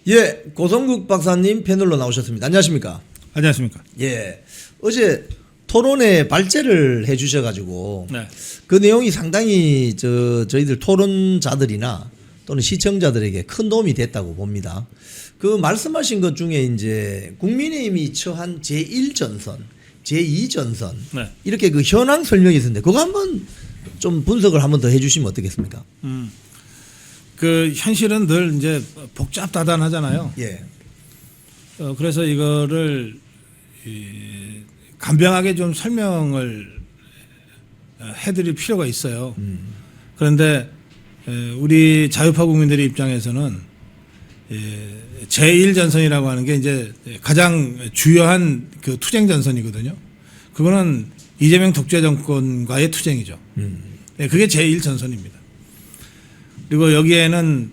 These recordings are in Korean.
예, 고성국 박사님 패널로 나오셨습니다. 안녕하십니까? 안녕하십니까? 예, 어제 토론에 발제를 해주셔가지고 네. 그 내용이 상당히 저희들 토론자들이나 또는 시청자들에게 큰 도움이 됐다고 봅니다. 그 말씀하신 것 중에 이제 국민의힘이 처한 제1전선, 제2전선 네. 이렇게 그 현황 설명이 있었는데 그거 한번 좀 분석을 한번 더 해주시면 어떻겠습니까? 그 현실은 늘 이제 복잡다단하잖아요. 예, 그래서 이거를 간병하게 좀 설명을 해드릴 필요가 있어요. 그런데 우리 자유파 국민들의 입장에서는 제1전선이라고 하는 게 이제 가장 주요한 그 투쟁 전선이거든요. 그거는 이재명 독재 정권과의 투쟁이죠. 그게 제1전선입니다. 그리고 여기에는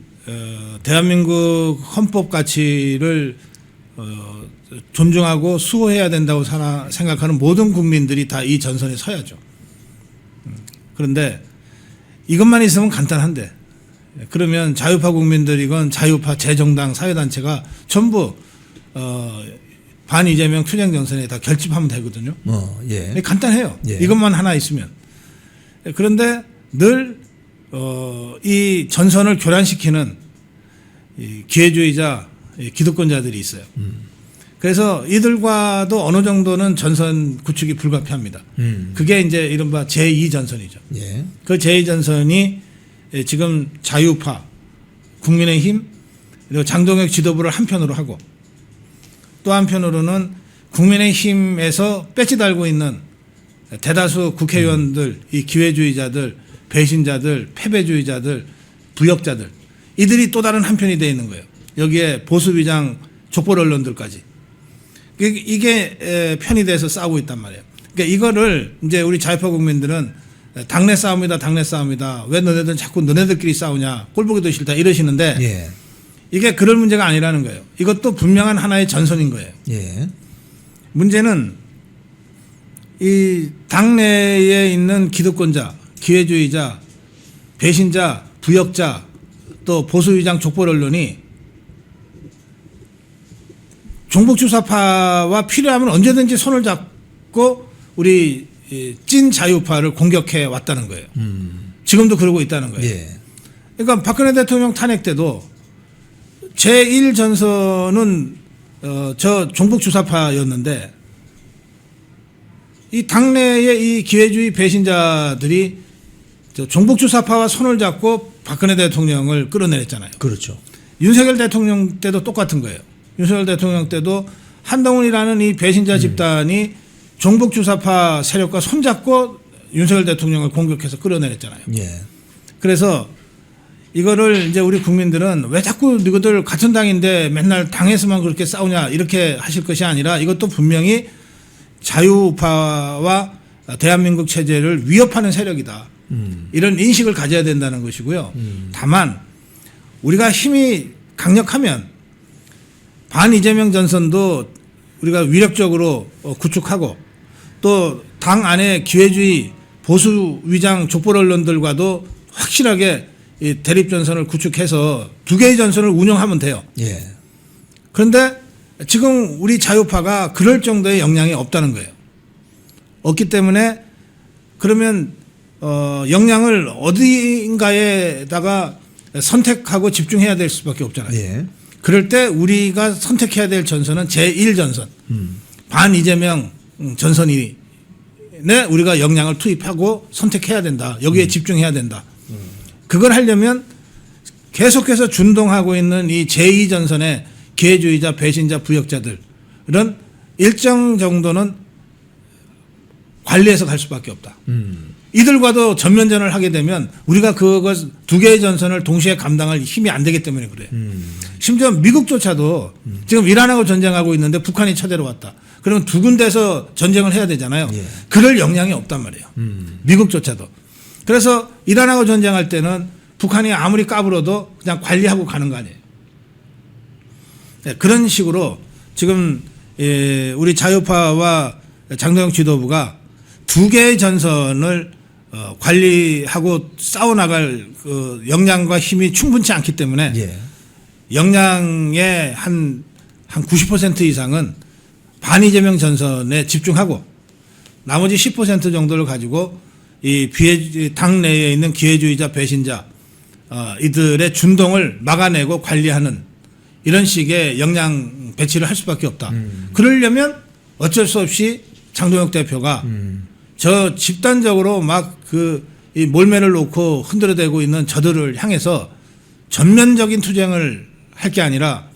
대한민국 헌법 가치를 존중하고 수호해야 된다고 생각하는 모든 국민들이 다 이 전선에 서야죠. 그런데 이것만 있으면 간단한데 그러면 자유파 국민들이건 자유파 재정당 사회단체가 전부 반 이재명 투쟁 전선에 다 결집하면 되거든요. 예, 간단해요. 예. 이것만 하나 있으면. 그런데 늘 이 전선을 교란시키는 이 기회주의자 기득권자들이 있어요. 그래서 이들과도 어느 정도는 전선 구축이 불가피합니다. 그게 이제 이른바 제2전선이죠. 예, 그 제2전선이 지금 자유파, 국민의힘, 그리고 장동혁 지도부를 한편으로 하고 또 한편으로는 국민의힘에서 배지 달고 있는 대다수 국회의원들, 이 기회주의자들, 배신자들, 패배주의자들, 부역자들 이들이 또 다른 한편이 되어 있는 거예요. 여기에 보수비장 족벌 언론들까지 이게 편이 돼서 싸우고 있단 말이에요. 그러니까 이거를 이제 우리 자유파 국민들은 당내 싸움이다, 당내 싸움이다. 왜 너네들 자꾸 너네들끼리 싸우냐? 꼴보기도 싫다 이러시는데 예, 이게 그럴 문제가 아니라는 거예요. 이것도 분명한 하나의 전선인 거예요. 예, 문제는 이 당내에 있는 기득권자, 기회주의자, 배신자, 부역자, 또 보수위장 족벌 언론이 종북주사파와 필요하면 언제든지 손을 잡고 우리 찐 자유파를 공격해 왔다는 거예요. 지금도 그러고 있다는 거예요. 예, 그러니까 박근혜 대통령 탄핵 때도 제1전선은 저 종북주사파였는데 이 당내의 이 기회주의 배신자들이 저 종북주사파와 손을 잡고 박근혜 대통령을 끌어내렸잖아요. 그렇죠. 윤석열 대통령 때도 똑같은 거예요. 윤석열 대통령 때도 한동훈이라는 이 배신자 집단이 종북주사파 세력과 손잡고 윤석열 대통령을 공격해서 끌어내렸잖아요. 예, 그래서 이거를 이제 우리 국민들은 왜 자꾸 너희들 같은 당인데 맨날 당에서만 그렇게 싸우냐 이렇게 하실 것이 아니라 이것도 분명히 자유파와 대한민국 체제를 위협하는 세력이다. 이런 인식을 가져야 된다는 것이고요. 다만 우리가 힘이 강력하면 반 이재명 전선도 우리가 위력적으로 구축하고 또 당 안에 기회주의 보수 위장 족벌 언론들과도 확실하게 이 대립 전선을 구축해서 두 개의 전선을 운영하면 돼요. 예, 그런데 지금 우리 자유파가 그럴 정도의 역량이 없다는 거예요. 없기 때문에 그러면 역량을 어디인가에다가 선택하고 집중해야 될 수밖에 없잖아요. 예, 그럴 때 우리가 선택해야 될 전선은 제1전선, 반 이재명 전선이 우리가 역량을 투입하고 선택해야 된다. 여기에 집중해야 된다. 그걸 하려면 계속해서 준동하고 있는 이 제2전선의 기회주의자, 배신자, 부역자들은 일정 정도는 관리해서 갈 수밖에 없다. 이들과도 전면전을 하게 되면 우리가 그것 두 개의 전선을 동시에 감당할 힘이 안 되기 때문에 그래요. 심지어 미국조차도 지금 이란하고 전쟁하고 있는데 북한이 쳐들어왔다. 그러면 두 군데서 전쟁을 해야 되잖아요. 예. 그럴 역량이 없단 말이에요. 미국조차도. 그래서 이란하고 전쟁할 때는 북한이 아무리 까불어도 그냥 관리하고 가는 거 아니에요. 네, 그런 식으로 지금 우리 자유파와 장동혁 지도부가 두 개의 전선을 관리하고 싸워나갈 그 역량과 힘이 충분치 않기 때문에 예, 역량의 한 90% 이상은 반 이재명 전선에 집중하고 나머지 10% 정도를 가지고 당 내에 있는 기회주의자, 배신자 이들의 준동을 막아내고 관리하는 이런 식의 역량 배치를 할 수밖에 없다. 그러려면 어쩔 수 없이 장동혁 대표가 저 집단적으로 막 이 몰매를 놓고 흔들어대고 있는 저들을 향해서 전면적인 투쟁을 할 게 아니라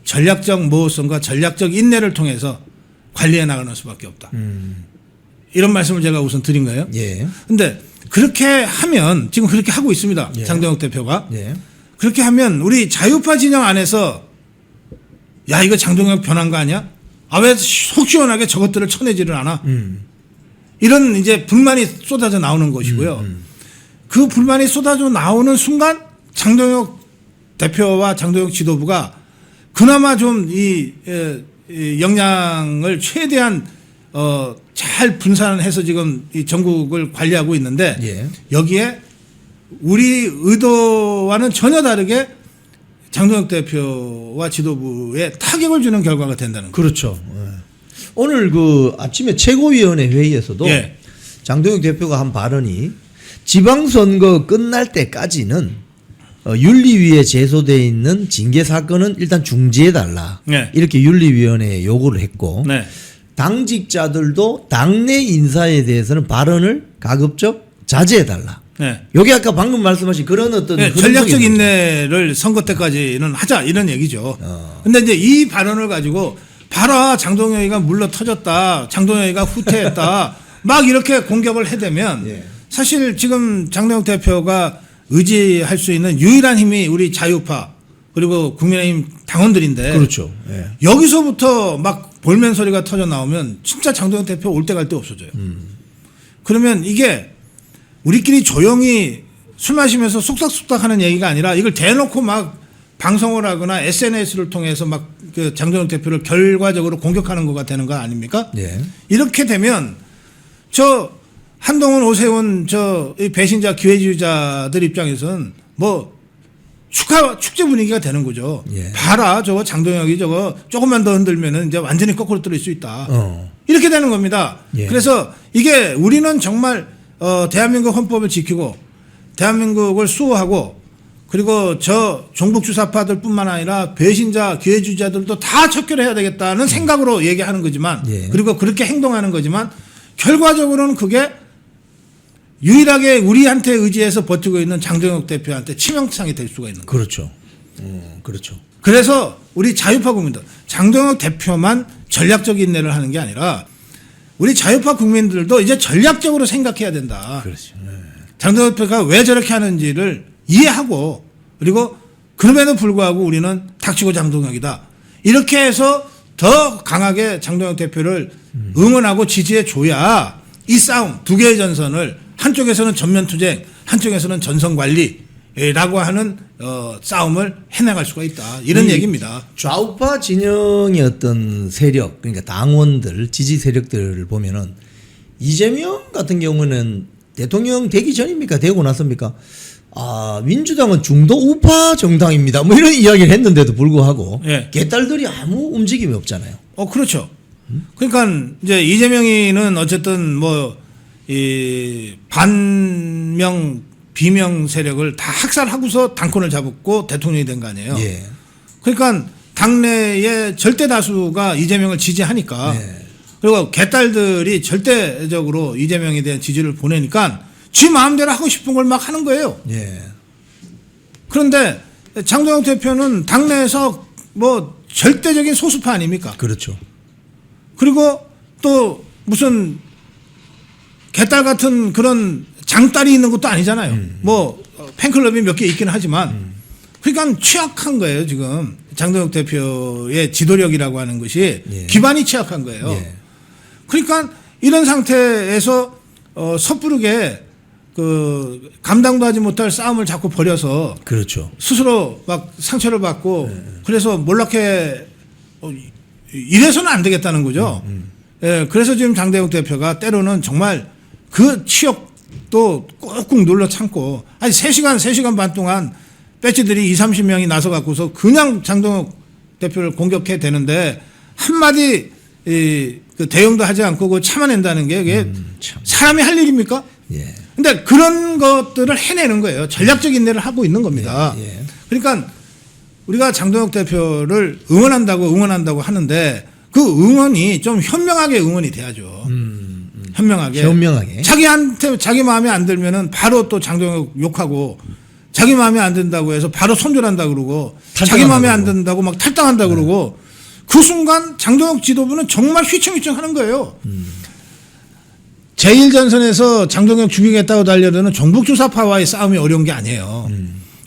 전략적 모호성과 전략적 인내를 통해서 관리해 나가는 수밖에 없다. 이런 말씀을 제가 우선 드린 거예요. 예. 근데 그렇게 하면 지금 그렇게 하고 있습니다. 예. 장동혁 대표가. 예. 그렇게 하면 우리 자유파 진영 안에서 야 이거 장동혁 변한 거 아니야? 아 왜 속 시원하게 저것들을 쳐내지를 않아? 이런 이제 불만이 쏟아져 나오는 것이고요. 그 불만이 쏟아져 나오는 순간 장동혁 대표와 장동혁 지도부가 그나마 좀 이 역량을 최대한 잘 분산해서 지금 이 전국을 관리하고 있는데 예. 여기에 우리 의도와는 전혀 다르게 장동혁 대표와 지도부에 타격을 주는 결과가 된다는 거예요. 그렇죠. 예. 오늘 그 아침에 최고위원회 회의에서도 예. 장동혁 대표가 한 발언이 지방선거 끝날 때까지는 윤리위에 제소되어 있는 징계 사건은 일단 중지해달라. 네. 이렇게 윤리위원회에 요구를 했고 네. 당직자들도 당내 인사에 대해서는 발언을 가급적 자제해달라. 네. 요게 아까 방금 말씀하신 그런 어떤 네, 흐름적인 전략적 인내를 선거 때까지는 하자 이런 얘기죠. 근데 이제 이 발언을 가지고 봐라 장동혁이가 물러 터졌다. 장동혁이가 후퇴했다. 막 이렇게 공격을 해대면 예. 사실 지금 장동혁 대표가 의지할 수 있는 유일한 힘이 우리 자유파 그리고 국민의힘 당원들인데 그렇죠. 예. 여기서부터 막 볼멘 소리가 터져 나오면 진짜 장동혁 대표 올 때 갈 데 없어져요. 그러면 이게 우리끼리 조용히 술 마시면서 속닥속닥 하는 얘기가 아니라 이걸 대놓고 막 방송을 하거나 SNS를 통해서 막 그 장동혁 대표를 결과적으로 공격하는 거가 되는 거 아닙니까? 예. 이렇게 되면 저 한동훈, 오세훈 저 배신자 기회주의자들 입장에서는 뭐 축제 분위기가 되는 거죠. 예. 봐라 저거 장동혁이 저거 조금만 더 흔들면은 이제 완전히 거꾸로 떨어질 수 있다. 이렇게 되는 겁니다. 예. 그래서 이게 우리는 정말 대한민국 헌법을 지키고 대한민국을 수호하고 그리고 저 종북주사파들뿐만 아니라 배신자 기회주의자들도 다 척결해야 되겠다는 생각으로 얘기하는 거지만 예. 그리고 그렇게 행동하는 거지만 결과적으로는 그게 유일하게 우리한테 의지해서 버티고 있는 장동혁 대표한테 치명상이 될 수가 있는 거예요. 그렇죠. 그렇죠. 그래서 우리 자유파 국민들 장동혁 대표만 전략적 인내를 하는 게 아니라 우리 자유파 국민들도 이제 전략적으로 생각해야 된다. 그렇죠. 네. 장동혁 대표가 왜 저렇게 하는지를 이해하고 그리고 그럼에도 불구하고 우리는 닥치고 장동혁이다. 이렇게 해서 더 강하게 장동혁 대표를 응원하고 지지해 줘야 이 싸움 두 개의 전선을 한쪽에서는 전면 투쟁 한쪽에서는 전선 관리라고 하는 싸움을 해나갈 수가 있다. 이런 얘기입니다. 좌우파 진영의 어떤 세력, 그러니까 당원들, 지지 세력들을 보면은 이재명 같은 경우는 대통령 되기 전입니까? 되고 나섭니까? 아, 민주당은 중도 우파 정당입니다. 뭐 이런 이야기를 했는데도 불구하고 예. 개딸들이 아무 움직임이 없잖아요. 그렇죠. 그러니까 이제 이재명이는 어쨌든 뭐 이 반명 비명 세력을 다 학살하고서 당권을 잡았고 대통령이 된 거 아니에요. 예. 그러니까 당내의 절대 다수가 이재명을 지지하니까 예. 그리고 개딸들이 절대적으로 이재명에 대한 지지를 보내니까 지 마음대로 하고 싶은 걸 막 하는 거예요. 예. 그런데 장동혁 대표는 당내에서 뭐 절대적인 소수파 아닙니까? 그렇죠. 그리고 또 무슨 개딸 같은 그런 장딸이 있는 것도 아니잖아요. 뭐 팬클럽이 몇 개 있긴 하지만 그러니까 취약한 거예요. 지금 장동혁 대표의 지도력이라고 하는 것이 예. 기반이 취약한 거예요. 예. 그러니까 이런 상태에서 섣부르게 그 감당도 하지 못할 싸움을 자꾸 벌여서 그렇죠. 스스로 막 상처를 받고 그래서 몰락해 이래서는 안 되겠다는 거죠. 예, 그래서 지금 장동혁 대표가 때로는 정말 그 치욕도 꾹꾹 눌러 참고 아니 3시간 반 동안 배지들이 20, 30명이 나서 갖고서 그냥 장동혁 대표를 공격해 되는데 한마디 그 대응도 하지 않고 그거 참아낸다는 게 그게 참. 사람이 할 일입니까? 예. 근데 그런 것들을 해내는 거예요. 전략적인 일을 하고 있는 겁니다. 예, 예. 그러니까 우리가 장동혁 대표를 응원한다고 하는데 그 응원이 좀 현명하게 응원이 돼야죠. 현명하게. 현명하게. 자기한테 자기 마음에 안 들면은 바로 또 장동혁 욕하고 자기 마음에 안 든다고 해서 바로 손절한다 그러고 자기 마음에 안 든다고 막 탈당한다 그러고 그 순간 장동혁 지도부는 정말 휘청휘청 하는 거예요. 제1전선에서 장동혁 죽이겠다고 달려드는 종북주사파와의 싸움이 어려운 게 아니에요.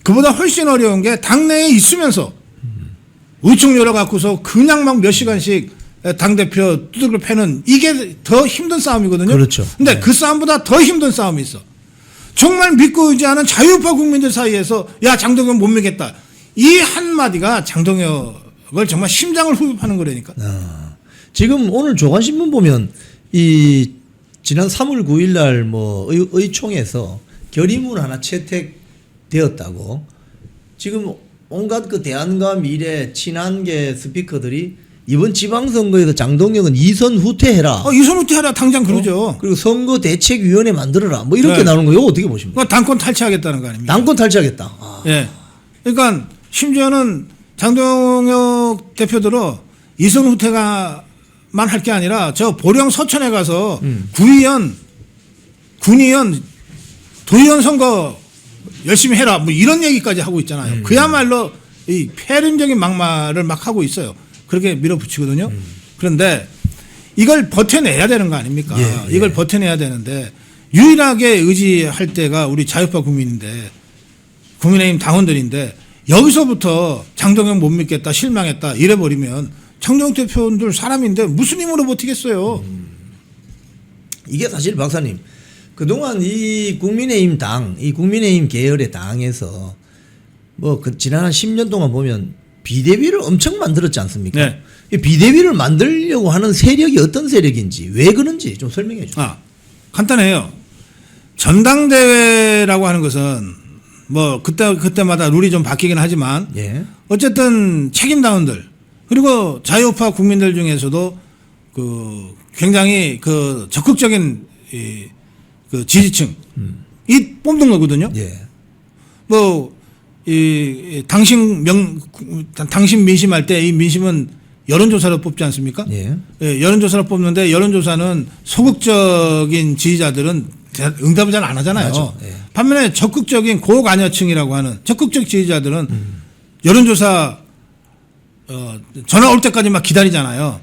그보다 훨씬 어려운 게 당내에 있으면서 의총 열어갖고서 그냥 막 몇 시간씩 당대표 두들겨 패는 이게 더 힘든 싸움이거든요. 그렇죠. 근데 그 싸움보다 더 힘든 싸움이 있어. 정말 믿고 의지하는 자유파 국민들 사이에서 야 장동혁 못 믿겠다. 이 한마디가 장동혁을 정말 심장을 후벼파는 거라니까. 지금 오늘 조간신문 보면 이 지난 3월 9일 날 뭐 의총에서 결의문 하나 채택되었다고 지금 온갖 그 대안과 미래 친한계 스피커들이 이번 지방선거에서 장동혁은 2선 후퇴해라. 2선 후퇴하라 당장 그러죠. 그리고 선거대책위원회 만들어라. 뭐 이렇게 네. 나오는 거예요. 어떻게 보십니까? 그러니까 당권 탈취하겠다는 거 아닙니까? 당권 탈취하겠다. 아. 예. 그러니까 심지어는 장동혁 대표들은 2선 후퇴가만 할 게 아니라 저 보령 서천에 가서 군의원, 도의원 선거 열심히 해라. 뭐 이런 얘기까지 하고 있잖아요. 그야말로 이 폐륜적인 막말을 막 하고 있어요. 그렇게 밀어붙이거든요. 그런데 이걸 버텨내야 되는 거 아닙니까? 예, 예. 이걸 버텨내야 되는데 유일하게 의지할 때가 우리 자유파 국민인데 국민의힘 당원들인데 여기서부터 장동혁 못 믿겠다 실망했다 이래버리면 장동혁 대표들 사람인데 무슨 힘으로 버티겠어요. 이게 사실 박사님 그동안 이 국민의힘 당, 이 국민의힘 계열의 당에서 뭐 그 지난 한 10년 동안 보면 비대위를 엄청 만들었지 않습니까? 네. 이 비대위를 만들려고 하는 세력이 어떤 세력인지 왜 그런지 좀 설명해 주세요. 간단해요. 전당대회라고 하는 것은 뭐 그때마다 룰이 좀 바뀌긴 하지만 예. 어쨌든 책임당원들 그리고 자유파 국민들 중에서도 그 굉장히 그 적극적인 그 지지층 이 뽑는 거거든요. 예. 뭐 당신 민심할 때 이 민심은 여론조사로 뽑지 않습니까? 예. 예, 여론조사로 뽑는데 여론조사는 소극적인 지지자들은 응답을 잘 안 하잖아요. 맞아. 예. 반면에 적극적인 고관여층이라고 하는 적극적 지지자들은 여론조사 전화 올 때까지 막 기다리잖아요.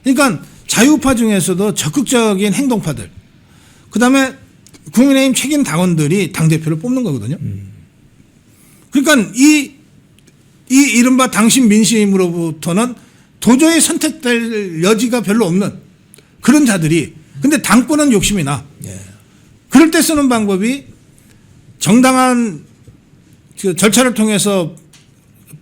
그러니까 자유파 중에서도 적극적인 행동파들 그다음에 국민의힘 책임 당원들이 당대표를 뽑는 거거든요. 그러니까 이 이른바 당신 민심으로부터는 도저히 선택될 여지가 별로 없는 그런 자들이 근데 당권은 욕심이 나. 예. 그럴 때 쓰는 방법이 정당한 그 절차를 통해서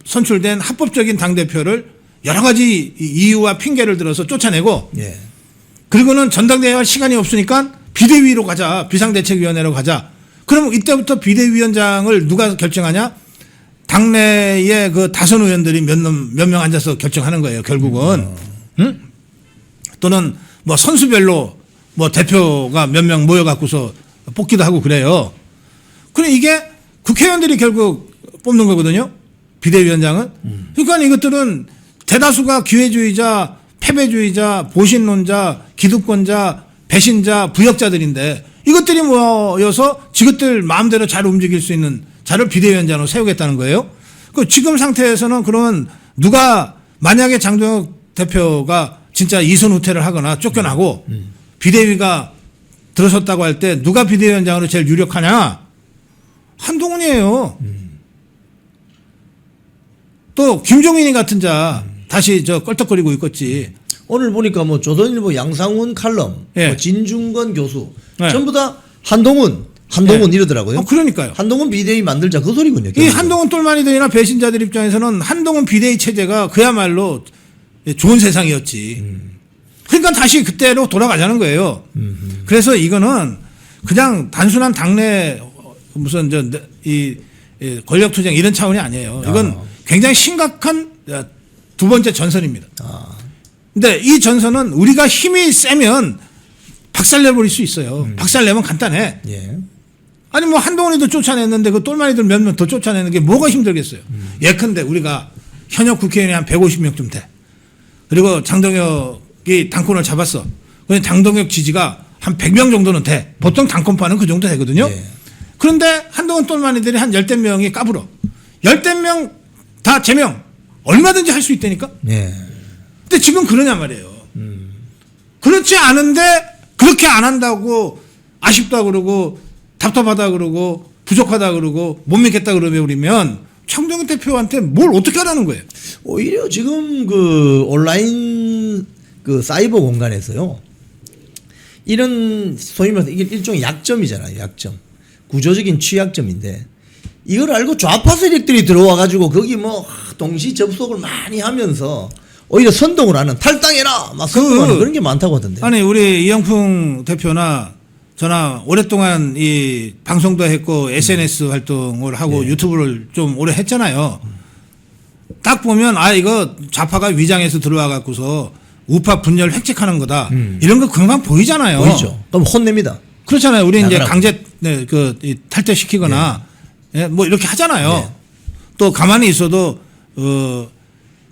선출된 합법적인 당대표를 여러 가지 이유와 핑계를 들어서 쫓아내고 예. 그리고는 전당대회 할 시간이 없으니까 비대위로 가자. 비상대책위원회로 가자. 그럼 이때부터 비대위원장을 누가 결정하냐? 당내에 그 다선 의원들이 몇 명 앉아서 결정하는 거예요. 결국은. 응? 또는 뭐 선수별로 뭐 대표가 몇 명 모여갖고서 뽑기도 하고 그래요. 그럼 이게 국회의원들이 결국 뽑는 거거든요. 비대위원장은. 그러니까 이것들은 대다수가 기회주의자, 패배주의자, 보신론자, 기득권자, 배신자, 부역자들인데 이것들이 모여서 지것들 마음대로 잘 움직일 수 있는 자를 비대위원장으로 세우겠다는 거예요. 그 지금 상태에서는 그러면 누가 만약에 장동혁 대표가 진짜 2선 후퇴를 하거나 쫓겨나고 비대위가 들어섰다고 할 때 누가 비대위원장으로 제일 유력하냐? 한동훈이에요. 또 김종인이 같은 자 다시 저 껄떡거리고 있겠지. 오늘 보니까 뭐 조선일보 양상훈 칼럼, 예. 뭐 진중권 교수 예. 전부 다 한동훈 이러더라고요. 그러니까요. 한동훈 비대위 만들자 그 소리군요. 이 결국은. 한동훈 똘마니들이나 배신자들 입장에서는 한동훈 비대위 체제가 그야말로 좋은 세상이었지. 그러니까 다시 그때로 돌아가자는 거예요. 그래서 이거는 그냥 단순한 당내 무슨 이 권력투쟁 이런 차원이 아니에요. 이건 굉장히 심각한 두 번째 전선입니다. 근데 이 전선은 우리가 힘이 세면 박살내버릴 수 있어요. 박살내면 간단해. 예. 아니 뭐 한동훈이도 쫓아냈는데 그 똘마니들 몇 명 더 쫓아내는 게 뭐가 힘들겠어요. 예컨대 우리가 현역 국회의원이 한 150명쯤 돼. 그리고 장동혁이 당권을 잡았어. 그런데 장동혁 지지가 한 100명 정도는 돼. 보통 당권파는 그 정도 되거든요. 예. 그런데 한동훈 똘마니들이 한 10대 명이 까불어. 10대 명 다 제명. 얼마든지 할 수 있다니까. 예. 근데 지금 그러냐 말이에요. 그렇지 않은데 그렇게 안 한다고 아쉽다 그러고 답답하다 그러고 부족하다 그러고 못 믿겠다 그러면 장동혁 대표한테 뭘 어떻게 하라는 거예요? 오히려 지금 그 온라인 그 사이버 공간에서요. 이런 소위 말해서 이게 일종의 약점이잖아요. 약점. 구조적인 취약점인데 이걸 알고 좌파 세력들이 들어와 가지고 거기 뭐 동시 접속을 많이 하면서 오히려 선동을 하는 탈당해라 막 선동하는 그런 게 많다고 하던데. 아니 우리 이영풍 대표나 저나 오랫동안 이 방송도 했고 SNS 활동을 하고 네. 유튜브를 좀 오래 했잖아요. 딱 보면 아 이거 좌파가 위장해서 들어와 갖고서 우파 분열 획책하는 거다. 이런 거 금방 보이잖아요. 보이죠. 그럼 혼냅니다. 그렇잖아요. 우리 이제 나가라고. 강제 이 탈퇴시키거나 뭐 이렇게 하잖아요. 네. 또 가만히 있어도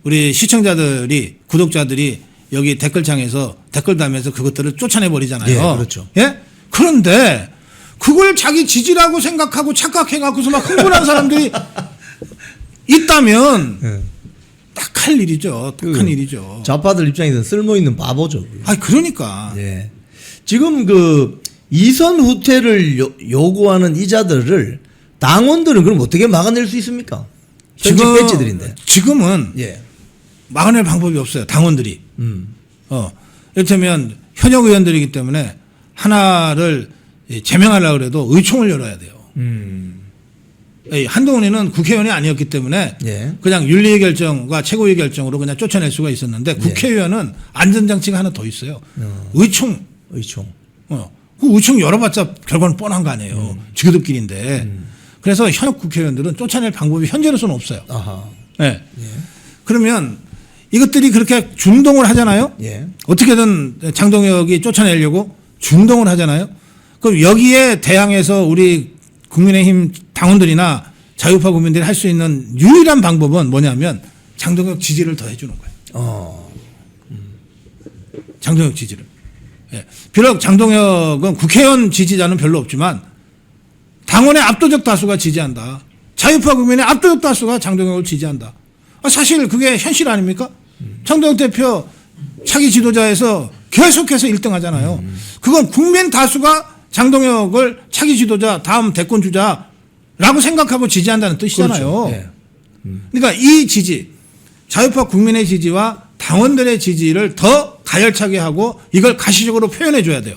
우리 시청자들이 구독자들이 여기 댓글창에서 댓글 달면서 그것들을 쫓아내 버리잖아요. 예, 그렇죠. 예? 그런데 그걸 자기 지지라고 생각하고 착각해 갖고서 막 흥분한 사람들이 있다면 예. 딱 할 일이죠. 똑한 일이죠. 좌파들 입장에서는 쓸모 있는 바보죠. 아 그러니까. 예. 지금 그 이선 후퇴를 요구하는 이자들을 당원들은 그럼 어떻게 막아낼 수 있습니까? 현직 배지들인데. 지금은 예. 막아낼 방법이 없어요. 당원들이. 이를테면 현역 의원들이기 때문에 하나를 제명하려고 해도 의총을 열어야 돼요. 한동훈이는 국회의원이 아니었기 때문에 예. 그냥 윤리의 결정과 최고의 결정으로 그냥 쫓아낼 수가 있었는데 국회의원은 안전장치가 하나 더 있어요. 의총. 그 의총 열어봤자 결과는 뻔한 거 아니에요. 지그들끼리인데. 그래서 현역 국회의원들은 쫓아낼 방법이 현재로서는 없어요. 아하. 네. 그러면 이것들이 그렇게 중동을 하잖아요. 예. 어떻게든 장동혁이 쫓아내려고 중동을 하잖아요. 그럼 여기에 대항해서 우리 국민의힘 당원들이나 자유파 국민들이 할 수 있는 유일한 방법은 뭐냐면 장동혁 지지를 더 해주는 거예요. 장동혁 지지를. 예. 비록 장동혁은 국회의원 지지자는 별로 없지만 당원의 압도적 다수가 지지한다. 자유파 국민의 압도적 다수가 장동혁을 지지한다. 사실 그게 현실 아닙니까? 장동혁 대표 차기 지도자에서 계속해서 1등 하잖아요. 그건 국민 다수가 장동혁을 차기 지도자 다음 대권 주자라고 생각하고 지지한다는 뜻이잖아요. 그렇죠. 예. 그러니까 이 지지, 자유파 국민의 지지와 당원들의 지지를 더 가열차게 하고 이걸 가시적으로 표현해 줘야 돼요.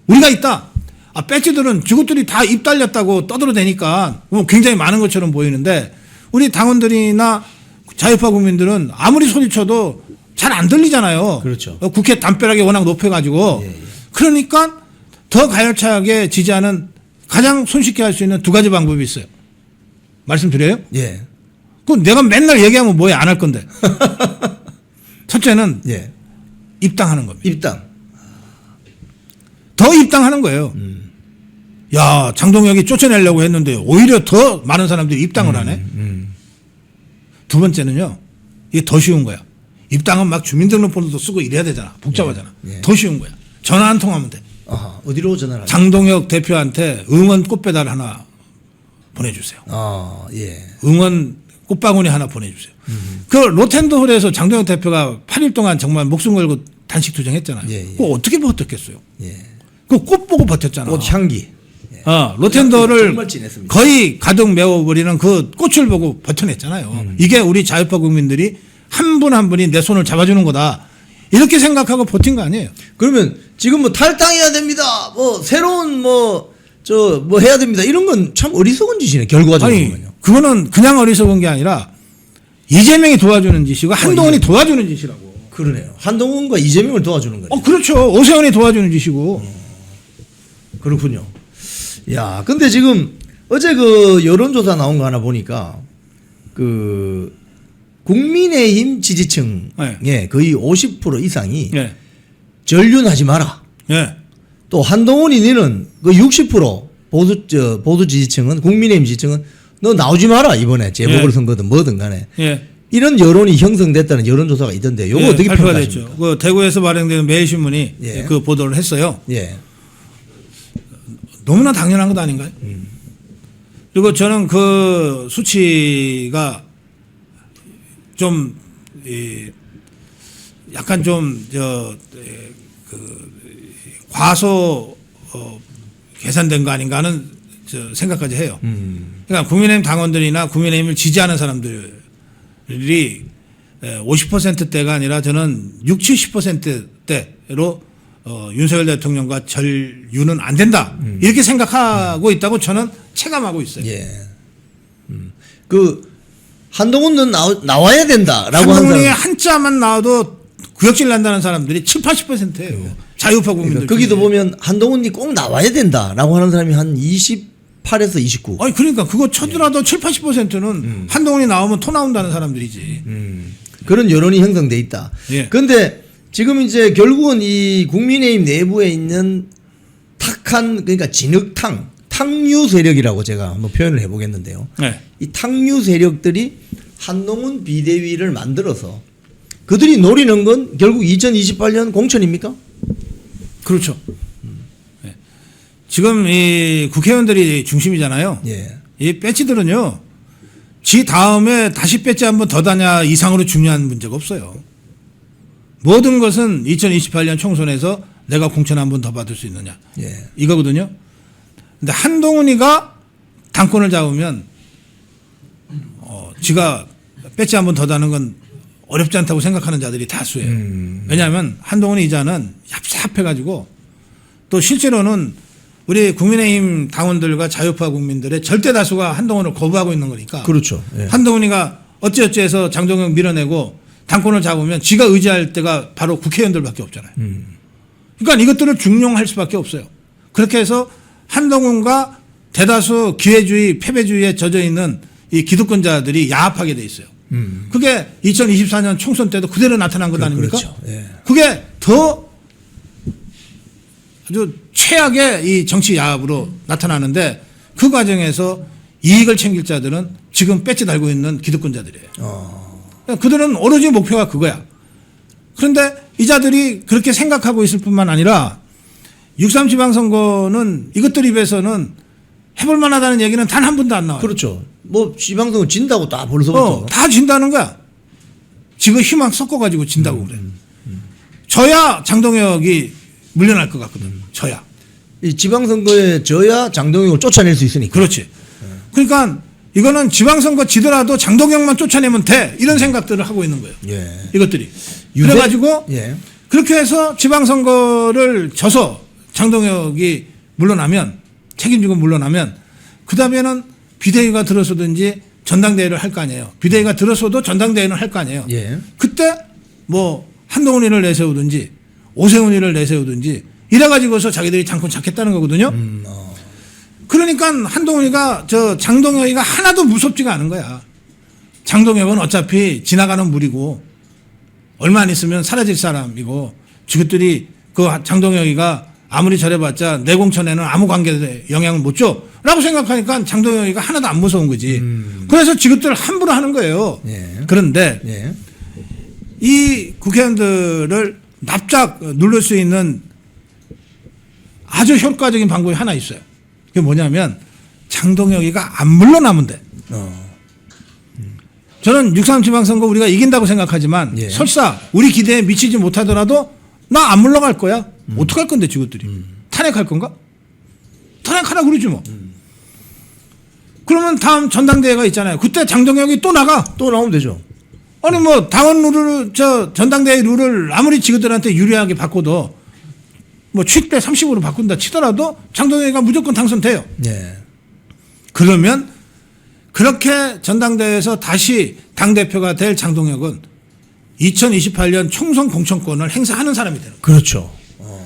우리가 있다. 배지들은 저것들이 다 입 달렸다고 떠들어대니까 뭐 굉장히 많은 것처럼 보이는데 우리 당원들이나 자유파 국민들은 아무리 소리쳐도 잘 안 들리잖아요. 그렇죠. 국회 담벼락이 워낙 높여가지고. 그러니까 더 가열차게 지지하는 가장 손쉽게 할 수 있는 두 가지 방법이 있어요. 말씀드려요? 예. 그 내가 맨날 얘기하면 뭐해 안 할 건데. 첫째는 예. 입당하는 겁니다. 입당. 더 입당하는 거예요. 야, 장동혁이 쫓아내려고 했는데 오히려 더 많은 사람들이 입당을 하네. 두 번째는요. 이게 더 쉬운 거야. 입당은 막 주민등록번호도 쓰고 이래야 되잖아. 복잡하잖아. 예. 더 쉬운 거야. 전화 한 통하면 돼. 아하. 어디로 전화를 하죠? 장동혁 대표한테 응원 꽃배달 하나 보내주세요. 아, 예. 응원 꽃바구니 하나 보내주세요. 그 로텐더홀에서 장동혁 대표가 8일 동안 정말 목숨 걸고 단식 투쟁했잖아요. 예, 예. 그거 어떻게 버텼겠어요? 예. 그 꽃 보고 버텼잖아. 꽃향기. 로텐더를 정말 진했습니다. 거의 가득 메워버리는 그 꽃을 보고 버텨냈잖아요. 이게 우리 자유파 국민들이 한 분 한 분이 내 손을 잡아주는 거다. 이렇게 생각하고 버틴 거 아니에요. 그러면 지금 뭐 탈당해야 됩니다. 뭐 새로운 뭐 해야 됩니다. 이런 건 참 어리석은 짓이네. 결과적으로 아니, 보면요. 그거는 그냥 어리석은 게 아니라 이재명이 도와주는 짓이고 한동훈이 도와주는 짓이라고. 그러네요. 한동훈과 이재명을 도와주는 거예요. 그렇죠. 오세훈이 도와주는 짓이고. 그렇군요. 야, 근데 지금 어제 그 여론조사 나온 거 하나 보니까 그 국민의힘 지지층의 네. 거의 50% 이상이 예. 전륜하지 마라. 예. 또 한동훈이 니는 그 60% 보수 지지층은 국민의힘 지지층은 너 나오지 마라 이번에 재보궐선거든 뭐든 간에 예. 이런 여론이 형성됐다는 여론조사가 있던데 요거 예, 어떻게 발표가 평가하십니까? 됐죠. 그 대구에서 발행된 매일신문이 예. 그 보도를 했어요. 예. 너무나 당연한 것 아닌가요? 그리고 저는 그 수치가 좀 약간 좀 과소 계산된 거 아닌가 하는 생각까지 해요. 그러니까 국민의힘 당원들이나 국민의힘을 지지하는 사람들이 50%대가 아니라 저는 60, 70%대로 윤석열 대통령과 전륜은 안 된다. 이렇게 생각하고 있다고 저는 체감하고 있어요. 예. 그 한동훈은 나와야 된다라고 하는 한동훈이 사람. 한자만 나와도 구역질 난다는 사람들이 7, 80%예요. 자유파 국민들. 거기도 보면 한동훈이 꼭 나와야 된다라고 하는 사람이 한 28에서 29. 아니 그러니까 그거 쳐더라도 7, 80%는 한동훈이 나오면 토 나온다는 사람들이지. 그런 여론이 형성돼 있다. 예. 그런데 지금 이제 결국은 이 국민의힘 내부에 있는 탁한 그러니까 탕류 세력이라고 제가 한번 표현을 해보겠는데요. 네. 이 탕류 세력들이 한동훈 비대위를 만들어서 그들이 노리는 건 결국 2028년 공천입니까? 그렇죠. 네. 지금 이 국회의원들이 중심이잖아요. 예. 이 배지들은요, 지 다음에 다시 배지 한번 더 다냐 이상으로 중요한 문제가 없어요. 모든 것은 2028년 총선에서 내가 공천 한 번 더 받을 수 있느냐. 예. 이거거든요. 근데 한동훈이가 당권을 잡으면, 지가 배지 한 번 더 다는 건 어렵지 않다고 생각하는 자들이 다수예요. 왜냐하면 한동훈이 이자는 얍삽해가지고 또 실제로는 우리 국민의힘 당원들과 자유파 국민들의 절대 다수가 한동훈을 거부하고 있는 거니까. 그렇죠. 예. 한동훈이가 어찌어찌해서 장동영 밀어내고 당권을 잡으면 지가 의지할 때가 바로 국회의원들밖에 없잖아요. 그러니까 이것들을 중용할 수밖에 없어요. 그렇게 해서 한동훈과 대다수 기회주의, 패배주의에 젖어 있는 이 기득권자들이 야합하게 돼 있어요. 그게 2024년 총선 때도 그대로 나타난 것 아닙니까? 그렇죠. 예. 그게 더 아주 최악의 이 정치 야합으로 나타나는데 그 과정에서 이익을 챙길 자들은 지금 배지 달고 있는 기득권자들이에요. 그들은 오로지 목표가 그거야. 그런데 이 자들이 그렇게 생각하고 있을 뿐만 아니라 6.3 지방선거는 이것들 입에서는 해볼 만하다는 얘기는 단 한 번도 안 나와요. 그렇죠. 뭐 지방선거 진다고 다 벌써부터. 다 진다는 거야. 지금 희망 섞어가지고 진다고 그래. 저야 장동혁이 물려날 것 같거든. 저야. 이 지방선거에 져야 장동혁을 쫓아낼 수 있으니까. 그렇지. 그러니까 이거는 지방선거 지더라도 장동혁만 쫓아내면 돼. 이런 생각들을 하고 있는 거예요. 예. 이것들이. 그래가지고 예. 그렇게 해서 지방선거를 져서 장동혁이 물러나면 책임지고 물러나면 그 다음에는 비대위가 들어서든지 전당대회를 할 거 아니에요. 비대위가 들어서도 전당대회는 할 거 아니에요. 예. 그때 뭐 한동훈이를 내세우든지 오세훈이를 내세우든지 이래가지고서 자기들이 당권 잡겠다는 거거든요. 그러니까 한동훈이가 장동혁이가 하나도 무섭지가 않은 거야. 장동혁은 어차피 지나가는 물이고 얼마 안 있으면 사라질 사람이고 지것들이 그 장동혁이가 아무리 잘해봤자 내 공천에는 아무 관계에 영향을 못 줘. 라고 생각하니까 장동혁이가 하나도 안 무서운 거지. 그래서 지것들을 함부로 하는 거예요. 예. 그런데 예. 이 국회의원들을 납작 누를 수 있는 아주 효과적인 방법이 하나 있어요. 그게 뭐냐면 장동혁이가 안 물러나면 돼. 저는 6.3 지방선거 우리가 이긴다고 생각하지만 예. 설사 우리 기대에 미치지 못하더라도 나 안 물러갈 거야. 어떡할 건데 저것들이. 탄핵할 건가? 탄핵하라 그러지 뭐. 그러면 다음 전당대회가 있잖아요. 그때 장동혁이 또 나가. 또 나오면 되죠. 아니 뭐 당원 룰을 전당대회 룰을 아무리 지그들한테 유리하게 바꿔도 뭐 7대 30으로 바꾼다 치더라도 장동혁이가 무조건 당선돼요. 예. 그러면 그렇게 전당대회에서 다시 당대표가 될 장동혁은 2028년 총선 공천권을 행사하는 사람이 되는 거예요. 그렇죠.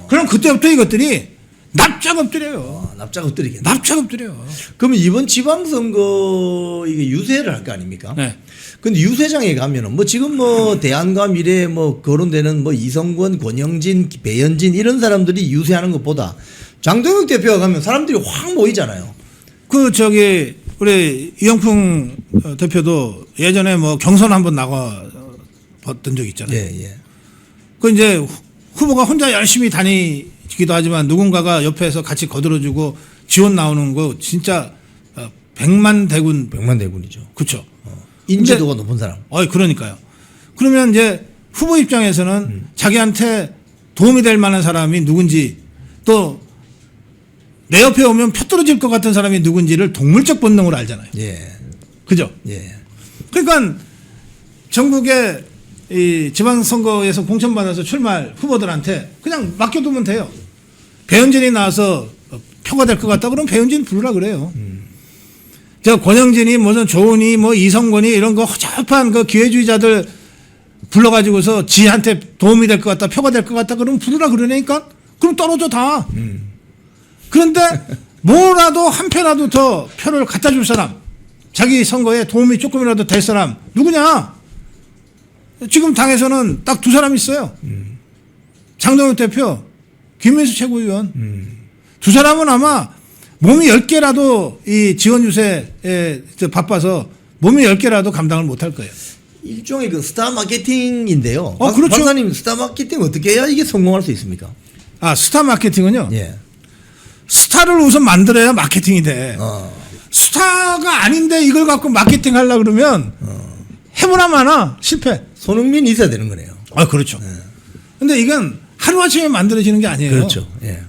그럼 그때부터 이것들이 납작 엎드려요. 납작 엎드리겠네. 납작 엎드려요. 그러면 이번 지방선거 이게 유세를 할 거 아닙니까? 네. 근데 유세장에 가면은 뭐 지금 뭐 대안과 미래 뭐 거론되는 뭐 이성권, 권영진, 배현진 이런 사람들이 유세하는 것보다 장동혁 대표가 가면 사람들이 확 모이잖아요. 그 저기 우리 이영풍 대표도 예전에 뭐 경선 한번 나가 봤던 적 있잖아요. 예, 예. 그 이제 후보가 혼자 열심히 다니기도 하지만 누군가가 옆에서 같이 거들어주고 지원 나오는 거 진짜 백만대군. 백만대군이죠. 그렇죠. 인지도가 높은 사람. 그러니까요. 그러면 이제 후보 입장에서는 자기한테 도움이 될 만한 사람이 누군지 또 내 옆에 오면 표 떨어질 것 같은 사람이 누군지를 동물적 본능으로 알잖아요. 예. 그죠? 예. 그러니까 전국의 이 지방선거에서 공천받아서 출마할 후보들한테 그냥 맡겨두면 돼요. 배현진이 나와서 표가 될 것 같다 그러면 배현진 부르라 그래요. 저 권영진이 무슨 조은이 뭐 이성권이 이런 거 허접한 그 기회주의자들 불러가지고서 지한테 도움이 될 것 같다 표가 될 것 같다 그러면 부르라 그러니까 그럼 떨어져 다. 그런데 뭐라도 한 표라도 더 표를 갖다 줄 사람 자기 선거에 도움이 조금이라도 될 사람 누구냐? 지금 당에서는 딱 두 사람 있어요. 장동혁 대표, 김민수 최고위원. 두 사람은 아마 몸이 10개라도 이 지원 유세에 바빠서 몸이 10개라도 감당을 못할 거예요. 일종의 그 스타 마케팅인데요. 그렇죠. 박사님 스타 마케팅 어떻게 해야 이게 성공할 수 있습니까? 스타 마케팅은요. 예. 스타를 우선 만들어야 마케팅이 돼. 스타가 아닌데 이걸 갖고 마케팅 하려고 그러면 해보나 마나 실패. 손흥민이 있어야 되는 거네요. 그렇죠. 근데 이건 하루아침에 만들어지는 게 아니에요. 그렇죠. 예.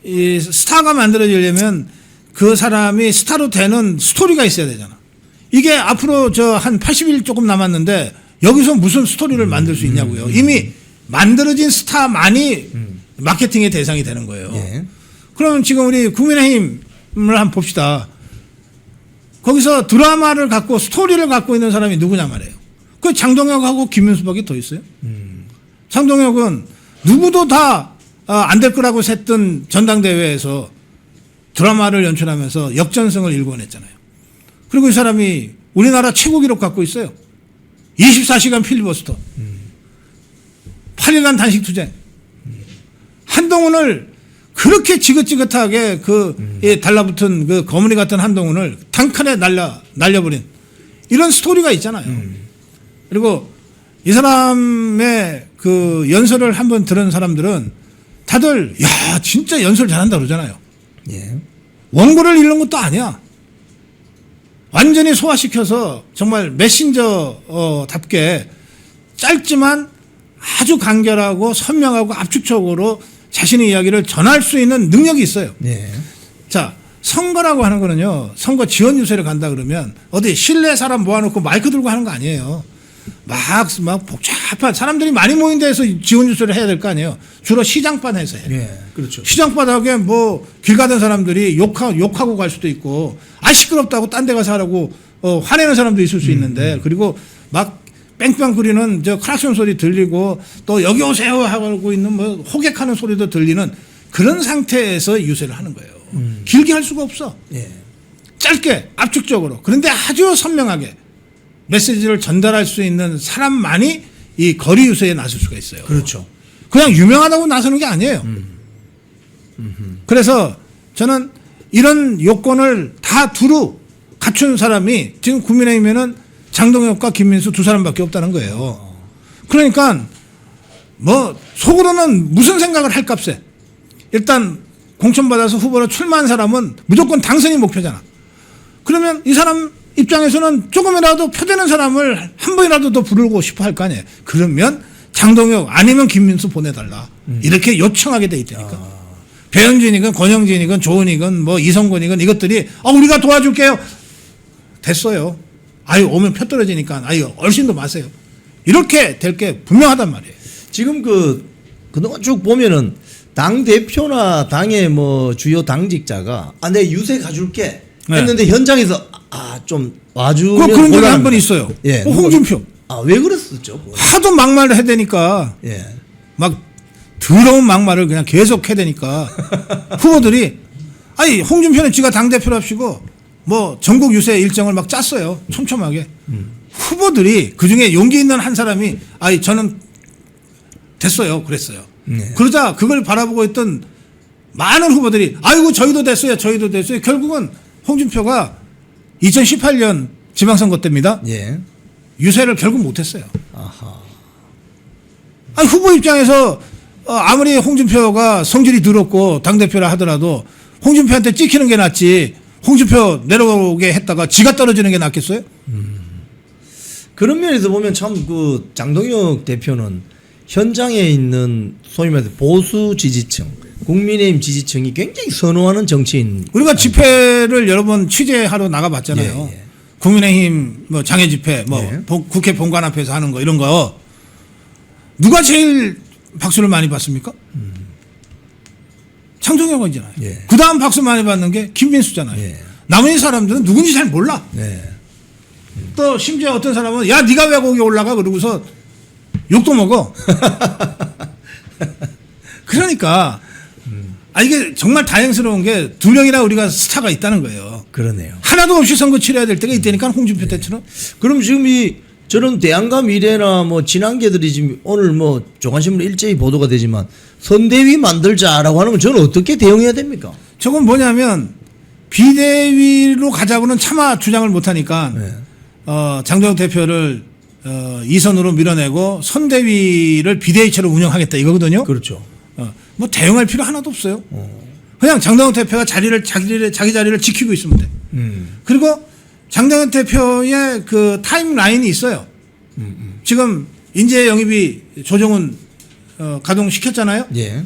이 스타가 만들어지려면 그 사람이 스타로 되는 스토리가 있어야 되잖아. 이게 앞으로 한 80일 조금 남았는데 여기서 무슨 스토리를 만들 수 있냐고요. 이미 만들어진 스타만이 마케팅의 대상이 되는 거예요. 예. 그러면 지금 우리 국민의힘을 한번 봅시다. 거기서 드라마를 갖고 스토리를 갖고 있는 사람이 누구냐 말이에요. 그 장동혁하고 김민수밖에 더 있어요. 장동혁은 누구도 다 안 될 거라고 셌던 전당대회에서 드라마를 연출하면서 역전승을 일궈냈잖아요. 그리고 이 사람이 우리나라 최고 기록 갖고 있어요. 24시간 필리버스터. 8일간 단식 투쟁. 한동훈을 그렇게 지긋지긋하게 달라붙은 그 거머리 같은 한동훈을 단칼에 날려버린 이런 스토리가 있잖아요. 그리고 이 사람의 그 연설을 한번 들은 사람들은 다들 야 진짜 연설 잘한다 그러잖아요. 예. 원고를 읽는 것도 아니야. 완전히 소화시켜서 정말 메신저답게 짧지만 아주 간결하고 선명하고 압축적으로 자신의 이야기를 전할 수 있는 능력이 있어요. 예. 자, 선거라고 하는 거는요, 선거 지원 유세를 간다 그러면 어디 실내 사람 모아놓고 마이크 들고 하는 거 아니에요. 막 복잡한 사람들이 많이 모인 데에서 지원 유세를 해야 될 거 아니에요. 주로 시장바닥에서 해요. 예. 그렇죠. 시장바닥에 뭐 길 가던 사람들이 욕하고 갈 수도 있고, 시끄럽다고 딴 데 가서 하라고 화내는 사람도 있을 수 있는데, 그리고 막 뺑뺑 거리는 클락션 소리 들리고 또 여기 오세요 하고 있는 뭐 호객하는 소리도 들리는 그런 상태에서 유세를 하는 거예요. 길게 할 수가 없어. 예. 짧게 압축적으로. 그런데 아주 선명하게 메시지를 전달할 수 있는 사람만이 이 거리 유세에 나설 수가 있어요. 그렇죠. 그냥 유명하다고 나서는 게 아니에요. 그래서 저는 이런 요건을 다 두루 갖춘 사람이 지금 국민의힘에는 장동혁과 김민수 두 사람밖에 없다는 거예요. 그러니까 뭐 속으로는 무슨 생각을 할 값에 일단 공천받아서 후보로 출마한 사람은 무조건 당선이 목표잖아. 그러면 이 사람 입장에서는 조금이라도 표되는 사람을 한 번이라도 더 부르고 싶어 할 거 아니에요. 그러면 장동혁 아니면 김민수 보내달라. 이렇게 요청하게 돼 있다니까. 배현진이건 권영진이건 조은이건 뭐 이성권이건 이것들이 우리가 도와줄게요. 됐어요. 오면 표 떨어지니까 얼씬도 마세요. 이렇게 될 게 분명하단 말이에요. 지금 그동안 쭉 보면은 당 대표나 당의 뭐 주요 당직자가 내 유세 가줄게 했는데 현장에서 좀 와주면 그런 적이 한 번 있어요. 예. 홍준표. 왜 그랬었죠? 하도 막말을 해대니까 예. 막 더러운 막말을 그냥 계속 해대니까 후보들이 아니 홍준표는 지가 당대표랍시고 뭐 전국 유세 일정을 막 짰어요. 촘촘하게. 후보들이 그중에 용기 있는 한 사람이 아니 저는 됐어요. 그랬어요. 네. 그러자 그걸 바라보고 있던 많은 후보들이 아이고 저희도 됐어요. 저희도 됐어요. 결국은 홍준표가 2018년 지방선거 때입니다. 예. 유세를 결국 못했어요. 아하. 아니, 후보 입장에서 아무리 홍준표가 성질이 더럽고 당대표라 하더라도 홍준표한테 찍히는 게 낫지 홍준표 내려오게 했다가 지가 떨어지는 게 낫겠어요? 그런 면에서 보면 참 그 장동혁 대표는 현장에 있는 소위 말해서 보수 지지층, 국민의힘 지지층이 굉장히 선호하는 정치인. 우리가 집회를 여러 번 취재하러 나가봤잖아요. 예, 예. 국민의힘 뭐 장애 집회, 뭐 예. 국회 본관 앞에서 하는 거 이런 거 누가 제일 박수를 많이 받습니까? 장동혁이잖아요. 예. 그 다음 박수 많이 받는 게 김민수잖아요. 예. 나머지 사람들은 누군지 잘 몰라. 네. 또 심지어 어떤 사람은 야 네가 왜 거기 올라가 그러고서 욕도 먹어. 그러니까 이게 정말 다행스러운 게 두 명이나 우리가 스타가 있다는 거예요. 그러네요. 하나도 없이 선거 치러야 될 때가 있다니까 홍준표 때처럼. 그럼 지금 이 저런 대한과 미래나 뭐 친한계들이 지금 오늘 뭐 조간신문 일제히 보도가 되지만 선대위 만들자라고 하는 건 저는 어떻게 대응해야 됩니까? 저건 뭐냐면 비대위로 가자고는 차마 주장을 못하니까 네. 장동혁 대표를 2선으로 밀어내고 선대위를 비대위처럼 운영하겠다 이거거든요. 그렇죠. 뭐 대응할 필요 하나도 없어요. 그냥 장동혁 대표가 자기 자리를 지키고 있으면 돼. 그리고 장동혁 대표의 그 타임라인이 있어요. 지금 인재 영입이 조정훈 가동시켰잖아요. 예.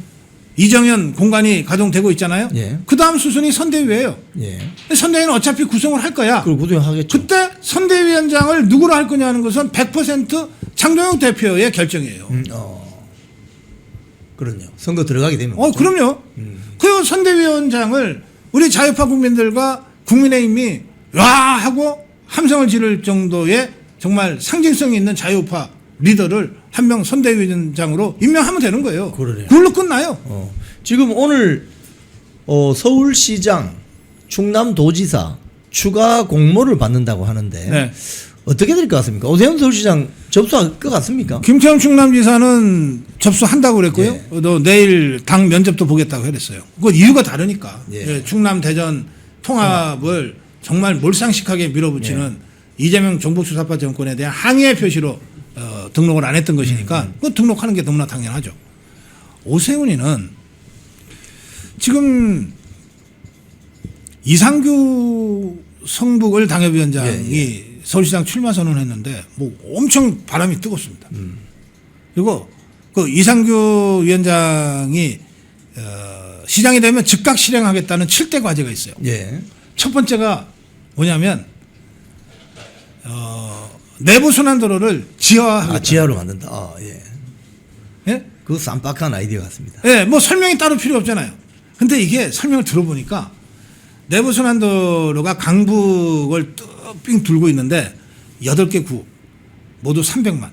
이정현 공간이 가동되고 있잖아요. 예. 그 다음 수순이 선대위예요. 예. 근데 선대위는 어차피 구성을 할 거야. 그걸 구동하겠죠. 그때 선대위원장을 누구로 할 거냐는 것은 100% 장동혁 대표의 결정이에요. 그럼요. 선거 들어가게 되면. 그럼요. 그 선대위원장을 우리 자유파 국민들과 국민의힘이 와 하고 함성을 지를 정도의 정말 상징성이 있는 자유파 리더를 한 명 선대위원장으로 임명하면 되는 거예요. 그러네요. 그걸로 끝나요. 지금 오늘 서울시장, 충남도지사 추가 공모를 받는다고 하는데 네. 어떻게 될 것 같습니까? 오세훈 서울시장 접수할 것 같습니까? 김태형 충남지사는 접수한다고 그랬고요. 예. 또 내일 당 면접도 보겠다고 그랬어요. 그 이유가 다르니까. 예. 예, 충남 대전 통합을 정말 몰상식하게 밀어붙이는 이재명 종북주사파 정권에 대한 항의의 표시로 등록을 안 했던 것이니까 그 등록하는 게 너무나 당연하죠. 오세훈이는 지금 이상규 성북을 당협위원장이 서울시장 출마 선언했는데 뭐 엄청 바람이 뜨겁습니다. 그리고 그 이상규 위원장이 시장이 되면 즉각 실행하겠다는 7대 과제가 있어요. 예. 첫 번째가 뭐냐면 내부 순환도로를 지하화하겠다. 지하로 만든다. 예. 예? 그 쌈박한 아이디어 같습니다. 예, 뭐 설명이 따로 필요 없잖아요. 근데 이게 설명을 들어보니까 내부 순환도로가 강북을 삥 돌고 있는데 8개 구 모두 300만.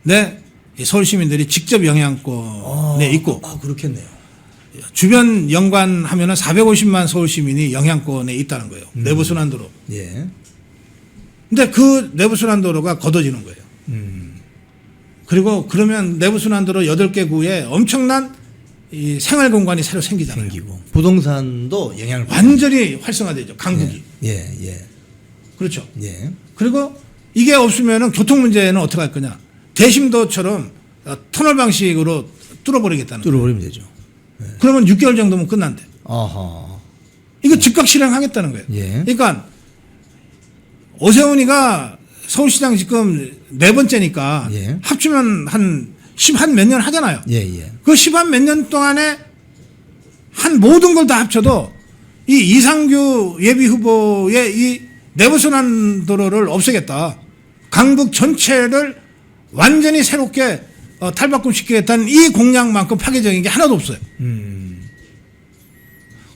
네, 서울 시민들이 직접 영향권에 있고 그렇겠네요. 주변 연관하면은 450만 서울 시민이 영향권에 있다는 거예요. 내부 순환도로. 예. 근데 그 내부 순환도로가 걷어지는 거예요. 그리고 그러면 내부 순환도로 8개 구에 엄청난 이 생활 공간이 새로 생기잖아요. 생기고 부동산도 영향을 완전히 활성화되죠. 강북이. 예, 예. 그렇죠. 예. 그리고 이게 없으면은 교통 문제는 어떻게 할 거냐? 대심도처럼 터널 방식으로 뚫어버리겠다는 거예요. 뚫어버리면 되죠. 그러면 6개월 정도면 끝난대. 아하. 이거 즉각 실행하겠다는 거예요. 예. 그러니까 오세훈이가 서울시장 지금 4번째니까 예. 합치면 한 10한 몇 년 하잖아요. 예, 예. 그 10한 몇 년 동안에 한 모든 걸 다 합쳐도 이 이상규 예비 후보의 이 내부순환도로를 없애겠다. 강북 전체를 완전히 새롭게 탈바꿈시키겠다는 이 공약만큼 파괴적인 게 하나도 없어요.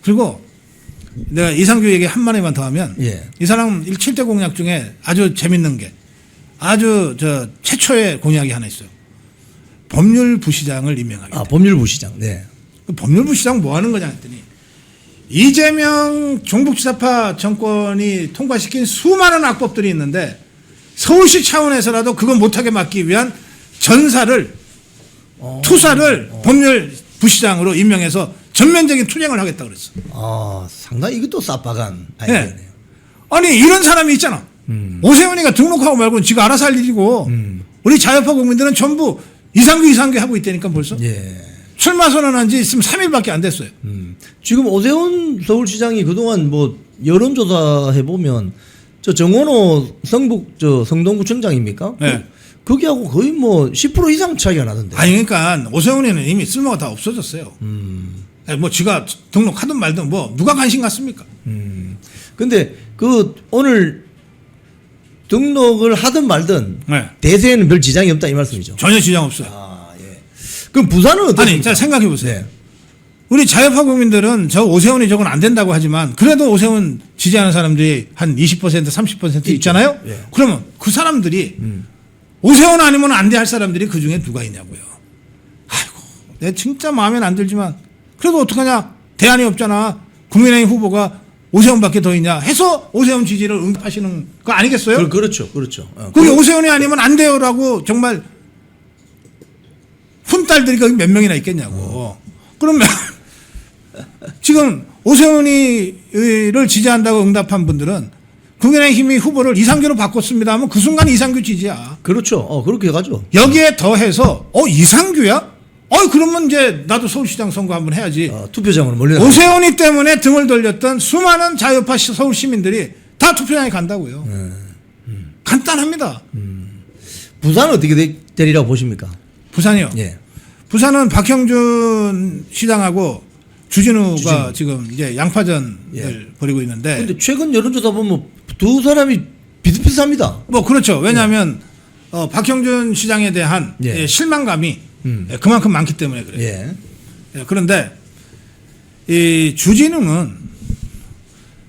그리고 내가 이상규 얘기 한마디만 더 하면 예. 이 사람 7대 공약 중에 아주 재밌는 게 아주 최초의 공약이 하나 있어요. 법률부시장을 임명하겠다. 아, 법률부시장. 네. 그 법률부시장 뭐 하는 거냐 했더니 이재명 종북지사파 정권이 통과시킨 수많은 악법들이 있는데 서울시 차원에서라도 그거 못하게 막기 위한 전사를 투사를 법률부시장으로 임명해서 전면적인 투쟁을 하겠다 그랬어. 아, 상당히 이것도 쌉박한 네. 아이디어네요. 아니 이런 사람이 있잖아. 오세훈이가 등록하고 말고는 지가 알아서 할 일이고 우리 자유파 국민들은 전부 이상규 하고 있다니까 벌써. 예. 출마 선언한 지 있으면 3일밖에 안 됐어요. 지금 오세훈 서울시장이 그동안 뭐 여론조사 해보면 저 정원호 성동구청장입니까? 네. 거기하고 거의 뭐 10% 이상 차이가 나던데. 아니 그러니까 오세훈이는 이미 쓸모가 다 없어졌어요. 아니, 뭐 지가 등록하든 말든 뭐 누가 관심 갖습니까? 근데 그 오늘 등록을 하든 말든 네. 대세에는 별 지장이 없다 이 말씀이죠. 전혀 지장 없어요. 아, 예. 그럼 부산은 어떻습니까? 아니 자 생각해 보세요. 네. 우리 자유파 국민들은 저 오세훈이 저건 안 된다고 하지만 그래도 오세훈 지지하는 사람들이 한 20% 30% 있잖아요. 예. 그러면 그 사람들이 오세훈 아니면 안 돼 할 사람들이 그 중에 누가 있냐고요. 아이고 내 진짜 마음에 안 들지만 그래도 어떡하냐. 대안이 없잖아. 국민의힘 후보가 오세훈밖에 더 있냐 해서 오세훈 지지를 응답하시는 거 아니겠어요? 그렇죠. 그렇죠. 그게 오세훈이 아니면 안 돼요라고 정말 훈딸들이 거기 몇 명이나 있겠냐고. 그러면 지금 오세훈이를 지지한다고 응답한 분들은 국민의힘이 후보를 이상규로 바꿨습니다 하면 그 순간 이상규 지지야. 그렇죠. 그렇게 가죠. 여기에 더해서 이상규야? 그러면 이제 나도 서울시장 선거 한번 해야지. 투표장으로 몰려. 오세훈이 때문에 등을 돌렸던 수많은 자유파 서울 시민들이 다 투표장에 간다고요. 간단합니다. 부산은 어떻게 되리라고 보십니까? 부산이요. 예. 부산은 박형준 시장하고 주진우가 지금 이제 양파전을 벌이고 있는데. 근데 최근 여론조사 보면 두 사람이 비슷비슷합니다. 뭐 그렇죠. 왜냐하면 박형준 시장에 대한 실망감이 그만큼 많기 때문에 그래요. 예. 그런데 이 주진우는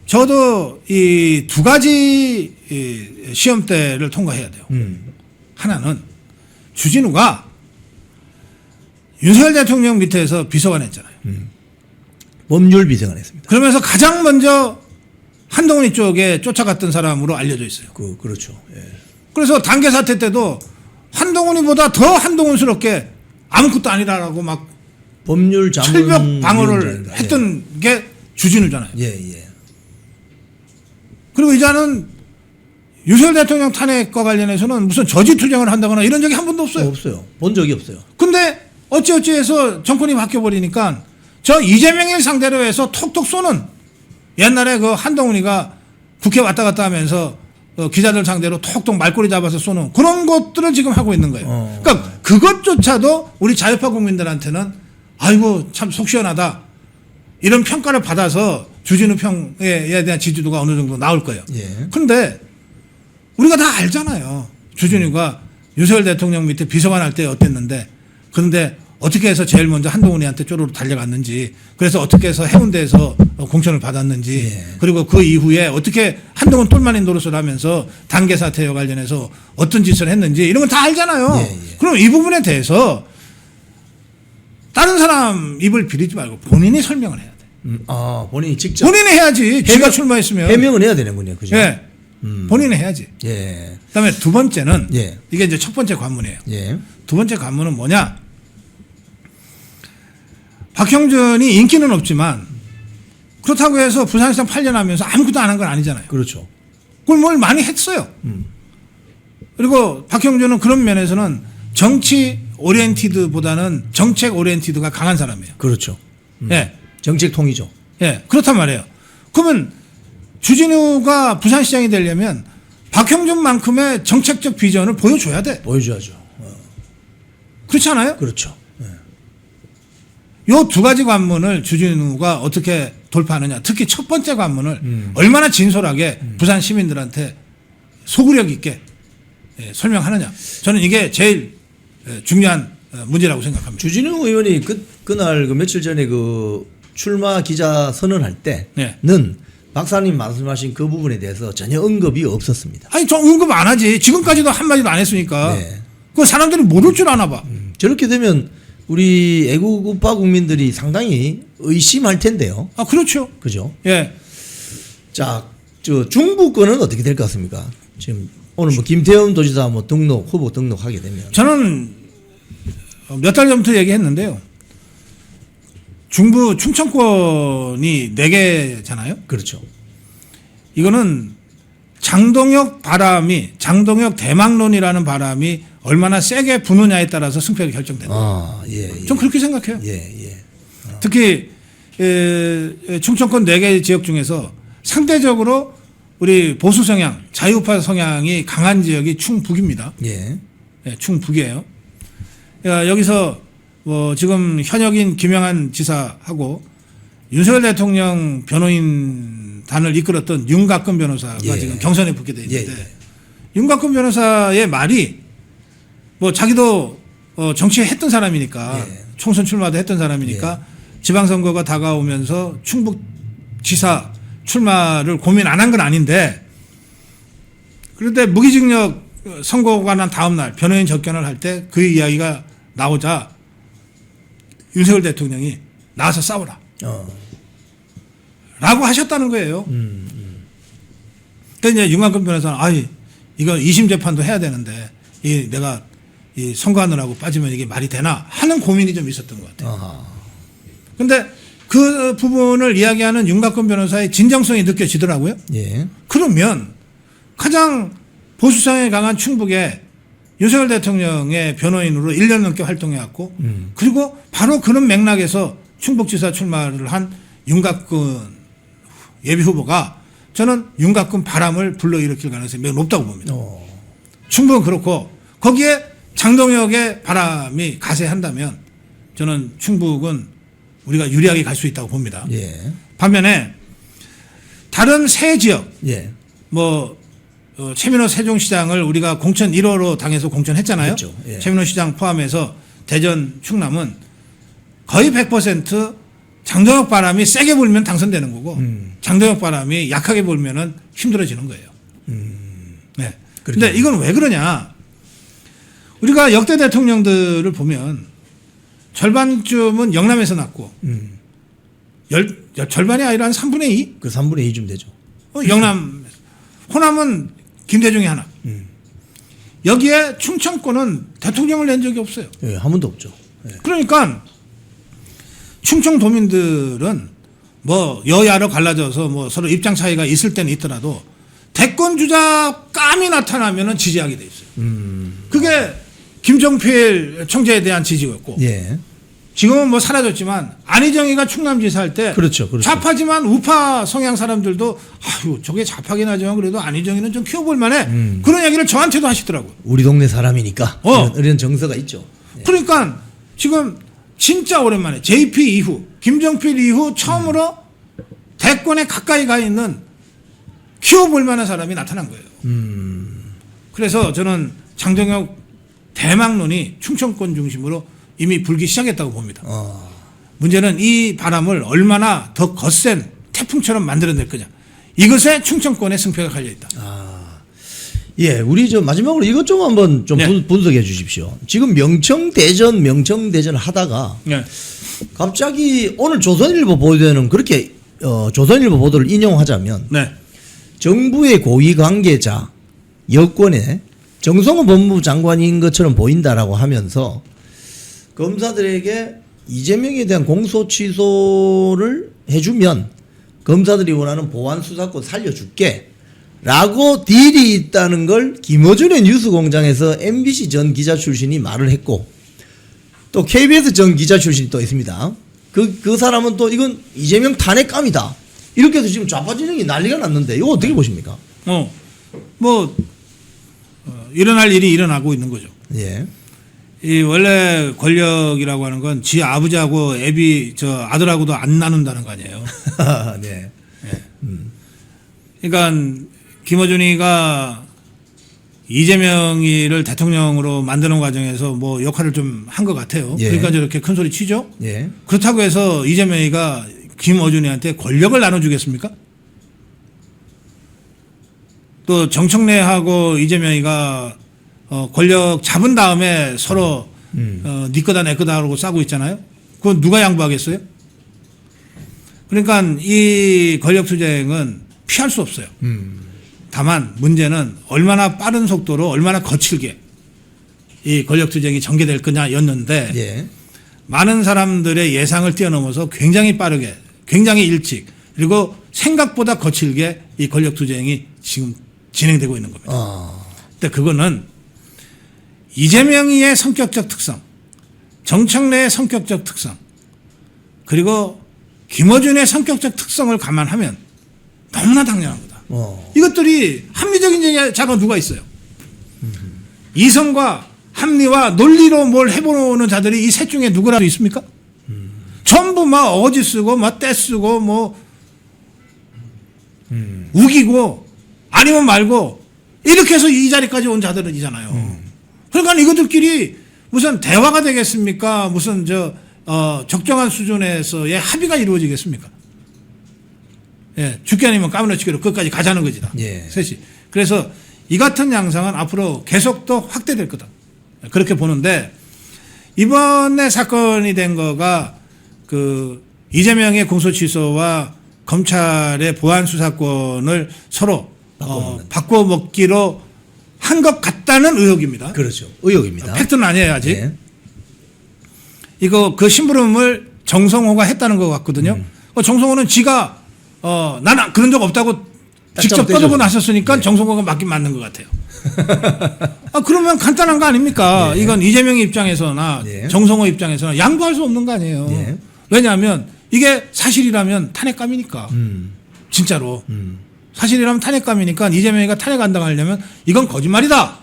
저도 이 두 가지 시험대를 통과해야 돼요. 하나는 주진우가 윤석열 대통령 밑에서 비서관 했잖아요. 법률 비서관 했습니다. 그러면서 가장 먼저 한동훈이 쪽에 쫓아갔던 사람으로 알려져 있어요. 그렇죠. 예. 그래서 단계 사태 때도 한동훈이보다 더 한동훈스럽게 아무것도 아니라라고 막 법률 자문 철벽 방어를 했던 게 주진우잖아요. 예. 그리고 이자는 윤석열 대통령 탄핵과 관련해서는 무슨 저지 투쟁을 한다거나 이런 적이 한 번도 없어요. 없어요. 본 적이 없어요. 근데 어찌어찌해서 정권이 바뀌어버리니까 저 이재명을 상대로 해서 톡톡 쏘는 옛날에 그 한동훈이가 국회 왔다 갔다 하면서 기자들 상대로 톡톡 말꼬리 잡아서 쏘는 그런 것들을 지금 하고 있는 거예요. 그러니까 그것조차도 우리 자유파 국민들한테는 아이고 참 속 시원하다 이런 평가를 받아서 주진우 평에 대한 지지도가 어느 정도 나올 거예요. 그런데 우리가 다 알잖아요. 주진우가 윤석열 대통령 밑에 비서관 할 때 어땠는데 그런데 어떻게 해서 제일 먼저 한동훈이한테 쪼르르 달려갔는지 그래서 어떻게 해서 해운대에서 공천을 받았는지 그리고 그 이후에 어떻게 한동훈 똘마니 노릇을 하면서 단계 사태와 관련해서 어떤 짓을 했는지 이런 건 다 알잖아요. 그럼 이 부분에 대해서 다른 사람 입을 비리지 말고 본인이 설명을 해야 돼. 본인이 직접. 본인이 해야지. 지가 출마했으면. 해명은 해야 되는군요. 그죠? 예. 본인이 해야지. 예. 그다음에 두 번째는 예. 이게 이제 첫 번째 관문이에요. 예. 두 번째 관문은 뭐냐? 박형준이 인기는 없지만 그렇다고 해서 부산시장 8년 하면서 아무것도 안 한 건 아니잖아요. 그렇죠. 그걸 뭘 많이 했어요. 그리고 박형준은 그런 면에서는 정치 오리엔티드보다는 정책 오리엔티드가 강한 사람이에요. 그렇죠. 예. 정책 통이죠. 예. 그렇단 말이에요. 그러면 주진우가 부산시장이 되려면 박형준만큼의 정책적 비전을 보여줘야 돼. 보여줘야죠. 그렇지 않아요? 그렇죠. 요 두 가지 관문을 주진우가 어떻게 돌파하느냐. 특히 첫 번째 관문을 얼마나 진솔하게 부산 시민들한테 소구력 있게 설명하느냐. 저는 이게 제일 중요한 문제라고 생각합니다. 주진우 의원이 그날 며칠 전에 그 출마 기자 선언할 때는 박사님 말씀하신 그 부분에 대해서 전혀 언급이 없었습니다. 아니, 저 언급 안 하지. 지금까지도 한마디도 안 했으니까. 그 사람들이 모를 줄 아나 봐. 저렇게 되면 우리 애국우파 국민들이 상당히 의심할 텐데요. 아, 그렇죠. 그죠? 예. 자, 저 중부권은 어떻게 될 것 같습니까? 지금 오늘 뭐 김태현 도지사 뭐 후보 등록하게 되면. 저는 몇 달 전부터 얘기했는데요. 중부 충청권이 4개잖아요. 그렇죠. 이거는 장동혁 대망론이라는 바람이 얼마나 세게 부느냐에 따라서 승패가 결정된다. 아, 예. 전 그렇게 생각해요. 예. 특히 충청권 4개 지역 중에서 상대적으로 우리 보수 성향, 자유파 성향이 강한 지역이 충북입니다. 예. 네, 충북이에요. 여기서 뭐 지금 현역인 김영한 지사하고 윤석열 대통령 변호인단을 이끌었던 윤곽근 변호사가 예. 지금 경선에 붙게 돼 있는데 예. 윤곽근 변호사의 말이 뭐 자기도 정치했던 사람이니까 예. 총선 출마도 했던 사람이니까 지방선거가 다가오면서 충북지사 출마를 고민 안 한 건 아닌데 그런데 무기징역 선고가 난 다음 날 변호인 접견을 할 때 그 이야기가 나오자 윤석열 대통령이 나와서 싸우라 라고 하셨다는 거예요. 그러니까 이제 윤곽근 변호사는 이거 2심 재판도 해야 되는데 내가 이 선거하느라고 빠지면 이게 말이 되나 하는 고민이 좀 있었던 것 같아요. 그런데 그 부분을 이야기하는 윤곽근 변호사의 진정성이 느껴지더라고요. 예. 그러면 가장 보수성에 강한 충북에 윤석열 대통령의 변호인으로 1년 넘게 활동해왔고 그리고 바로 그런 맥락에서 충북지사 출마를 한 윤곽근 예비후보가 저는 윤곽근 바람을 불러일으킬 가능성이 매우 높다고 봅니다. 충북은 그렇고 거기에 장동혁의 바람이 가세한다면 저는 충북은 우리가 유리하게 갈 수 있다고 봅니다. 예. 반면에 다른 세 지역 예. 최민호 세종시장을 우리가 공천 1호로 당해서 공천했잖아요. 그렇죠. 예. 최민호 시장 포함해서 대전, 충남은 거의 100% 장동혁 바람이 세게 불면 당선되는 거고 장동혁 바람이 약하게 불면은 힘들어지는 거예요. 네. 그런데 이건 왜 그러냐? 우리가 역대 대통령들을 보면 절반쯤은 영남에서 났고 절반이 아니라 한 3분의 2? 그 3분의 2쯤 되죠. 영남, 호남은 김대중이 하나. 여기에 충청권은 대통령을 낸 적이 없어요. 예, 한 번도 없죠. 예. 그러니까 충청도민들은 뭐 여야로 갈라져서 뭐 서로 입장 차이가 있을 때는 있더라도 대권 주자 감이 나타나면은 지지하게 돼 있어요. 그게 김종필 총재에 대한 지지였고 예. 지금은 뭐 사라졌지만 안희정이가 충남지사 할 때 그렇죠. 좌파지만 우파 성향 사람들도 저게 좌파긴 하지만 그래도 안희정이는 좀 키워볼 만해 그런 얘기를 저한테도 하시더라고요. 우리 동네 사람이니까 이런 정서가 있죠. 예. 그러니까 지금 진짜 오랜만에 JP 이후 김종필 이후 처음으로 대권에 가까이 가 있는 키워볼 만한 사람이 나타난 거예요. 그래서 저는 장동혁 대망론이 충청권 중심으로 이미 불기 시작했다고 봅니다. 문제는 이 바람을 얼마나 더 거센 태풍처럼 만들어낼 거냐. 이것에 충청권의 승패가 갈려있다. 예, 우리 마지막으로 이것 좀 한번 좀 네. 분석해 주십시오. 지금 명청대전 하다가 네. 갑자기 오늘 조선일보 보도에는 그렇게 조선일보 보도를 인용하자면 네. 정부의 고위 관계자 여권에 정성호 법무부 장관인 것처럼 보인다라고 하면서 검사들에게 이재명에 대한 공소 취소를 해주면 검사들이 원하는 보안 수사권 살려줄게 라고 딜이 있다는 걸 김어준의 뉴스공장에서 MBC 전 기자 출신이 말을 했고 또 KBS 전 기자 출신이 또 있습니다. 그 사람은 또 이건 이재명 탄핵감이다 이렇게 해서 지금 좌파 진영이 난리가 났는데 이거 어떻게 보십니까? 일어날 일이 일어나고 있는 거죠. 예. 이 원래 권력이라고 하는 건 지 아버지하고 아들하고도 안 나눈다는 거 아니에요. 네. 그러니까 김어준이가 이재명이를 대통령으로 만드는 과정에서 뭐 역할을 좀 한 것 같아요. 예. 그러니까 저렇게 큰 소리 치죠. 예. 그렇다고 해서 이재명이가 김어준이한테 권력을 나눠주겠습니까? 또 정청래하고 이재명이가 권력 잡은 다음에 서로 네 거다 내 거다 하고 싸고 있잖아요. 그건 누가 양보하겠어요? 그러니까 이 권력투쟁은 피할 수 없어요. 다만 문제는 얼마나 빠른 속도로 얼마나 거칠게 이 권력투쟁이 전개될 거냐였는데 예. 많은 사람들의 예상을 뛰어넘어서 굉장히 빠르게 굉장히 일찍 그리고 생각보다 거칠게 이 권력투쟁이 지금 진행되고 있는 겁니다. 근데 그거는 이재명이의 성격적 특성, 정청래의 성격적 특성, 그리고 김어준의 성격적 특성을 감안하면 너무나 당연한 거다. 이것들이 합리적인 자가 누가 있어요? 이성과 합리와 논리로 뭘 해보는 자들이 이 셋 중에 누구라도 있습니까? 전부 막 어지 쓰고 막 떼 쓰고 뭐 우기고 아니면 말고 이렇게 해서 이 자리까지 온 자들이잖아요. 그러니까 이것들끼리 무슨 대화가 되겠습니까? 무슨 적정한 수준에서의 합의가 이루어지겠습니까? 예, 죽게 아니면 까무러치기로 끝까지 가자는 거지 다. 예. 셋이. 그래서 이 같은 양상은 앞으로 계속 더 확대될 거다. 그렇게 보는데 이번에 사건이 된 거가 그 이재명의 공소 취소와 검찰의 보안 수사권을 서로 바꿔 먹기로 한 것 같다는 의혹입니다. 그렇죠. 의혹입니다. 팩트는 아니에요 아직. 예. 이거 그 심부름을 정성호가 했다는 것 같거든요. 정성호는 지가 나는 그런 적 없다고 직접 떠들고 나섰으니까 네. 정성호가 맞긴 맞는 것 같아요. 그러면 간단한 거 아닙니까? 네. 이건 이재명 입장에서나 네. 정성호 입장에서나 양보할 수 없는 거 아니에요. 네. 왜냐하면 이게 사실이라면 탄핵감이니까. 진짜로. 사실이라면 탄핵감이니까 이재명이가 탄핵 안 당하려면 이건 거짓말이다.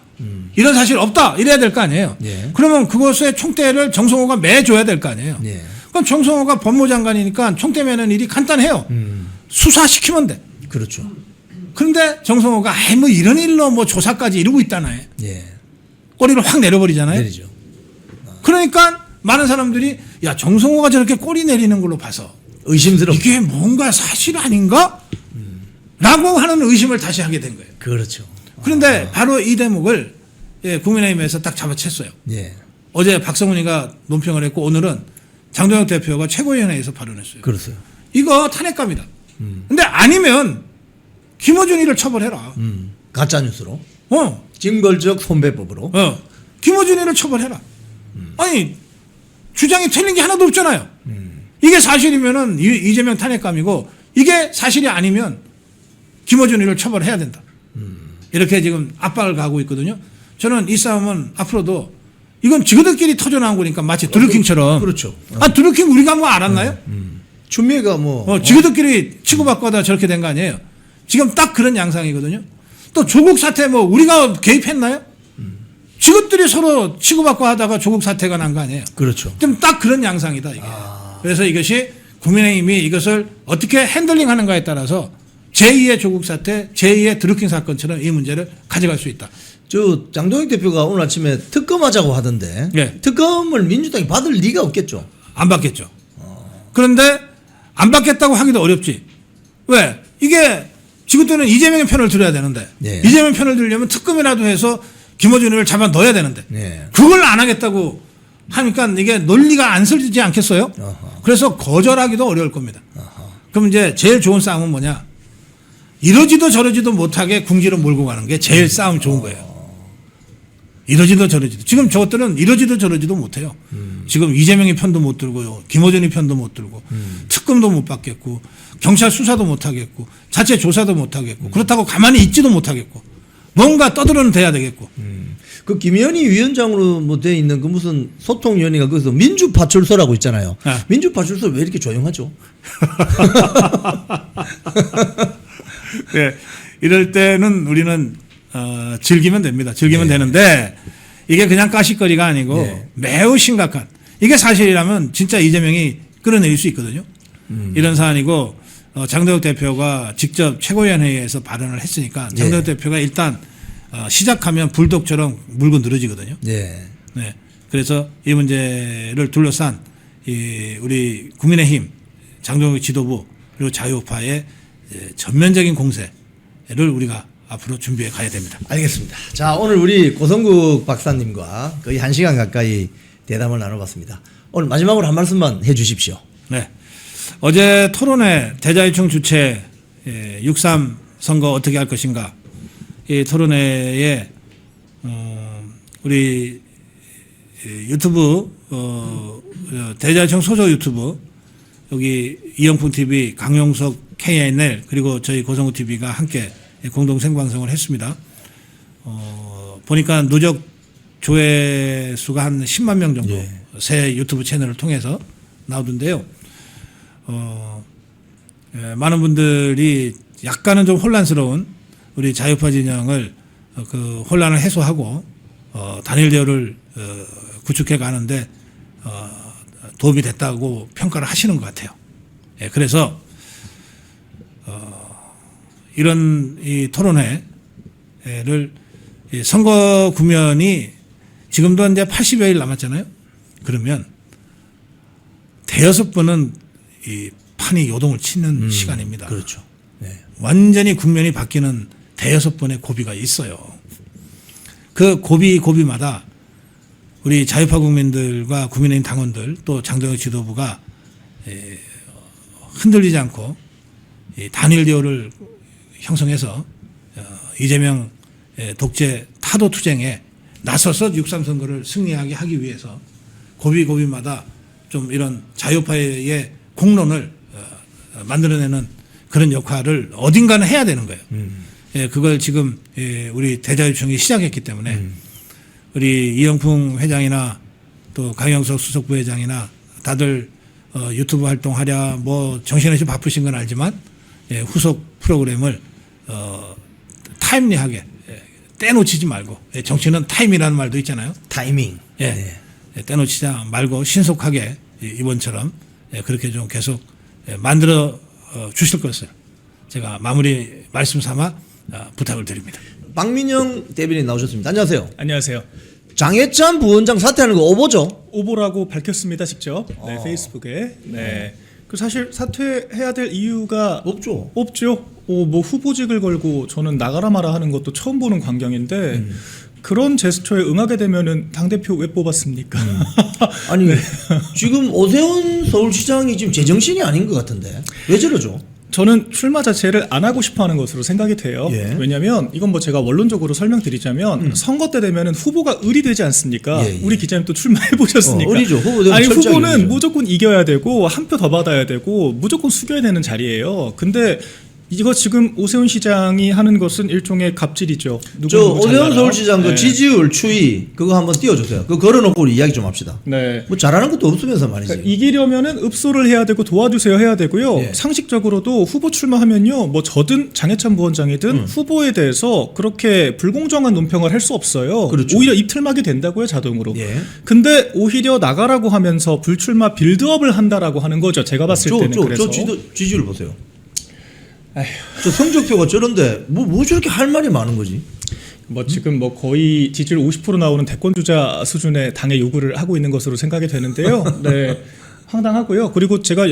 이런 사실 없다. 이래야 될 거 아니에요. 네. 그러면 그것의 총대를 정성호가 매줘야 될 거 아니에요. 네. 그럼 정성호가 법무장관이니까 총대 매는 일이 간단해요. 수사시키면 돼. 그렇죠. 그런데 정성호가 뭐 이런 일로 뭐 조사까지 이러고 있다나요. 예. 꼬리를 확 내려버리잖아요. 내리죠. 그러니까 많은 사람들이 야 정성호가 저렇게 꼬리 내리는 걸로 봐서 의심스럽죠. 이게 뭔가 사실 아닌가? 라고 하는 의심을 다시 하게 된 거예요. 그렇죠. 그런데 바로 이 대목을 국민의힘에서 딱 잡아챘어요. 예. 어제 박성훈이가 논평을 했고 오늘은 장동혁 대표가 최고위원회에서 발언했어요. 그렇어요. 이거 탄핵감이다. 근데 아니면 김어준이를 처벌해라. 가짜 뉴스로 어, 징벌적 손배법으로. 김어준이를 처벌해라. 아니 주장이 틀린 게 하나도 없잖아요. 이게 사실이면은 이재명 탄핵감이고 이게 사실이 아니면 김어준이를 처벌해야 된다. 이렇게 지금 압박을 가하고 있거든요. 저는 이 싸움은 앞으로도 이건 지그들끼리 터져나온 거니까 마치 드루킹처럼. 그렇죠. 드루킹 우리가 뭐 알았나요? 추미애가 뭐 지그들끼리 치고받고 하다 저렇게 된 거 아니에요. 지금 딱 그런 양상이거든요. 또 조국 사태 뭐 우리가 개입했나요? 지그들이 서로 치고받고 하다가 조국 사태가 난 거 아니에요. 그렇죠. 좀 딱 그런 양상이다 이게. 그래서 이것이 국민의힘이 이것을 어떻게 핸들링하는가에 따라서 제2의 조국 사태, 제2의 드루킹 사건처럼 이 문제를 가져갈 수 있다. 저 장동혁 대표가 오늘 아침에 특검하자고 하던데 예. 특검을 민주당이 받을 리가 없겠죠. 안 받겠죠. 그런데 안 받겠다고 하기도 어렵지. 왜? 이게 지금부터는 이재명의 편을 들어야 되는데 예. 이재명 편을 들려면 특검이라도 해서 김어준을 잡아 넣어야 되는데 예. 그걸 안 하겠다고 하니까 이게 논리가 안 설지지 않겠어요? 어허. 그래서 거절하기도 어려울 겁니다. 그럼 이제 제일 좋은 싸움은 뭐냐? 이러지도 저러지도 못하게 궁지로 몰고 가는 게 제일 싸움 좋은 거예요. 이러지도 저러지도. 지금 저것들은 이러지도 저러지도 못해요. 지금 이재명이 편도 못 들고요. 김어준이 편도 못 들고 특검도 못 받겠고 경찰 수사도 못 하겠고 자체 조사도 못 하겠고 그렇다고 가만히 있지도 못하겠고 뭔가 떠들어는 돼야 되겠고. 그 김현희 위원장으로 뭐 돼 있는 그 무슨 소통위원회가 거기서 민주파출소라고 있잖아요. 네. 민주파출소 왜 이렇게 조용하죠? 네, 이럴 때는 우리는 즐기면 됩니다. 즐기면 되는데 이게 그냥 까시거리가 아니고 네. 매우 심각한 이게 사실이라면 진짜 이재명이 끌어내릴 수 있거든요. 이런 사안이고 장동혁 대표가 직접 최고위원회에서 발언을 했으니까 장동혁 대표가 일단 시작하면 불독처럼 물고 늘어지거든요. 네. 네. 그래서 이 문제를 둘러싼 우리 국민의힘 장동혁 지도부 그리고 자유우파의 전면적인 공세를 우리가 앞으로 준비해 가야 됩니다. 알겠습니다. 자, 오늘 우리 고성국 박사님과 거의 1시간 가까이 대담을 나눠봤습니다. 오늘 마지막으로 한 말씀만 해 주십시오. 네. 어제 토론회 대자유총 주최 6.3 선거 어떻게 할 것인가 이 토론회에 우리 유튜브 대자유총 소속 유튜브 여기 이영풍 TV, 강용석 KNL 그리고 저희 고성국 TV가 함께 공동 생방송을 했습니다. 보니까 누적 조회수가 한 10만 명 정도 예. 새 유튜브 채널을 통해서 나오던데요. 많은 분들이 약간은 좀 혼란스러운 우리 자유파 진영을 그 혼란을 해소하고 단일 대우를 구축해 가는데 도움이 됐다고 평가를 하시는 것 같아요. 예, 그래서 이런 이 토론회를 이 선거 국면이 지금도 이제 80여일 남았잖아요. 그러면 대여섯 번은 이 판이 요동을 치는 시간입니다. 그렇죠. 네. 완전히 국면이 바뀌는 대여섯 번의 고비가 있어요. 그 고비마다 우리 자유파 국민들과 국민의힘 당원들 또 장동혁 지도부가 흔들리지 않고 이 단일 대우를 형성해서 이재명 독재 타도 투쟁에 나서서 6.3 선거를 승리하게 하기 위해서 고비마다 좀 이런 자유파의 공론을 만들어내는 그런 역할을 어딘가는 해야 되는 거예요. 예, 그걸 지금 우리 대자유총이 시작했기 때문에 우리 이영풍 회장이나 또 강영석 수석 부회장이나 다들 유튜브 활동하랴 뭐 정신없이 바쁘신 건 알지만 후속 프로그램을 타임리하게 떼놓치지 말고 정치는 타임이라는 말도 있잖아요. 타이밍. 예, 떼놓치지 말고 신속하게 이번처럼 그렇게 좀 계속 만들어 주실 것을 제가 마무리 말씀 삼아 부탁을 드립니다. 박민영 대변인 나오셨습니다. 안녕하세요. 안녕하세요. 장해찬 부원장 사퇴하는 거 오보죠? 오보라고 밝혔습니다, 직접. 네, 페이스북에. 네. 그 사실 사퇴해야 될 이유가 없죠. 없죠. 뭐 후보직을 걸고 저는 나가라 마라 하는 것도 처음 보는 광경인데 그런 제스처에 응하게 되면은 당대표 왜 뽑았습니까? 아니 지금 오세훈 서울시장이 지금 제정신이 아닌 것 같은데 왜 저러죠? 저는 출마 자체를 안 하고 싶어 하는 것으로 생각이 돼요. 예. 왜냐하면 이건 뭐 제가 원론적으로 설명드리자면 선거 때 되면은 후보가 의리되지 않습니까? 예, 예. 우리 기자님 또 출마해 보셨으니까. 의리죠. 후보들은 아니 철저하게 후보는 의리죠. 무조건 이겨야 되고 한 표 더 받아야 되고 무조건 숙여야 되는 자리예요. 근데 이거 지금 오세훈 시장이 하는 것은 일종의 갑질이죠. 저 오세훈 서울시장 그 네. 지지율 추이 그거 한번 띄워주세요. 그거 걸어놓고 우리 이야기 좀 합시다. 네. 뭐 잘하는 것도 없으면서 말이지. 그러니까 이기려면은 읍소를 해야 되고 도와주세요 해야 되고요. 예. 상식적으로도 후보 출마하면요, 뭐 저든 장해찬 부원장이든 후보에 대해서 그렇게 불공정한 논평을 할 수 없어요. 그렇죠. 오히려 입틀막이 된다고요, 자동으로. 예. 근데 오히려 나가라고 하면서 불출마 빌드업을 한다라고 하는 거죠. 제가 봤을 때는 그래서. 지지율 보세요. 저 성적표가 저런데 뭐 저렇게 할 말이 많은 거지? 뭐 지금 뭐 거의 지지율 50% 나오는 대권 주자 수준의 당의 요구를 하고 있는 것으로 생각이 되는데요. 네. 황당하고요. 그리고 제가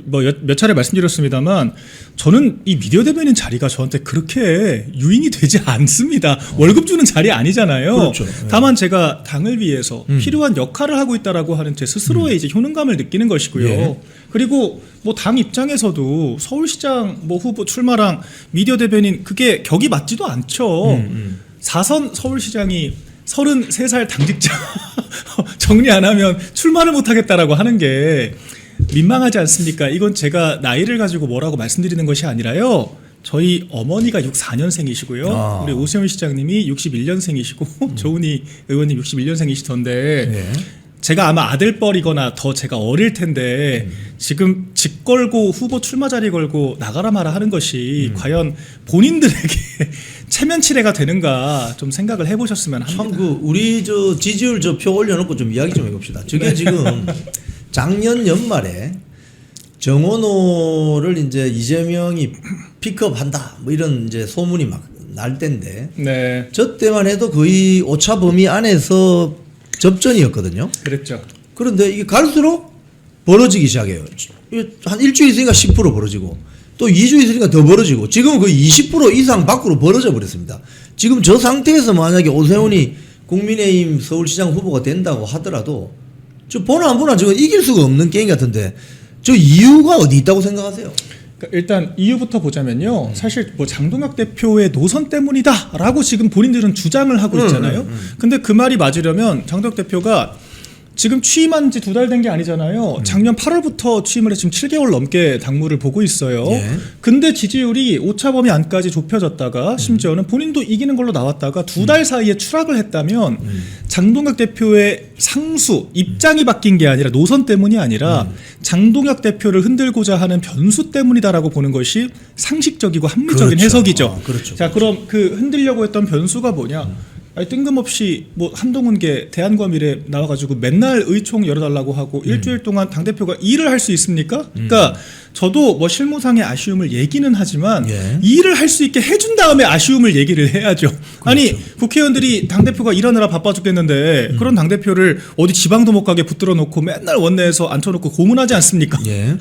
몇 차례 말씀드렸습니다만 저는 이 미디어 대변인 자리가 저한테 그렇게 유인이 되지 않습니다. 월급 주는 자리 아니잖아요. 그렇죠. 다만 제가 당을 위해서 필요한 역할을 하고 있다라고 하는 제 스스로의 이제 효능감을 느끼는 것이고요. 예. 그리고 뭐 당 입장에서도 서울시장 뭐 후보 출마랑 미디어 대변인 그게 격이 맞지도 않죠. 4선 서울시장이 33살 당직자 정리 안 하면 출마를 못 하겠다라고 하는 게 민망하지 않습니까? 이건 제가 나이를 가지고 뭐라고 말씀드리는 것이 아니라요. 저희 어머니가 64년생이시고요. 아. 우리 오세훈 시장님이 61년생이시고 조은희 의원님 61년생이시던데 네. 제가 아마 아들뻘이거나 더 제가 어릴 텐데 지금 직 걸고 후보 출마 자리 걸고 나가라 마라 하는 것이 과연 본인들에게 체면치레가 되는가 좀 생각을 해보셨으면 합니다. 참 그 우리 저 지지율 저 표 올려놓고 좀 이야기 좀 해봅시다. 저게 지금 작년 연말에 정원호를 이제 이재명이 픽업한다 뭐 이런 이제 소문이 막 날 때인데 네, 저 때만 해도 거의 오차 범위 안에서 접전이었거든요. 그랬죠. 그런데 이게 갈수록 벌어지기 시작해요. 한 일주일 있으니까 10% 벌어지고 또 2주 있으니까 더 벌어지고 지금 그 20% 이상 밖으로 벌어져 버렸습니다. 지금 저 상태에서 만약에 오세훈이 국민의힘 서울시장 후보가 된다고 하더라도 저 보나 안 보나 저거 이길 수가 없는 게임 같은데 저 이유가 어디 있다고 생각하세요? 그러니까 일단 이유부터 보자면요. 사실 뭐 장동혁 대표의 노선 때문이다라고 지금 본인들은 주장을 하고 있잖아요. 근데 그 말이 맞으려면 장동혁 대표가 지금 취임한 지 2달 된 게 아니잖아요. 작년 8월부터 취임을 해서 지금 7개월 넘게 당무를 보고 있어요. 예. 근데 지지율이 오차범위 안까지 좁혀졌다가 심지어는 본인도 이기는 걸로 나왔다가 2달 사이에 추락을 했다면 장동혁 대표의 상수 입장이 바뀐 게 아니라 노선 때문이 아니라 장동혁 대표를 흔들고자 하는 변수 때문이다라고 보는 것이 상식적이고 합리적인 그렇죠. 해석이죠. 그렇죠. 자, 그럼 그 흔들려고 했던 변수가 뭐냐? 아니, 뜬금없이 뭐 한동훈계 대한과미래 나와가지고 맨날 의총 열어달라고 하고 일주일 동안 당대표가 일을 할 수 있습니까? 그러니까 저도 뭐 실무상의 아쉬움을 얘기는 하지만 예. 일을 할 수 있게 해준 다음에 아쉬움을 얘기를 해야죠. 아니 국회의원들이 당대표가 일하느라 바빠 죽겠는데 그런 당대표를 어디 지방도 못 가게 붙들어 놓고 맨날 원내에서 앉혀놓고 고문하지 않습니까? 예.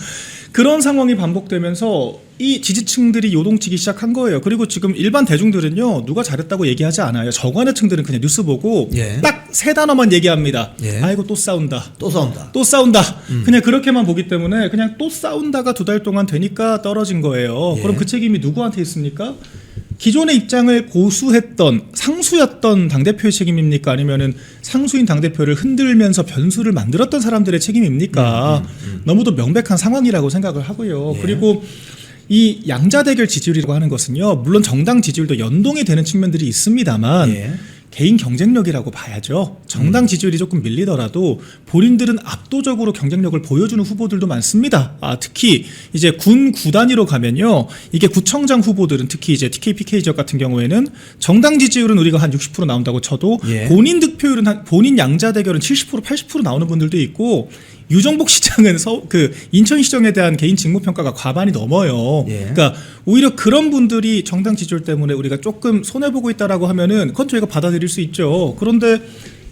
그런 상황이 반복되면서 이 지지층들이 요동치기 시작한 거예요. 그리고 지금 일반 대중들은요 누가 잘했다고 얘기하지 않아요. 저간의 층들은 그냥 뉴스 보고 예. 딱 3단어만 얘기합니다. 예. 아이고 또 싸운다. 또 싸운다. 또 싸운다. 그냥 그렇게만 보기 때문에 그냥 또 싸운다가 2달 동안 되니까 떨어진 거예요. 예. 그럼 그 책임이 누구한테 있습니까? 기존의 입장을 고수했던 상수였던 당대표의 책임입니까? 아니면은 상수인 당대표를 흔들면서 변수를 만들었던 사람들의 책임입니까? 너무도 명백한 상황이라고 생각을 하고요. 예. 그리고 이 양자 대결 지지율이라고 하는 것은요. 물론 정당 지지율도 연동이 되는 측면들이 있습니다만 예. 개인 경쟁력이라고 봐야죠. 정당 지지율이 조금 밀리더라도 본인들은 압도적으로 경쟁력을 보여주는 후보들도 많습니다. 특히 이제 군 구단위로 가면요. 이게 구청장 후보들은 특히 이제 TK, PK 지역 같은 경우에는 정당 지지율은 우리가 한 60% 나온다고 쳐도 예. 본인 득표율은 본인 양자 대결은 70%, 80% 나오는 분들도 있고 유정복 시장은 인천시정에 대한 개인 직무평가가 과반이 넘어요. 예. 그러니까 오히려 그런 분들이 정당 지지율 때문에 우리가 조금 손해보고 있다라고 하면은 그건 저희가 받아들일 수 있죠. 그런데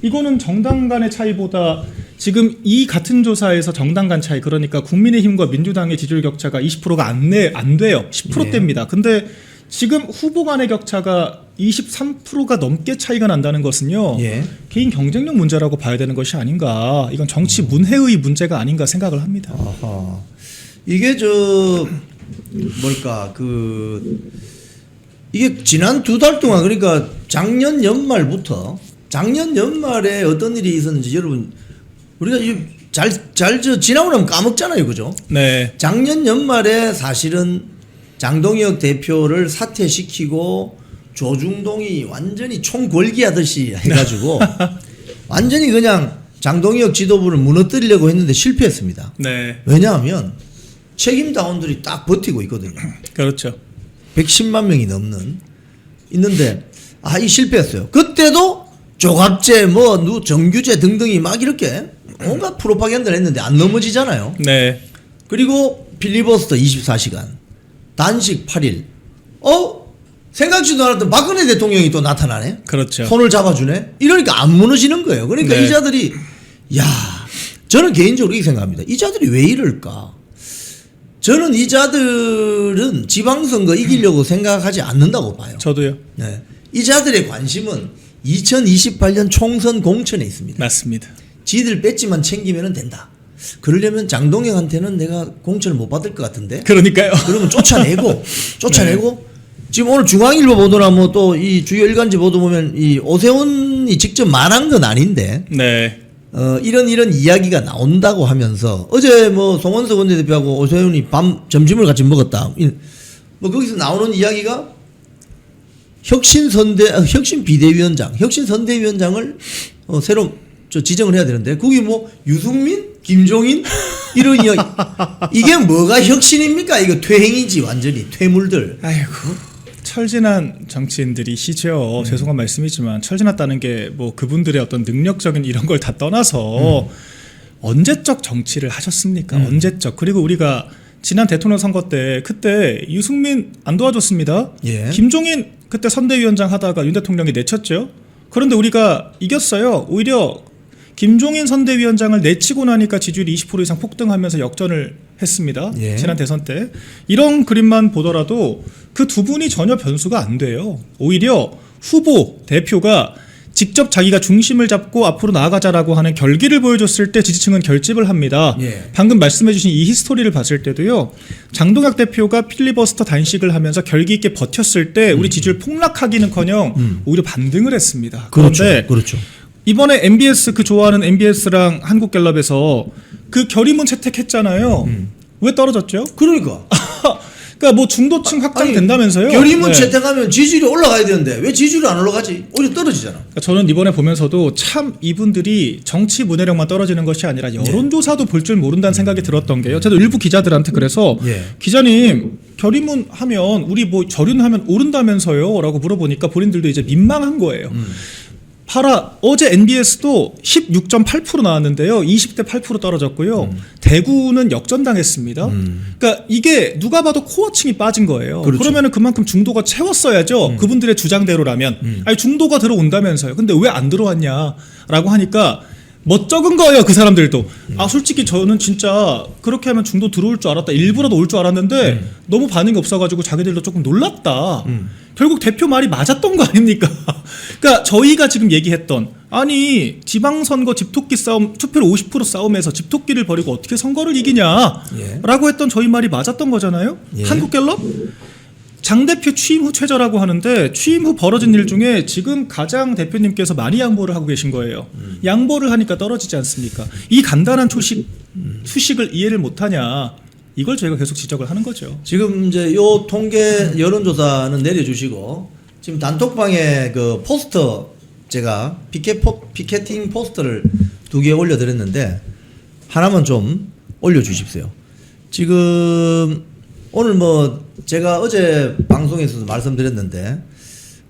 이거는 정당 간의 차이보다 지금 이 같은 조사에서 정당 간 차이 그러니까 국민의힘과 민주당의 지지율 격차가 20%가 안 돼요. 10%대입니다. 근데 지금 후보 간의 격차가 23%가 넘게 차이가 난다는 것은요. 예. 개인 경쟁력 문제라고 봐야 되는 것이 아닌가. 이건 정치 문해의 문제가 아닌가 생각을 합니다. 아하. 이게 이게 지난 2달 동안 그러니까 작년 연말에 어떤 일이 있었는지 여러분 우리가 지나고 나면 까먹잖아요. 그죠? 네. 작년 연말에 사실은 장동혁 대표를 사퇴시키고 조중동이 완전히 총궐기하듯이 해가지고 완전히 그냥 장동혁 지도부를 무너뜨리려고 했는데 실패했습니다. 네. 왜냐하면 책임다원들이 딱 버티고 있거든요. 그렇죠. 110만 명이 있는데 이 실패했어요. 그때도 조갑제 정규제 등등이 막 이렇게 온갖 프로파간다를 했는데 안 넘어지잖아요. 네. 그리고 필리버스터 24시간 단식 8일. 생각지도 않았던 박근혜 대통령이 또 나타나네. 그렇죠. 손을 잡아주네. 이러니까 안 무너지는 거예요. 그러니까 네. 이 자들이 저는 개인적으로 이렇게 생각합니다. 이 자들이 왜 이럴까? 저는 이 자들은 지방선거 이기려고 생각하지 않는다고 봐요. 저도요. 네. 이 자들의 관심은 2028년 총선 공천에 있습니다. 맞습니다. 지들 뺏지만 챙기면 된다. 그러려면 장동혁한테는 내가 공천을 못 받을 것 같은데. 그러니까요. 그러면 쫓아내고 네. 지금 오늘 중앙일보 보도나 또 이 주요 일간지 보도 보면 이 오세훈이 직접 말한 건 아닌데 네. 이런 이야기가 나온다고 하면서 어제 송원석 원내대표하고 오세훈이 점심을 같이 먹었다. 거기서 나오는 이야기가 혁신선대위원장을 새로 지정을 해야 되는데 거기 유승민, 김종인 이런 이야기 이게 뭐가 혁신입니까? 이거 퇴행이지 완전히 퇴물들. 아이고. 철진한 정치인들이시죠. 죄송한 말씀이지만 철진했다는 게 그분들의 어떤 능력적인 이런 걸 다 떠나서 언제적 정치를 하셨습니까? 언제적. 그리고 우리가 지난 대통령 선거 때 그때 유승민 안 도와줬습니다. 예. 김종인 그때 선대위원장 하다가 윤 대통령이 내쳤죠. 그런데 우리가 이겼어요. 오히려 김종인 선대위원장을 내치고 나니까 지지율이 20% 이상 폭등하면서 역전을 했습니다. 예. 지난 대선 때. 이런 그림만 보더라도 그 두 분이 전혀 변수가 안 돼요. 오히려 후보, 대표가 직접 자기가 중심을 잡고 앞으로 나아가자라고 하는 결기를 보여줬을 때 지지층은 결집을 합니다. 예. 방금 말씀해주신 이 히스토리를 봤을 때도요. 장동혁 대표가 필리버스터 단식을 하면서 결기 있게 버텼을 때 우리 지지율 폭락하기는커녕 오히려 반등을 했습니다. 그렇죠. 그런데 그렇죠. 이번에 MBS 그 좋아하는 MBS랑 한국갤럽에서 그 결의문 채택했잖아요. 왜 떨어졌죠? 그러니까. 그러니까 뭐 중도층 확장된다면서요? 결의문 네. 채택하면 지지율이 올라가야 되는데 왜 지지율이 안 올라가지? 오히려 떨어지잖아. 그러니까 저는 이번에 보면서도 참 이분들이 정치 문해력만 떨어지는 것이 아니라 여론조사도 볼 줄 모른다는 생각이 들었던 게요. 저도 일부 기자들한테 그래서 예. 기자님 결의문 하면 우리 뭐 저륜하면 오른다면서요? 라고 물어보니까 본인들도 이제 민망한 거예요. 봐라 어제 NBS도 16.8% 나왔는데요. 20대 8% 떨어졌고요. 대구는 역전당했습니다. 그러니까 이게 누가 봐도 코어층이 빠진 거예요. 그렇죠. 그러면은 그만큼 중도가 채웠어야죠. 그분들의 주장대로라면. 아니 중도가 들어온다면서요. 근데 왜 안 들어왔냐라고 하니까 멋쩍은 거예요. 그 사람들도. 아 솔직히 저는 진짜 그렇게 하면 중도 들어올 줄 알았다. 일부라도 올 줄 알았는데 너무 반응이 없어가지고 자기들도 조금 놀랐다. 결국 대표 말이 맞았던 거 아닙니까? 그러니까 저희가 지금 얘기했던 아니 지방선거 집토끼 싸움 투표율 50% 싸움에서 집토끼를 버리고 어떻게 선거를 이기냐 예. 라고 했던 저희 말이 맞았던 거잖아요. 예. 한국갤럽 장 대표 취임 후 최저라고 하는데 취임 후 벌어진 일 중에 지금 가장 대표님께서 많이 양보를 하고 계신 거예요. 양보를 하니까 떨어지지 않습니까? 이 간단한 수식을 이해를 못하냐. 이걸 저희가 계속 지적을 하는 거죠. 지금 이제 요 통계 여론조사는 내려주시고 지금 단톡방에 그 포스터 제가 피켓팅 포스터를 2개 올려드렸는데 하나만 좀 올려주십시오. 지금 오늘 뭐 제가 어제 방송에서도 말씀드렸는데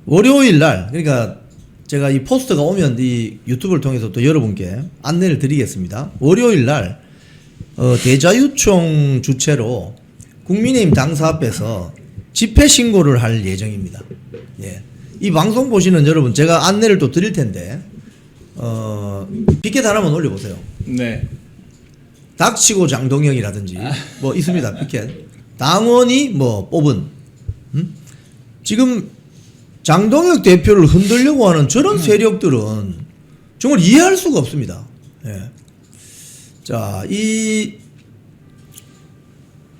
월요일 날 그러니까 제가 이 포스터가 오면 이 유튜브를 통해서 또 여러분께 안내를 드리겠습니다. 월요일 날 대자유총 주최로 국민의힘 당사 앞에서 집회 신고를 할 예정입니다. 예. 이 방송 보시는 여러분 제가 안내를 또 드릴 텐데 피켓 하나만 올려보세요. 네. 닥치고 장동영이라든지 뭐 있습니다. 피켓. 당원이 뭐 뽑은 지금 장동혁 대표를 흔들려고 하는 저런 세력들은 정말 이해할 수가 없습니다. 예. 자, 이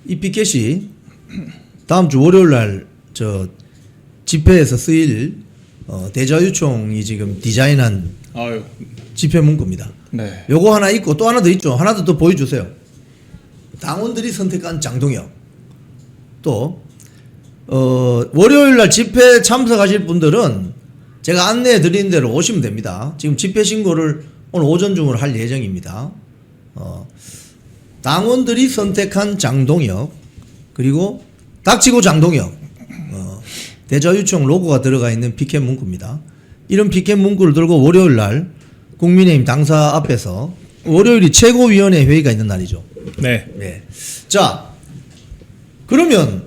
피켓이 다음 주 월요일 날 저 집회에서 쓰일 대자유총이 지금 디자인한 아유. 집회 문구입니다. 네. 요거 하나 있고 또 하나 더 있죠. 하나 더 보여주세요. 당원들이 선택한 장동혁. 또 월요일 날 집회 참석하실 분들은 제가 안내해 드린 대로 오시면 됩니다. 지금 집회 신고를 오늘 오전 중으로 할 예정입니다. 당원들이 선택한 장동혁 그리고 닥치고 장동혁 대자유총 로고가 들어가 있는 피켓 문구입니다. 이런 피켓 문구를 들고 월요일 날 국민의힘 당사 앞에서 월요일이 최고위원회 회의가 있는 날이죠. 네. 네. 자, 그러면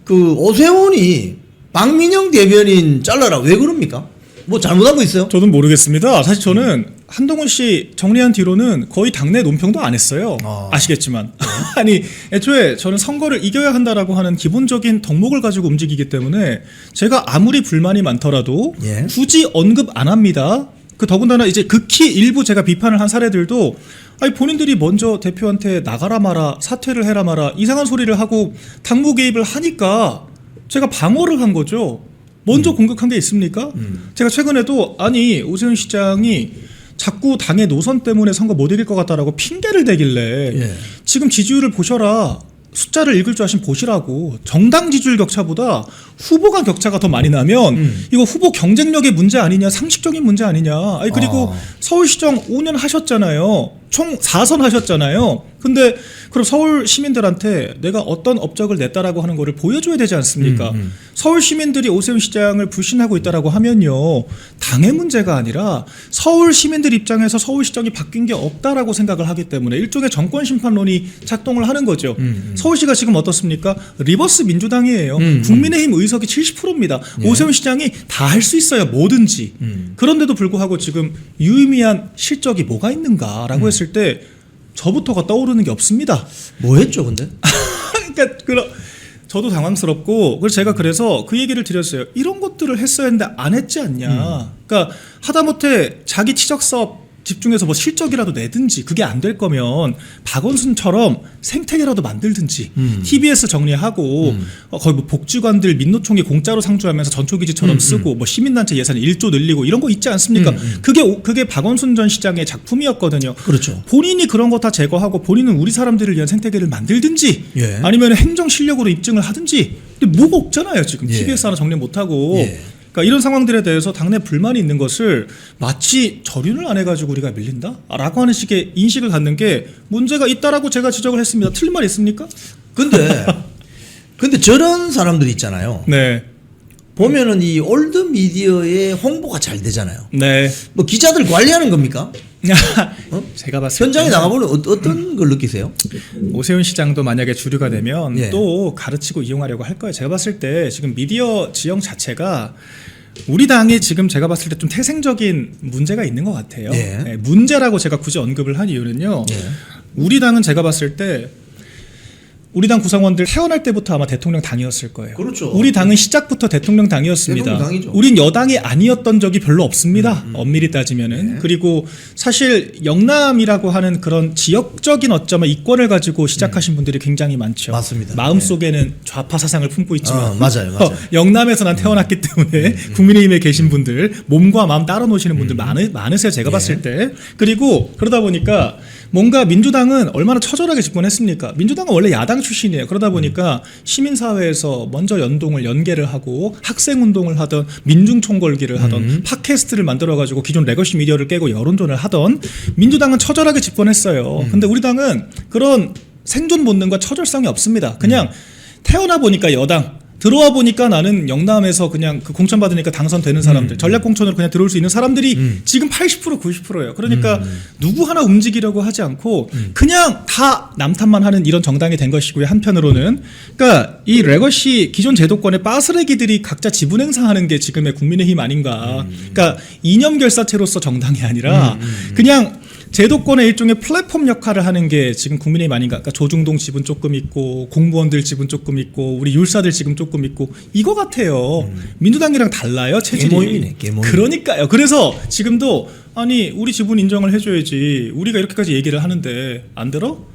그 오세훈이 박민영 대변인 잘라라 왜 그럽니까? 뭐 잘못한 거 있어요? 저는 모르겠습니다. 사실 저는 한동훈 씨 정리한 뒤로는 거의 당내 논평도 안 했어요. 아시겠지만. 아니 애초에 저는 선거를 이겨야 한다라고 하는 기본적인 덕목을 가지고 움직이기 때문에 제가 아무리 불만이 많더라도 예. 굳이 언급 안 합니다. 그 더군다나 이제 극히 일부 제가 비판을 한 사례들도 아니 본인들이 먼저 대표한테 나가라 마라 사퇴를 해라 마라 이상한 소리를 하고 당무 개입을 하니까 제가 방어를 한 거죠. 먼저 공격한 게 있습니까? 제가 최근에도 아니 오세훈 시장이 자꾸 당의 노선 때문에 선거 못 이길 것 같다라고 핑계를 대길래 예. 지금 지지율을 보셔라. 숫자를 읽을 줄 아시면 보시라고. 정당 지지율 격차보다 후보 간 격차가 더 많이 나면 이거 후보 경쟁력의 문제 아니냐 상식적인 문제 아니냐. 아니 그리고 서울시장 5년 하셨잖아요. 총 4선 하셨잖아요. 근데 그럼 서울 시민들한테 내가 어떤 업적을 냈다라고 하는 거를 보여줘야 되지 않습니까? 서울 시민들이 오세훈 시장을 불신하고 있다라고 하면요. 당의 문제가 아니라 서울 시민들 입장에서 서울시장이 바뀐 게 없다라고 생각을 하기 때문에 일종의 정권 심판론이 작동을 하는 거죠. 서울시가 지금 어떻습니까? 리버스 민주당이에요. 국민의힘 의석이 70%입니다. 오세훈 시장이 다 할 수 있어요. 뭐든지. 그런데도 불구하고 지금 유의미한 실적이 뭐가 있는가라고 했을 때 저부터가 떠오르는 게 없습니다. 뭐 했죠, 근데? 그러니까 저도 당황스럽고 그래서 제가 그래서 그 얘기를 드렸어요. 이런 것들을 했어야 했는데 안 했지 않냐. 그러니까 하다못해 자기 치적 사업 집중해서 뭐 실적이라도 내든지 그게 안 될 거면 박원순처럼 생태계라도 만들든지 TBS 정리하고 거의 뭐 복지관들 민노총이 공짜로 상주하면서 전초기지처럼 쓰고 뭐 시민단체 예산 1조 늘리고 이런 거 있지 않습니까? 그게 박원순 전 시장의 작품이었거든요. 그렇죠. 본인이 그런 거 다 제거하고 본인은 우리 사람들을 위한 생태계를 만들든지 예. 아니면 행정 실력으로 입증을 하든지 근데 뭐가 없잖아요. 지금 예. TBS 하나 정리 못하고 예. 그러니까 이런 상황들에 대해서 당내 불만이 있는 것을 마치 절윤을 안 해가지고 우리가 밀린다? 라고 하는 식의 인식을 갖는 게 문제가 있다라고 제가 지적을 했습니다. 틀린 말 있습니까? 근데 저런 사람들이 있잖아요. 네. 보면은 이 올드 미디어의 홍보가 잘 되잖아요. 네. 뭐 기자들 관리하는 겁니까? 제가 봤을 현장에 때는 나가보면 어떤 걸 느끼세요? 오세훈 시장도 만약에 주류가 되면 예. 또 가르치고 이용하려고 할 거예요. 제가 봤을 때 지금 미디어 지형 자체가 우리 당이 지금 제가 봤을 때 좀 태생적인 문제가 있는 것 같아요. 예. 네, 문제라고 제가 굳이 언급을 한 이유는요. 예. 우리 당은 제가 봤을 때 우리 당 구성원들 태어날 때부터 아마 대통령 당이었을 거예요. 그렇죠. 우리 당은 시작부터 대통령 당이었습니다. 대통령 당이죠. 우린 여당이 아니었던 적이 별로 없습니다. 엄밀히 따지면은. 네. 그리고 사실 영남이라고 하는 그런 지역적인 어쩌면 이권을 가지고 시작하신 분들이 굉장히 많죠. 맞습니다. 마음속에는 좌파 사상을 품고 있지만 맞아요. 영남에서 난 태어났기 때문에 국민의힘에 계신 분들 몸과 마음 따로 노시는 분들 많으세요. 제가 예. 봤을 때. 그리고 그러다 보니까 뭔가 민주당은 얼마나 처절하게 집권했습니까? 민주당은 원래 야당 출신이에요. 그러다 보니까 시민사회에서 먼저 연계를 하고 학생운동을 하던 민중총궐기를 하던 팟캐스트를 만들어가지고 기존 레거시 미디어를 깨고 여론전을 하던 민주당은 처절하게 집권했어요. 근데 우리 당은 그런 생존 본능과 처절성이 없습니다. 그냥 태어나 보니까 여당 들어와 보니까 나는 영남에서 그냥 그 공천 받으니까 당선되는 사람들 전략 공천으로 그냥 들어올 수 있는 사람들이 지금 80% 90%예요. 그러니까 누구 하나 움직이려고 하지 않고 그냥 다 남탓만 하는 이런 정당이 된 것이고요. 한편으로는 그러니까 이 레거시 기존 제도권의 빠스레기들이 각자 지분 행사하는 게 지금의 국민의힘 아닌가. 그러니까 이념 결사체로서 정당이 아니라 그냥 제도권의 일종의 플랫폼 역할을 하는 게 지금 국민의힘 아닌가. 그러니까 조중동 지분 조금 있고 공무원들 지분 조금 있고 우리 율사들 지금 조금 있고 이거 같아요. 민주당이랑 달라요 체질이. 개모임이네, 개모임. 그러니까요. 그래서 지금도 아니 우리 지분 인정을 해줘야지. 우리가 이렇게까지 얘기를 하는데 안 들어?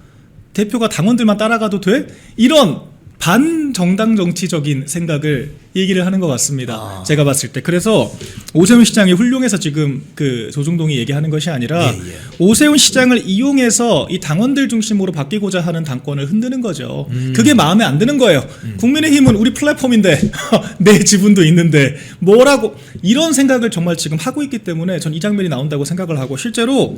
대표가 당원들만 따라가도 돼? 이런 반정당 정치적인 생각을 얘기를 하는 것 같습니다. 제가 봤을 때. 그래서 오세훈 시장이 훌륭해서 지금 그 조중동이 얘기하는 것이 아니라 예. 오세훈 시장을 이용해서 이 당원들 중심으로 바뀌고자 하는 당권을 흔드는 거죠. 그게 마음에 안 드는 거예요. 국민의힘은 우리 플랫폼인데 내 지분도 있는데 뭐라고 이런 생각을 정말 지금 하고 있기 때문에 전 이 장면이 나온다고 생각을 하고 실제로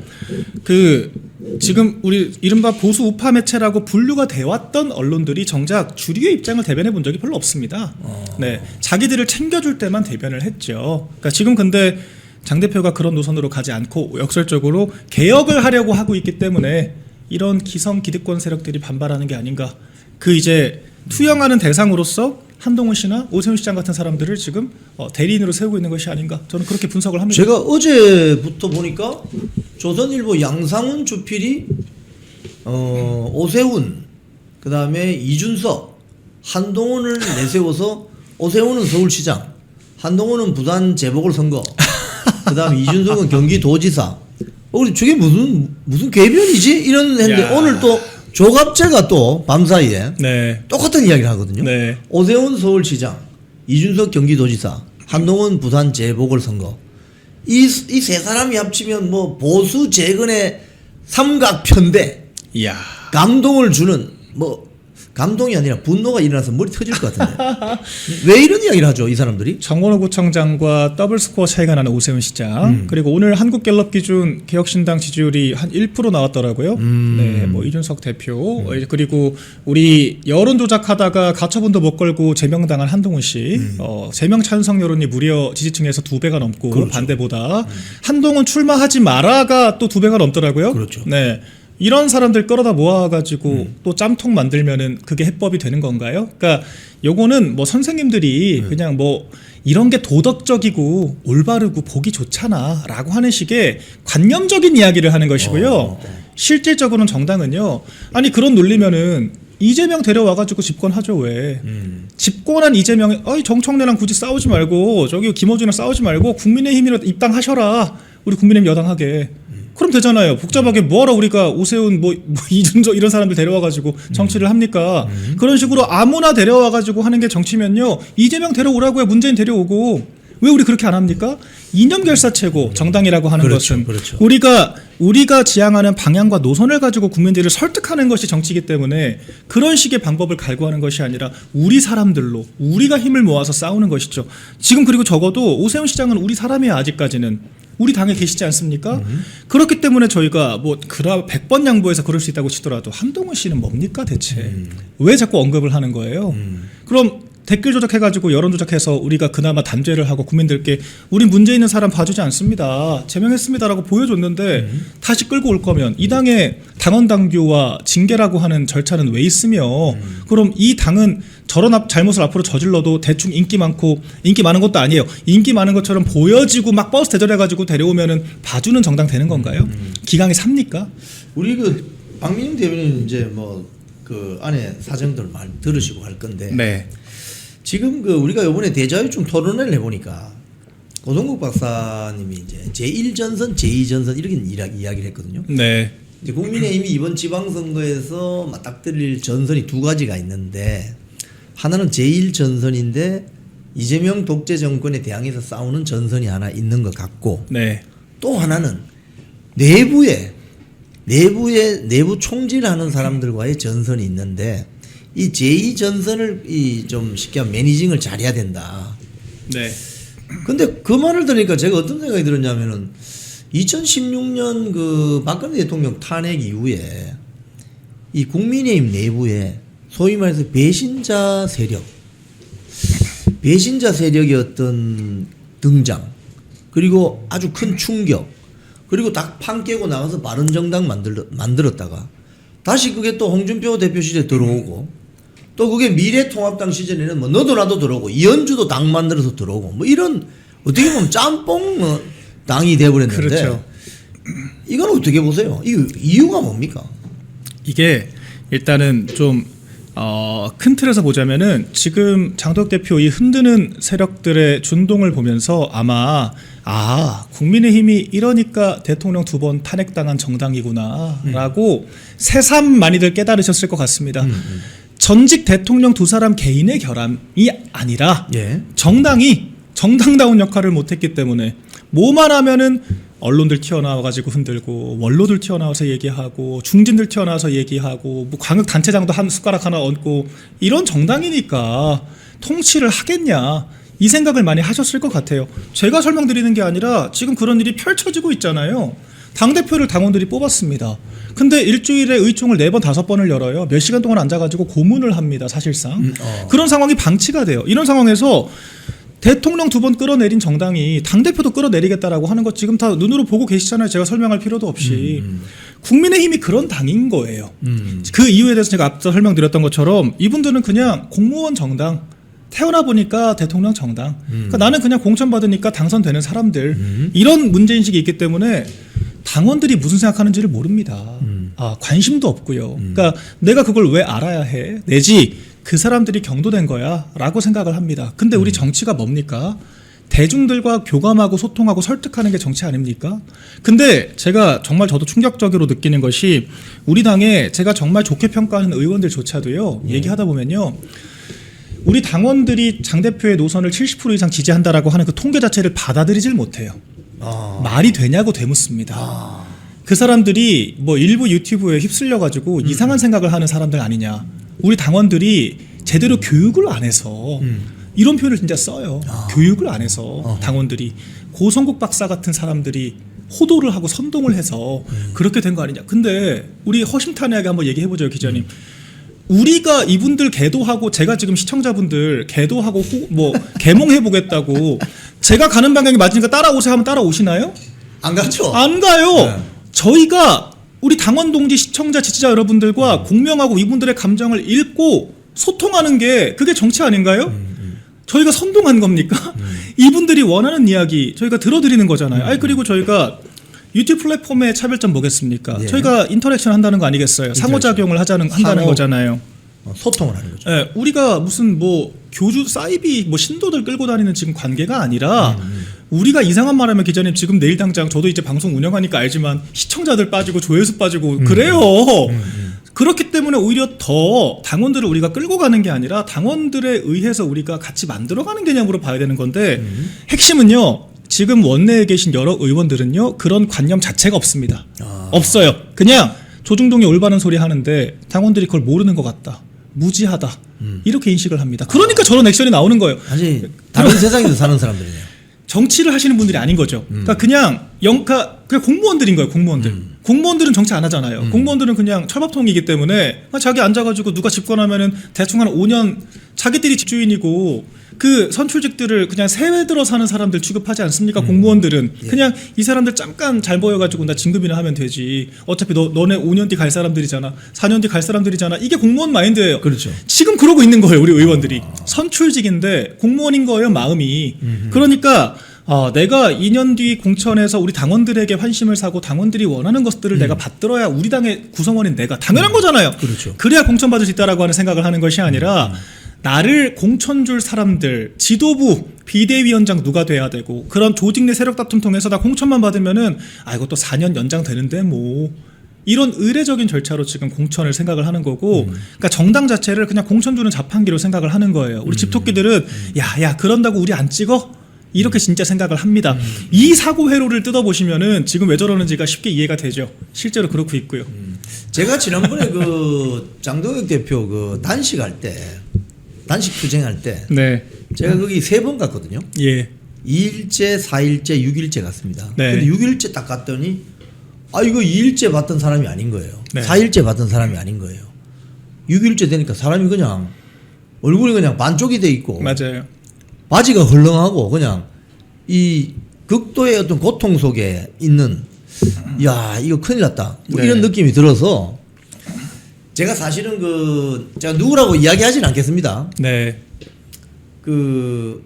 그 지금 우리 이른바 보수 우파 매체라고 분류가 되어왔던 언론들이 정작 주류의 입장을 대변해 본 적이 별로 없습니다. 네, 자기들을 챙겨줄 때만 대변을 했죠. 그러니까 지금 근데 장 대표가 그런 노선으로 가지 않고 역설적으로 개혁을 하려고 하고 있기 때문에 이런 기성 기득권 세력들이 반발하는 게 아닌가. 그 이제 투영하는 대상으로서 한동훈 씨나 오세훈 시장 같은 사람들을 지금 대리인으로 세우고 있는 것이 아닌가. 저는 그렇게 분석을 합니다. 제가 어제부터 보니까 조선일보 양상훈 주필이 오세훈 그다음에 이준석 한동훈을 내세워서 오세훈은 서울시장 한동훈은 부산 재보궐선거 그다음에 이준석은 경기도지사 우리 저게 무슨 궤변이지 이런 했는데 야. 오늘 또 조갑제가 또 밤사이에 네. 똑같은 이야기를 하거든요. 네. 오세훈 서울시장, 이준석 경기도지사, 한동훈 부산 재보궐선거. 이 세 사람이 합치면 뭐 보수 재건의 삼각편대 이야. 감동을 주는 뭐 감동이 아니라 분노가 일어나서 머리 터질 것 같은데 왜 이런 이야기를 하죠 이 사람들이? 정원호 구청장과 더블 스코어 차이가 나는 오세훈 시장 그리고 오늘 한국갤럽 기준 개혁신당 지지율이 한 1% 나왔더라고요. 네, 뭐 이준석 대표 그리고 우리 여론 조작하다가 가처분도 못 걸고 제명당한 한동훈 씨 제명 찬성 여론이 무려 지지층에서 2배가 넘고 그렇죠. 반대보다 한동훈 출마하지 마라가 또 2배가 넘더라고요. 그렇죠. 네. 이런 사람들 끌어다 모아가지고 또 짬통 만들면은 그게 해법이 되는 건가요? 그러니까 요거는 뭐 선생님들이 그냥 뭐 이런 게 도덕적이고 올바르고 보기 좋잖아라고 하는 식의 관념적인 이야기를 하는 것이고요. 실질적으로는 정당은요. 아니 그런 논리면은 이재명 데려와가지고 집권하죠 왜? 집권한 이재명이 정청래랑 굳이 싸우지 말고 저기 김어준이랑 싸우지 말고 국민의힘이라 입당하셔라. 우리 국민의힘 여당하게. 그럼 되잖아요. 복잡하게 뭐하러 우리가 오세훈 뭐 이준석 이런 사람들 데려와가지고 정치를 합니까? 그런 식으로 아무나 데려와가지고 하는 게 정치면요. 이재명 데려오라고요. 문재인 데려오고. 왜 우리 그렇게 안 합니까? 이념 결사체고 정당이라고 하는 것은 그렇죠. 우리가 지향하는 방향과 노선을 가지고 국민들을 설득하는 것이 정치이기 때문에 그런 식의 방법을 갈구하는 것이 아니라 우리 사람들로 우리가 힘을 모아서 싸우는 것이죠. 지금 그리고 적어도 오세훈 시장은 우리 사람이야 아직까지는. 우리 당에 계시지 않습니까? 그렇기 때문에 저희가 뭐 100번 양보해서 그럴 수 있다고 치더라도 한동훈 씨는 뭡니까 대체? 왜 자꾸 언급을 하는 거예요? 그럼 댓글 조작해가지고 여론 조작해서 우리가 그나마 단죄를 하고 국민들께 우리 문제 있는 사람 봐주지 않습니다. 제명했습니다라고 보여줬는데 다시 끌고 올 거면 이 당의 당원 당규와 징계라고 하는 절차는 왜 있으며 그럼 이 당은 저런 잘못을 앞으로 저질러도 대충 인기 많은 것도 아니에요. 인기 많은 것처럼 보여지고 막 버스 대절해가지고 데려오면은 봐주는 정당 되는 건가요? 기강이 삽니까? 우리 그 박민영 대변인 이제 뭐 그 안에 사정들 말 들으시고 할 건데 네. 지금 그 우리가 이번에 대자유총 토론회를 해보니까 고동국 박사님이 이제 제1전선, 제2전선 이렇게 이야기를 했거든요. 네. 이제 국민의힘이 이번 지방선거에서 맞닥뜨릴 전선이 두 가지가 있는데 하나는 제1전선인데 이재명 독재 정권에 대항해서 싸우는 전선이 하나 있는 것 같고 네. 또 하나는 내부 총질하는 사람들과의 전선이 있는데 이 제2전선을 좀 쉽게 하면 매니징을 잘해야 된다. 네. 근데 그 말을 들으니까 제가 어떤 생각이 들었냐면은 2016년 그 박근혜 대통령 탄핵 이후에 이 국민의힘 내부에 소위 말해서 배신자 세력의 어떤 등장 그리고 아주 큰 충격 그리고 딱 판 깨고 나가서 바른정당 만들었다가 다시 그게 또 홍준표 대표 시절에 들어오고 또 그게 미래통합당 시절에는 뭐 너도 나도 들어오고 이현주도 당 만들어서 들어오고 뭐 이런 어떻게 보면 짬뽕 당이 돼버렸는데 그렇죠. 이건 어떻게 보세요? 이유가 뭡니까? 이게 일단은 좀 큰 틀에서 보자면은 지금 장덕 대표 이 흔드는 세력들의 준동을 보면서 아마 국민의힘이 이러니까 대통령 2번 탄핵당한 정당이구나라고 새삼 많이들 깨달으셨을 것 같습니다. 전직 대통령 두 사람 개인의 결함이 아니라 예. 정당이 정당다운 역할을 못했기 때문에 뭐만 하면은 언론들 튀어나와가지고 흔들고 원로들 튀어나와서 얘기하고 중진들 튀어나와서 얘기하고 뭐 광역 단체장도 한 숟가락 하나 얹고 이런 정당이니까 통치를 하겠냐 이 생각을 많이 하셨을 것 같아요. 제가 설명드리는 게 아니라 지금 그런 일이 펼쳐지고 있잖아요. 당대표를 당원들이 뽑았습니다. 근데 일주일에 의총을 4번 5번을 열어요. 몇 시간 동안 앉아가지고 고문을 합니다. 사실상 그런 상황이 방치가 돼요. 이런 상황에서 대통령 2번 끌어내린 정당이 당대표도 끌어내리겠다라고 하는 것 지금 다 눈으로 보고 계시잖아요. 제가 설명할 필요도 없이. 국민의힘이 그런 당인 거예요. 그 이유에 대해서 제가 앞서 설명드렸던 것처럼 이분들은 그냥 공무원 정당, 태어나 보니까 대통령 정당. 그러니까 나는 그냥 공천 받으니까 당선되는 사람들. 이런 문제인식이 있기 때문에 당원들이 무슨 생각하는지를 모릅니다. 관심도 없고요. 그러니까 내가 그걸 왜 알아야 해? 내지 그 사람들이 경도된 거야 라고 생각을 합니다. 근데 우리 정치가 뭡니까? 대중들과 교감하고 소통하고 설득하는 게 정치 아닙니까? 근데 제가 정말 저도 충격적으로 느끼는 것이 우리 당에 제가 정말 좋게 평가하는 의원들조차도요. 얘기하다 보면요. 우리 당원들이 장 대표의 노선을 70% 이상 지지한다라고 하는 그 통계 자체를 받아들이질 못해요. 말이 되냐고 되묻습니다. 그 사람들이 뭐 일부 유튜브에 휩쓸려가지고 이상한 생각을 하는 사람들 아니냐. 우리 당원들이 제대로 교육을 안 해서 이런 표현을 진짜 써요. 교육을 안 해서 당원들이 고성국 박사 같은 사람들이 호도를 하고 선동을 해서 그렇게 된 거 아니냐. 근데 우리 허심탄회하게 한번 얘기해보죠, 기자님. 우리가 이분들 계도하고 제가 지금 시청자분들 계도하고 뭐 계몽해보겠다고 제가 가는 방향이 맞으니까 따라오세요 하면 따라오시나요? 안 가죠. 안 가요. 네. 저희가 우리 당원 동지, 시청자, 지지자 여러분들과 공명하고 이분들의 감정을 읽고 소통하는 게 그게 정치 아닌가요? 저희가 선동한 겁니까? 이분들이 원하는 이야기 저희가 들어드리는 거잖아요. 아니 그리고 저희가 유튜브 플랫폼의 차별점 뭐겠습니까? 예. 저희가 인터랙션 한다는 거 아니겠어요? 상호작용을 한다는 거잖아요. 소통을 하는 거죠. 예, 우리가 무슨 뭐 교주 사이비 뭐 신도들 끌고 다니는 지금 관계가 아니라 우리가 이상한 말하면 기자님 지금 내일 당장 저도 이제 방송 운영하니까 알지만 시청자들 빠지고 조회수 빠지고 그래요. 그렇기 때문에 오히려 더 당원들을 우리가 끌고 가는 게 아니라 당원들에 의해서 우리가 같이 만들어가는 개념으로 봐야 되는 건데 핵심은요. 지금 원내에 계신 여러 의원들은요. 그런 관념 자체가 없습니다. 없어요. 그냥 조중동이 올바른 소리 하는데 당원들이 그걸 모르는 것 같다. 무지하다. 이렇게 인식을 합니다. 그러니까 저런 액션이 나오는 거예요. 아니 다른 세상에서 사는 사람들이네요. 정치를 하시는 분들이 아닌 거죠. 그러니까 그냥 그냥 공무원들인 거예요. 공무원들. 공무원들은 정치 안 하잖아요. 공무원들은 그냥 철밥통이기 때문에 자기 앉아가지고 누가 집권하면은 대충 한 5년 자기들이 집주인이고 그 선출직들을 그냥 새해 들어 사는 사람들 취급하지 않습니까? 공무원들은 예. 그냥 이 사람들 잠깐 잘 보여가지고 나 진급이나 하면 되지. 어차피 너네 5년 뒤 갈 사람들이잖아. 4년 뒤 갈 사람들이잖아. 이게 공무원 마인드예요. 그렇죠. 지금 그러고 있는 거예요. 우리 의원들이 선출직인데 공무원인 거예요. 마음이. 그러니까 내가 2년 뒤 공천에서 우리 당원들에게 환심을 사고 당원들이 원하는 것들을 내가 받들어야 우리 당의 구성원인 내가 당연한 거잖아요. 그렇죠. 그래야 공천받을 수 있다라고 하는 생각을 하는 것이 아니라 나를 공천 줄 사람들, 지도부, 비대위원장 누가 돼야 되고 그런 조직 내 세력 다툼 통해서 나 공천만 받으면은 이것도 4년 연장 되는데 뭐 이런 의례적인 절차로 지금 공천을 생각을 하는 거고 그러니까 정당 자체를 그냥 공천 주는 자판기로 생각을 하는 거예요. 우리 집토끼들은 야 그런다고 우리 안 찍어? 이렇게 진짜 생각을 합니다. 이 사고 회로를 뜯어보시면은 지금 왜 저러는지가 쉽게 이해가 되죠. 실제로 그렇고 있고요. 제가 지난번에 그 장동혁 대표 그 단식할 때 단식 투쟁할 때 네. 제가 거기 3번 갔거든요. 예. 2일째, 4일째, 6일째 갔습니다. 네. 근데 6일째 딱 갔더니 이거 2일째 봤던 사람이 아닌 거예요. 네. 4일째 봤던 사람이 아닌 거예요. 6일째 되니까 사람이 그냥 얼굴이 그냥 반쪽이 돼 있고 맞아요. 바지가 헐렁하고 그냥 이 극도의 어떤 고통 속에 있는 야 이거 큰일 났다 뭐 네. 이런 느낌이 들어서 제가 사실은 제가 누구라고 이야기하지는 않겠습니다. 네. 그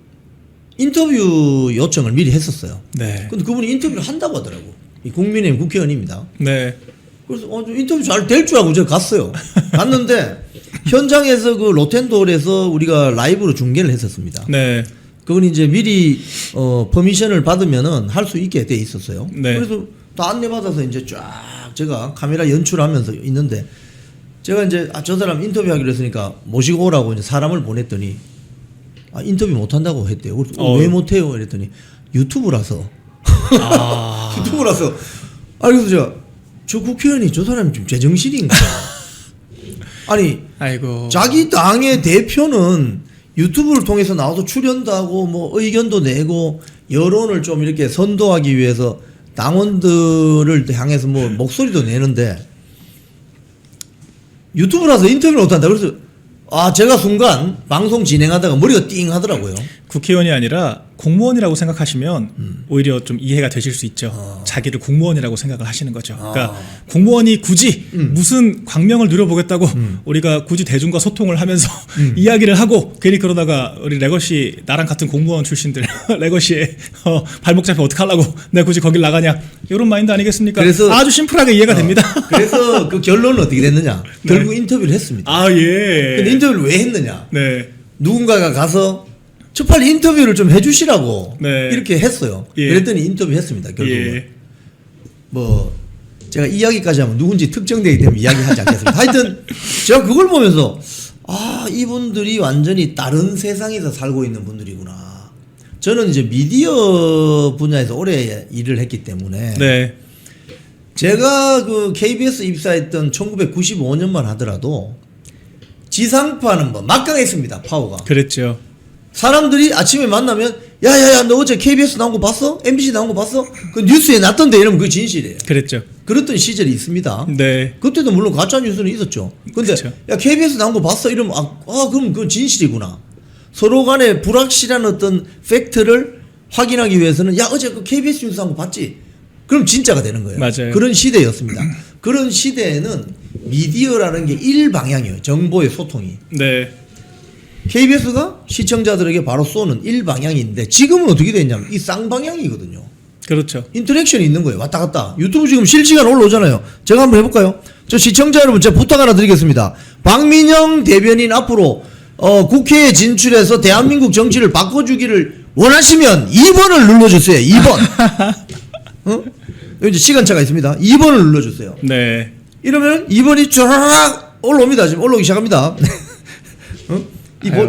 인터뷰 요청을 미리 했었어요. 네. 근데 그분이 인터뷰를 한다고 하더라고. 이 국민의힘 국회의원입니다. 네. 그래서 좀 인터뷰 잘 될 줄 알고 제가 갔어요. 갔는데 현장에서 그 로텐도어에서 우리가 라이브로 중계를 했었습니다. 네. 그건 이제 미리 퍼미션을 받으면은 할 수 있게 돼 있었어요. 네. 그래서 다 안내받아서 이제 쫙 제가 카메라 연출하면서 있는데 제가 이제 저 사람 인터뷰하기로 했으니까 모시고 오라고 이제 사람을 보냈더니 인터뷰 못 한다고 했대요. 그래서 왜 못 해요? 이랬더니 유튜브라서. 유튜브라서. 그래서 저 국회의원이 저 사람이 좀 제정신인가? 아니 아이고. 자기 당의 대표는 유튜브를 통해서 나와서 출연도 하고 뭐 의견도 내고 여론을 좀 이렇게 선도하기 위해서 당원들을 향해서 뭐 목소리도 내는데 유튜브라서 인터뷰를 못한다. 그래서 제가 순간 방송 진행하다가 머리가 띵 하더라고요. 국회의원이 아니라 공무원이라고 생각하시면 오히려 좀 이해가 되실 수 있죠. 자기를 공무원이라고 생각을 하시는 거죠. 그러니까 공무원이 굳이 무슨 광명을 누려보겠다고 우리가 굳이 대중과 소통을 하면서 이야기를 하고 괜히 그러다가 우리 레거시 나랑 같은 공무원 출신들 레거시에 발목 잡혀 어떡하려고 내가 굳이 거길 나가냐 이런 마인드 아니겠습니까? 그래서 아주 심플하게 이해가 됩니다. 그래서 그 결론은 어떻게 됐느냐? 네. 결국 인터뷰를 했습니다. 예. 근데 인터뷰를 왜 했느냐? 네. 누군가가 가서 저 빨리 인터뷰를 좀 해주시라고 네. 이렇게 했어요. 예. 그랬더니 인터뷰 했습니다. 결국은. 예. 뭐 제가 이야기까지 하면 누군지 특정되기 때문에 이야기하지 않겠습니다. 하여튼 제가 그걸 보면서 이분들이 완전히 다른 세상에서 살고 있는 분들이구나. 저는 이제 미디어 분야에서 오래 일을 했기 때문에 네. 제가 그 KBS 입사했던 1995년만 하더라도 지상파는 뭐 막강했습니다. 파워가. 그랬죠. 사람들이 아침에 만나면 야야야 너 어제 KBS 나온 거 봤어? MBC 나온 거 봤어? 그 뉴스에 났던데 이러면 그게 진실이에요. 그랬죠. 그랬던 시절이 있습니다. 네. 그때도 물론 가짜 뉴스는 있었죠. 근데 그쵸. 야 KBS 나온 거 봤어? 이러면 그럼 그건 진실이구나. 서로 간에 불확실한 어떤 팩트를 확인하기 위해서는 야 어제 그 KBS 뉴스 나온 거 봤지? 그럼 진짜가 되는 거예요. 맞아요. 그런 시대였습니다. 그런 시대에는 미디어라는 게 일방향이에요. 정보의 소통이. 네. KBS가 시청자들에게 바로 쏘는 일방향인데 지금은 어떻게 됐냐면 이 쌍방향이거든요. 그렇죠. 인터랙션이 있는 거예요. 왔다 갔다. 유튜브 지금 실시간 올라오잖아요. 제가 한번 해볼까요? 저 시청자 여러분 제가 부탁 하나 드리겠습니다. 박민영 대변인 앞으로 국회에 진출해서 대한민국 정치를 바꿔주기를 원하시면 2번을 눌러주세요. 2번. 여기 이제 시간차가 있습니다. 2번을 눌러주세요. 네. 이러면 2번이 쫙 올라옵니다. 지금 올라오기 시작합니다.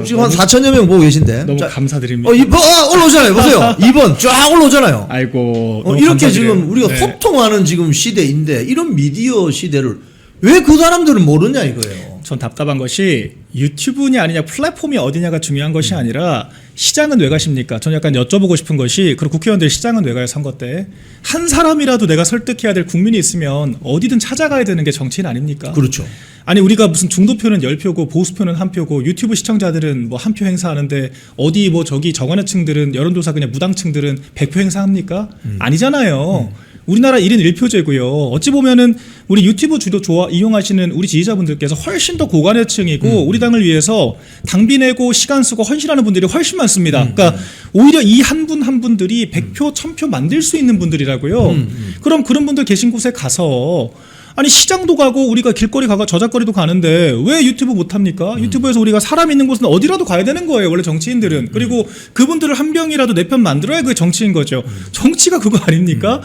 지금 한 4천여 명 보고 계신데. 너무 자, 감사드립니다. 2번 올라오잖아요. 보세요. 2번 쫙 올라오잖아요. 아이고. 너무 이렇게 감사드려요. 지금 우리가 네. 소통하는 지금 시대인데 이런 미디어 시대를 왜 그 사람들은 모르냐 이거예요. 전 답답한 것이 유튜브냐 아니냐 플랫폼이 어디냐가 중요한 것이 아니라 시장은 왜 가십니까? 저는 약간 여쭤보고 싶은 것이 그럼 국회의원들 시장은 왜 가요 선거 때? 한 사람이라도 내가 설득해야 될 국민이 있으면 어디든 찾아가야 되는 게 정치인 아닙니까? 그렇죠. 아니 우리가 무슨 중도표는 10표고 보수표는 1표고 유튜브 시청자들은 뭐 1표 행사하는데 어디 뭐 저기 저관여층들은 여론조사 그냥 무당층들은 100표 행사합니까? 아니잖아요. 우리나라 1인 1표제고요. 어찌 보면은 우리 유튜브 주도 이용하시는 우리 지지자분들께서 훨씬 더 고관여층이고 우리 당을 위해서 당비 내고 시간 쓰고 헌신하는 분들이 훨씬 많습니다. 그러니까 오히려 이 한 분 한 분들이 100표, 1000표 만들 수 있는 분들이라고요. 그럼 그런 분들 계신 곳에 가서 아니 시장도 가고 우리가 길거리 가고 저작거리도 가는데 왜 유튜브 못합니까? 유튜브에서 우리가 사람 있는 곳은 어디라도 가야 되는 거예요. 원래 정치인들은. 그리고 그분들을 한 명이라도 내 편 만들어야 그게 정치인 거죠. 정치가 그거 아닙니까?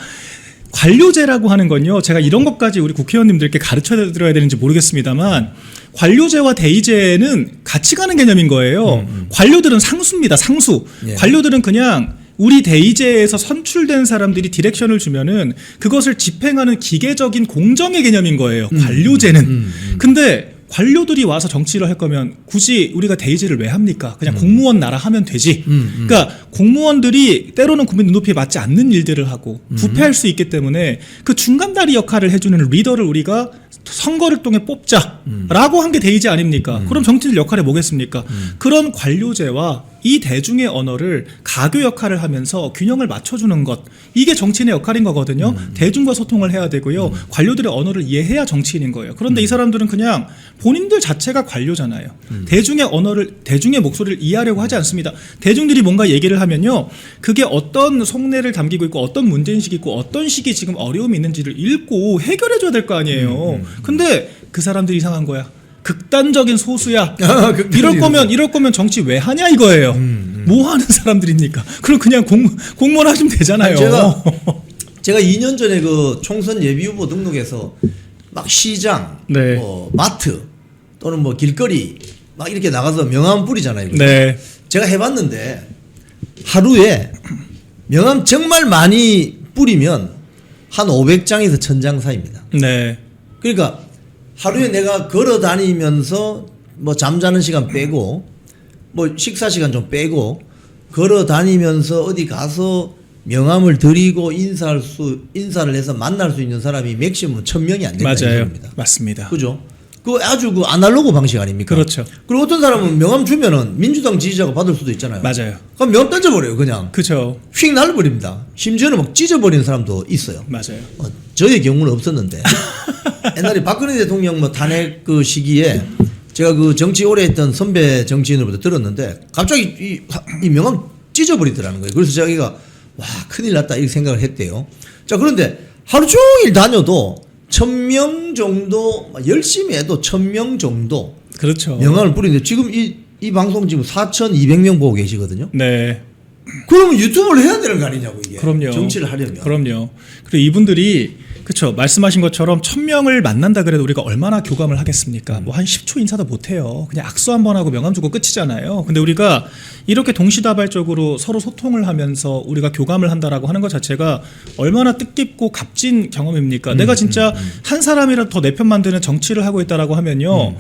관료제라고 하는 건요. 제가 이런 것까지 우리 국회의원님들께 가르쳐 드려야 되는지 모르겠습니다만 관료제와 대의제는 같이 가는 개념인 거예요. 관료들은 상수입니다. 상수. 예. 관료들은 그냥 우리 대의제에서 선출된 사람들이 디렉션을 주면은 그것을 집행하는 기계적인 공정의 개념인 거예요. 관료제는. 근데 관료들이 와서 정치를 할 거면 굳이 우리가 대의제를 왜 합니까? 그냥 공무원 나라 하면 되지. 그러니까 공무원들이 때로는 국민 눈높이에 맞지 않는 일들을 하고 부패할 수 있기 때문에 그 중간다리 역할을 해주는 리더를 우리가 선거를 통해 뽑자라고 한 게 대의제 아닙니까? 그럼 정치인들 역할이 뭐겠습니까? 그런 관료제와 이 대중의 언어를 가교 역할을 하면서 균형을 맞춰주는 것, 이게 정치인의 역할인 거거든요. 대중과 소통을 해야 되고요. 관료들의 언어를 이해해야 정치인인 거예요. 그런데 이 사람들은 그냥 본인들 자체가 관료잖아요. 대중의 언어를, 대중의 목소리를 이해하려고 하지 않습니다. 대중들이 뭔가 얘기를 하면요, 그게 어떤 속내를 담기고 있고 어떤 문제인식이 있고 어떤 식이 지금 어려움이 있는지를 읽고 해결해줘야 될 거 아니에요. 근데 그 사람들이 이상한 거야. 극단적인 소수야. 이럴 거면 정치 왜 하냐 이거예요. 뭐 하는 사람들입니까? 그럼 그냥 공무원 하시면 되잖아요. 제가 2년 전에 그 총선 예비 후보 등록해서 막 시장, 네. 뭐 마트 또는 뭐 길거리 막 이렇게 나가서 명함 뿌리잖아요. 그죠? 네. 제가 해봤는데 하루에 명함 정말 많이 뿌리면 한 500장에서 1000장 사이입니다. 네. 그러니까 하루에 내가 걸어 다니면서 뭐 잠자는 시간 빼고 뭐 식사 시간 좀 빼고 걸어 다니면서 어디 가서 명함을 드리고 인사를 해서 만날 수 있는 사람이 맥시멈 1000명이 안 된다 맞아요. 이겁니다. 맞습니다. 그죠? 그 아주 그 아날로그 방식 아닙니까? 그렇죠. 그리고 어떤 사람은 명함 주면은 민주당 지지자가 받을 수도 있잖아요. 맞아요. 그럼 명함 던져버려요, 그냥. 그렇죠. 휙 날려버립니다. 심지어는 막 찢어버리는 사람도 있어요. 맞아요. 저의 경우는 없었는데 옛날에 박근혜 대통령 뭐 탄핵 그 시기에 제가 그 정치 오래 했던 선배 정치인으로부터 들었는데 갑자기 이 명함 찢어버리더라는 거예요. 그래서 자기가 와 큰일 났다 이렇게 생각을 했대요. 자 그런데 하루 종일 다녀도 1000명 정도 열심히 해도 1000명 정도 그렇죠. 명함을 뿌리는데 지금 이 방송 지금 4200명 보고 계시거든요. 네. 그러면 유튜브를 해야 되는 거 아니냐고 이게. 그럼요. 정치를 하려면. 그럼요. 그리고 이분들이 그렇죠. 말씀하신 것처럼 1000명을 만난다 그래도 우리가 얼마나 교감을 하겠습니까? 뭐 한 10초 인사도 못 해요. 그냥 악수 한번 하고 명함 주고 끝이잖아요. 근데 우리가 이렇게 동시다발적으로 서로 소통을 하면서 우리가 교감을 한다라고 하는 것 자체가 얼마나 뜻깊고 값진 경험입니까? 내가 진짜 한 사람이라도 더 내 편 만드는 정치를 하고 있다라고 하면요.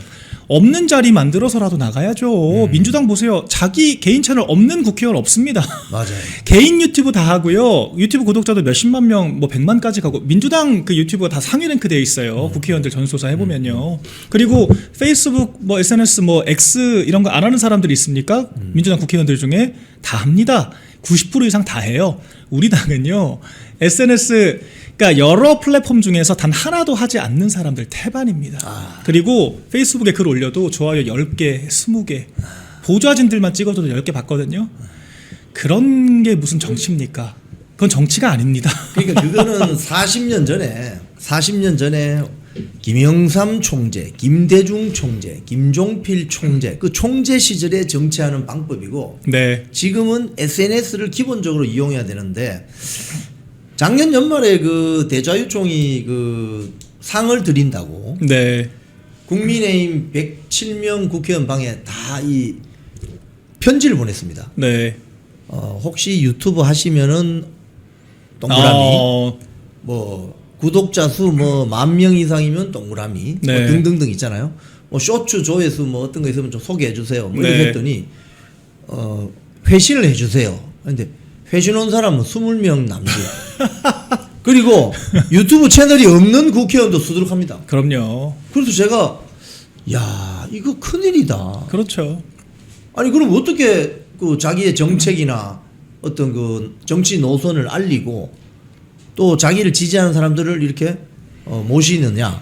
없는 자리 만들어서라도 나가야죠. 민주당 보세요. 자기 개인 채널 없는 국회의원 없습니다. 맞아요. 개인 유튜브 다 하고요. 유튜브 구독자도 몇십만 명, 뭐 100만까지 가고 민주당 그 유튜브가 다 상위 랭크 되어 있어요. 국회의원들 전수조사 해보면요. 그리고 페이스북, 뭐 SNS, 뭐 X 이런 거 안 하는 사람들이 있습니까? 민주당 국회의원들 중에 다 합니다. 90% 이상 다 해요. 우리 당은요. SNS 그러니까 여러 플랫폼 중에서 단 하나도 하지 않는 사람들 태반입니다. 그리고 페이스북에 글 올려도 좋아요 10개, 20개. 보좌진들만 찍어도 10개 받거든요. 그런 게 무슨 정치입니까? 그건 정치가 아닙니다. 그러니까 그거는 40년 전에 김영삼 총재, 김대중 총재, 김종필 총재 그 총재 시절에 정치하는 방법이고 네. 지금은 SNS를 기본적으로 이용해야 되는데 작년 연말에 그 대자유총이 그 상을 드린다고 네. 국민의힘 107명 국회의원 방에 다 이 편지를 보냈습니다. 네. 혹시 유튜브 하시면은 동그라미 뭐 구독자 수 뭐 10,000명 이상이면 동그라미 네. 뭐 등등등 있잖아요. 뭐 쇼츠 조회수 뭐 어떤 거 있으면 좀 소개해 주세요. 뭐 이렇게 네. 했더니 회신을 해 주세요. 근데 회신 온 사람은 20명 남짓. 그리고 유튜브 채널이 없는 국회의원도 수두룩합니다. 그럼요. 그래서 제가 야, 이거 큰일이다. 그렇죠. 아니 그럼 어떻게 그 자기의 정책이나 어떤 그 정치 노선을 알리고 또 자기를 지지하는 사람들을 이렇게 모시느냐.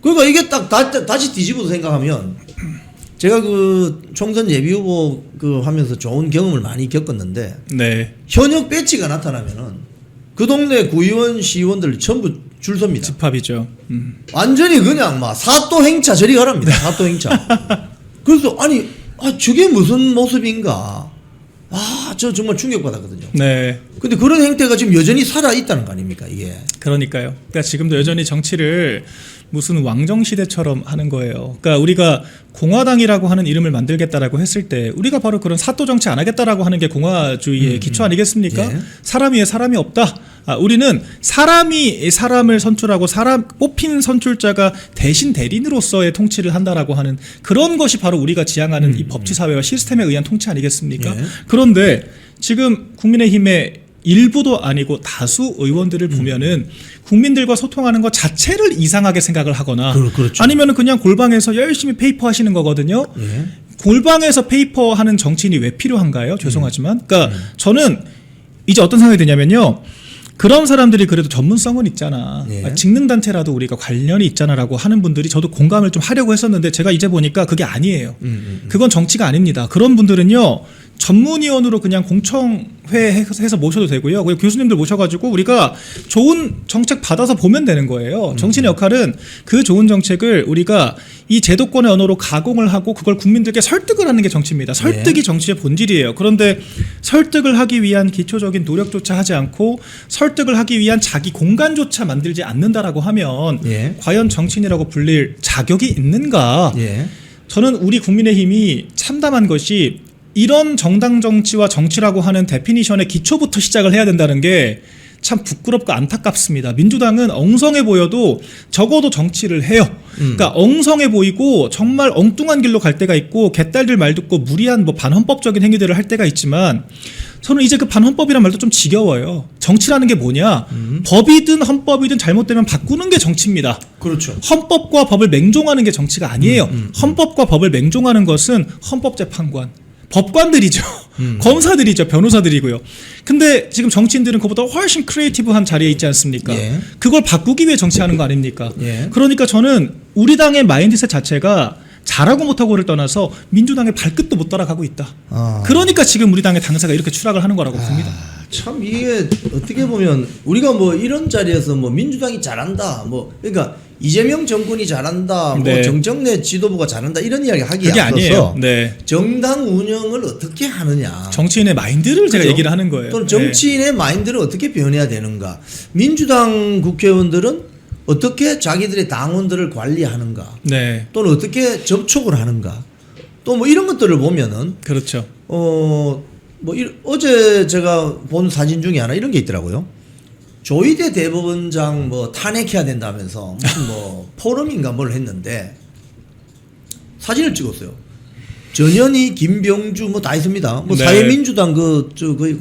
그러니까 이게 딱 다시 뒤집어서 생각하면 제가 그 총선 예비 후보 그 하면서 좋은 경험을 많이 겪었는데 네. 현역 배지가 나타나면은 그 동네 구의원 시의원들 전부 줄 섭니다. 집합이죠. 완전히 그냥 막 사또 행차 저리 가랍니다. 사또 행차. 그래서 아니 저게 무슨 모습인가. 저 정말 충격받았거든요. 네. 근데 그런 행태가 지금 여전히 살아 있다는 거 아닙니까, 이게? 그러니까요. 그러니까 지금도 여전히 정치를 무슨 왕정 시대처럼 하는 거예요. 그러니까 우리가 공화당이라고 하는 이름을 만들겠다라고 했을 때 우리가 바로 그런 사또 정치 안 하겠다라고 하는 게 공화주의의 기초 아니겠습니까? 예. 사람 위에 사람이 없다. 우리는 사람이 사람을 선출하고 뽑힌 선출자가 대신 대리인으로서의 통치를 한다라고 하는 그런 것이 바로 우리가 지향하는 이 법치 사회와 시스템에 의한 통치 아니겠습니까? 예. 그런데 지금 국민의힘의 일부도 아니고 다수 의원들을 보면은 국민들과 소통하는 것 자체를 이상하게 생각을 하거나 그렇죠. 아니면은 그냥 골방에서 열심히 페이퍼 하시는 거거든요. 예. 골방에서 페이퍼 하는 정치인이 왜 필요한가요? 죄송하지만. 그러니까 저는 이제 어떤 생각이 드냐면요. 그런 사람들이 그래도 전문성은 있잖아. 예. 직능단체라도 우리가 관련이 있잖아라고 하는 분들이 저도 공감을 좀 하려고 했었는데 제가 이제 보니까 그게 아니에요. 그건 정치가 아닙니다. 그런 분들은요. 전문위원으로 그냥 공청회 해서 모셔도 되고요. 그리고 교수님들 모셔가지고 우리가 좋은 정책 받아서 보면 되는 거예요. 정치인의 역할은 그 좋은 정책을 우리가 이 제도권의 언어로 가공을 하고 그걸 국민들께 설득을 하는 게 정치입니다. 설득이 정치의 본질이에요. 그런데 설득을 하기 위한 기초적인 노력조차 하지 않고 설득을 하기 위한 자기 공간조차 만들지 않는다라고 하면 예. 과연 정치인이라고 불릴 자격이 있는가? 예. 저는 우리 국민의힘이 참담한 것이 이런 정당 정치와 정치라고 하는 데피니션의 기초부터 시작을 해야 된다는 게 참 부끄럽고 안타깝습니다. 민주당은 엉성해 보여도 적어도 정치를 해요. 그러니까 엉성해 보이고 정말 엉뚱한 길로 갈 때가 있고 개딸들 말 듣고 무리한 뭐 반헌법적인 행위들을 할 때가 있지만 저는 이제 그 반헌법이란 말도 좀 지겨워요. 정치라는 게 뭐냐? 법이든 헌법이든 잘못되면 바꾸는 게 정치입니다. 그렇죠. 헌법과 법을 맹종하는 게 정치가 아니에요. 헌법과 법을 맹종하는 것은 헌법재판관, 법관들이죠. 검사들이죠. 변호사들이고요. 근데 지금 정치인들은 그보다 훨씬 크리에이티브한 자리에 있지 않습니까? 예. 그걸 바꾸기 위해 정치하는 거 아닙니까? 예. 그러니까 저는 우리 당의 마인드셋 자체가 잘하고 못하고를 떠나서 민주당의 발끝도 못 따라가고 있다. 그러니까 지금 우리 당의 당사가 이렇게 추락을 하는 거라고 봅니다. 참 이게 어떻게 보면 우리가 뭐 이런 자리에서 뭐 민주당이 잘한다 뭐 그러니까 이재명 정권이 잘한다 네. 뭐 정청래 지도부가 잘한다 이런 이야기 하기에 그게 앞서서 아니에요. 네. 정당 운영을 어떻게 하느냐 정치인의 마인드를 제가 그죠? 얘기를 하는 거예요. 또는 정치인의 마인드를 어떻게 변해야 되는가 민주당 국회의원들은 어떻게 자기들의 당원들을 관리하는가 네. 또는 어떻게 접촉을 하는가 또 뭐 이런 것들을 보면은 그렇죠. 어제 제가 본 사진 중에 하나 이런 게 있더라고요. 조희대 대법원장 뭐 탄핵해야 된다면서 무슨 뭐 포럼인가 뭘 했는데 사진을 찍었어요. 전현희, 김병주 뭐 다 있습니다. 뭐 네. 사회민주당 그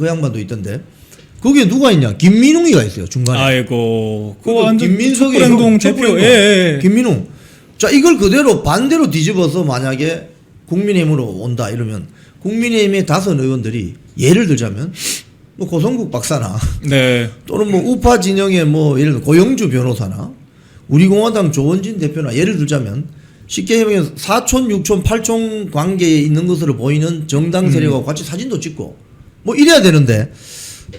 양반도 있던데 거기에 누가 있냐? 김민웅이가 있어요 중간에. 아이고. 그 그리고 완전 김민석의 촛불행동 형, 대표. 촛불행동. 예. 김민웅. 자 이걸 그대로 반대로 뒤집어서 만약에 국민의힘으로 온다 이러면 국민의힘의 5 의원들이 예를 들자면 뭐 고성국 박사나 네. 또는 뭐 우파 진영의 뭐 예를 들어 고영주 변호사나 우리공화당 조원진 대표나 예를 들자면 쉽게 얘기하면 사촌, 육촌, 팔촌 관계에 있는 것으로 보이는 정당 세력하고 같이 사진도 찍고 뭐 이래야 되는데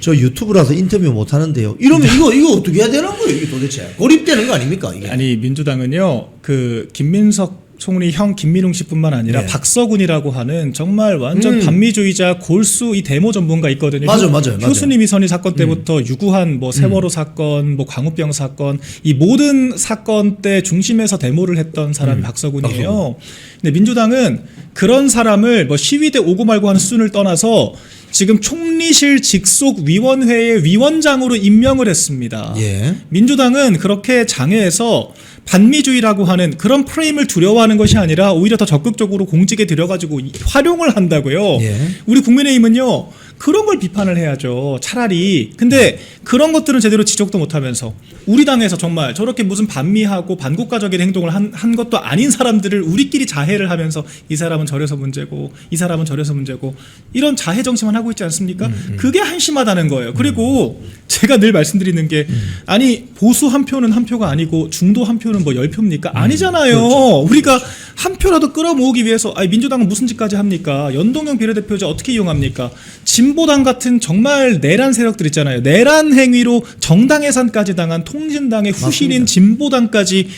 저 유튜브라서 인터뷰 못 하는데요. 이러면 이거 어떻게 해야 되는 거예요? 이게 도대체 고립되는 거 아닙니까? 이게. 아니 민주당은요 그 김민석 총리 형 김민웅 씨뿐만 아니라 네. 박서군이라고 하는 정말 완전 반미주의자 골수 이 데모 전문가 있거든요. 맞아요. 효수님 이선희 사건 때부터 유구한 뭐 세월호 사건, 뭐 광우병 사건 이 모든 사건 때 중심에서 데모를 했던 사람이 박서군이에요. 근데 민주당은 그런 사람을 뭐 시위대 오고 말고 하는 수준을 떠나서 지금 총리실 직속 위원회의 위원장으로 임명을 했습니다. 예. 민주당은 그렇게 장애해서 반미주의라고 하는 그런 프레임을 두려워하는 것이 아니라 오히려 더 적극적으로 공직에 들여가지고 활용을 한다고요. 예. 우리 국민의힘은요 그런 걸 비판을 해야죠. 차라리. 근데 그런 것들은 제대로 지적도 못하면서 우리 당에서 정말 저렇게 무슨 반미하고 반국가적인 행동을 한 것도 아닌 사람들을 우리끼리 자해를 하면서 이 사람은 저래서 문제고 이 사람은 저래서 문제고 이런 자해 정치만 하고 있지 않습니까? 그게 한심하다는 거예요. 그리고 제가 늘 말씀드리는 게 아니 보수 한 표는 한 표가 아니고 중도 한 표는 뭐 10표입니까? 아니잖아요. 그렇죠. 우리가 한 표라도 끌어모으기 위해서 아니 민주당은 무슨 짓까지 합니까? 연동형 비례대표제 어떻게 이용합니까? 진보당 같은 정말 내란 세력들 있잖아요. 내란 행위로 정당 해산까지 당한 통진당의 후신인 맞습니다. 진보당까지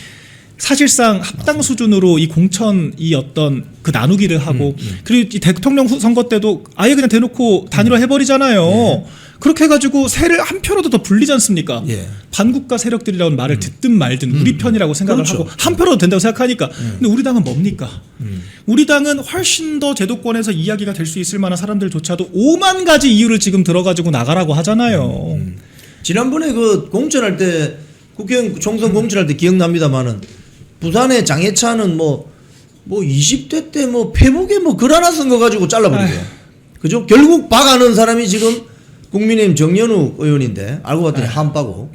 사실상 합당 수준으로 이 공천 이 어떤 그 나누기를 하고 그리고 이 대통령 선거 때도 아예 그냥 대놓고 단일화 해버리잖아요. 그렇게 해가지고 세를 한 표라도 더 불리지 않습니까? 예. 반국가 세력들이라는 말을 듣든 말든 우리 편이라고 생각을 그렇죠. 하고 한 표라도 된다고 생각하니까 근데 우리 당은 뭡니까? 우리 당은 훨씬 더 제도권에서 이야기가 될 수 있을 만한 사람들조차도 5만 가지 이유를 지금 들어가지고 나가라고 하잖아요. 지난번에 그 공천할 때 국회의원 총선 공천할 때 기억납니다만은 부산의 장해찬은 뭐 20대 때 뭐 페북에 뭐 글 하나 쓴 거 가지고 잘라버리고요. 그죠? 결국 박아는 사람이 지금 국민의힘 정연우 의원인데 알고 봤더니 한빠고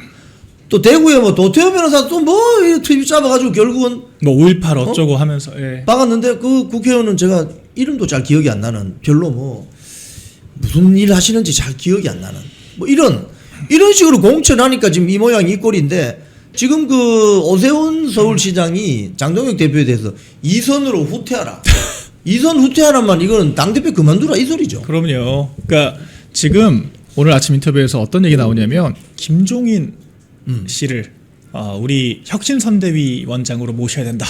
또 대구에 뭐 도태호 변호사 또 뭐 트윗 잡아가지고 결국은 뭐 5.18 어쩌고 하면서 예. 박았는데 그 국회의원은 제가 이름도 잘 기억이 안 나는 별로 뭐 무슨 일 하시는지 잘 기억이 안 나는 뭐 이런 식으로 공천하니까 지금 이 모양이 이 꼴인데 지금 그 오세훈 서울시장이 장동혁 대표에 대해서 2선으로 후퇴하라. 2선 후퇴하라만 이거는 당대표 그만두라 이 소리죠. 그럼요. 그러니까 지금 오늘 아침 인터뷰에서 어떤 얘기 나오냐면 김종인 씨를 우리 혁신선대위 원장으로 모셔야 된다.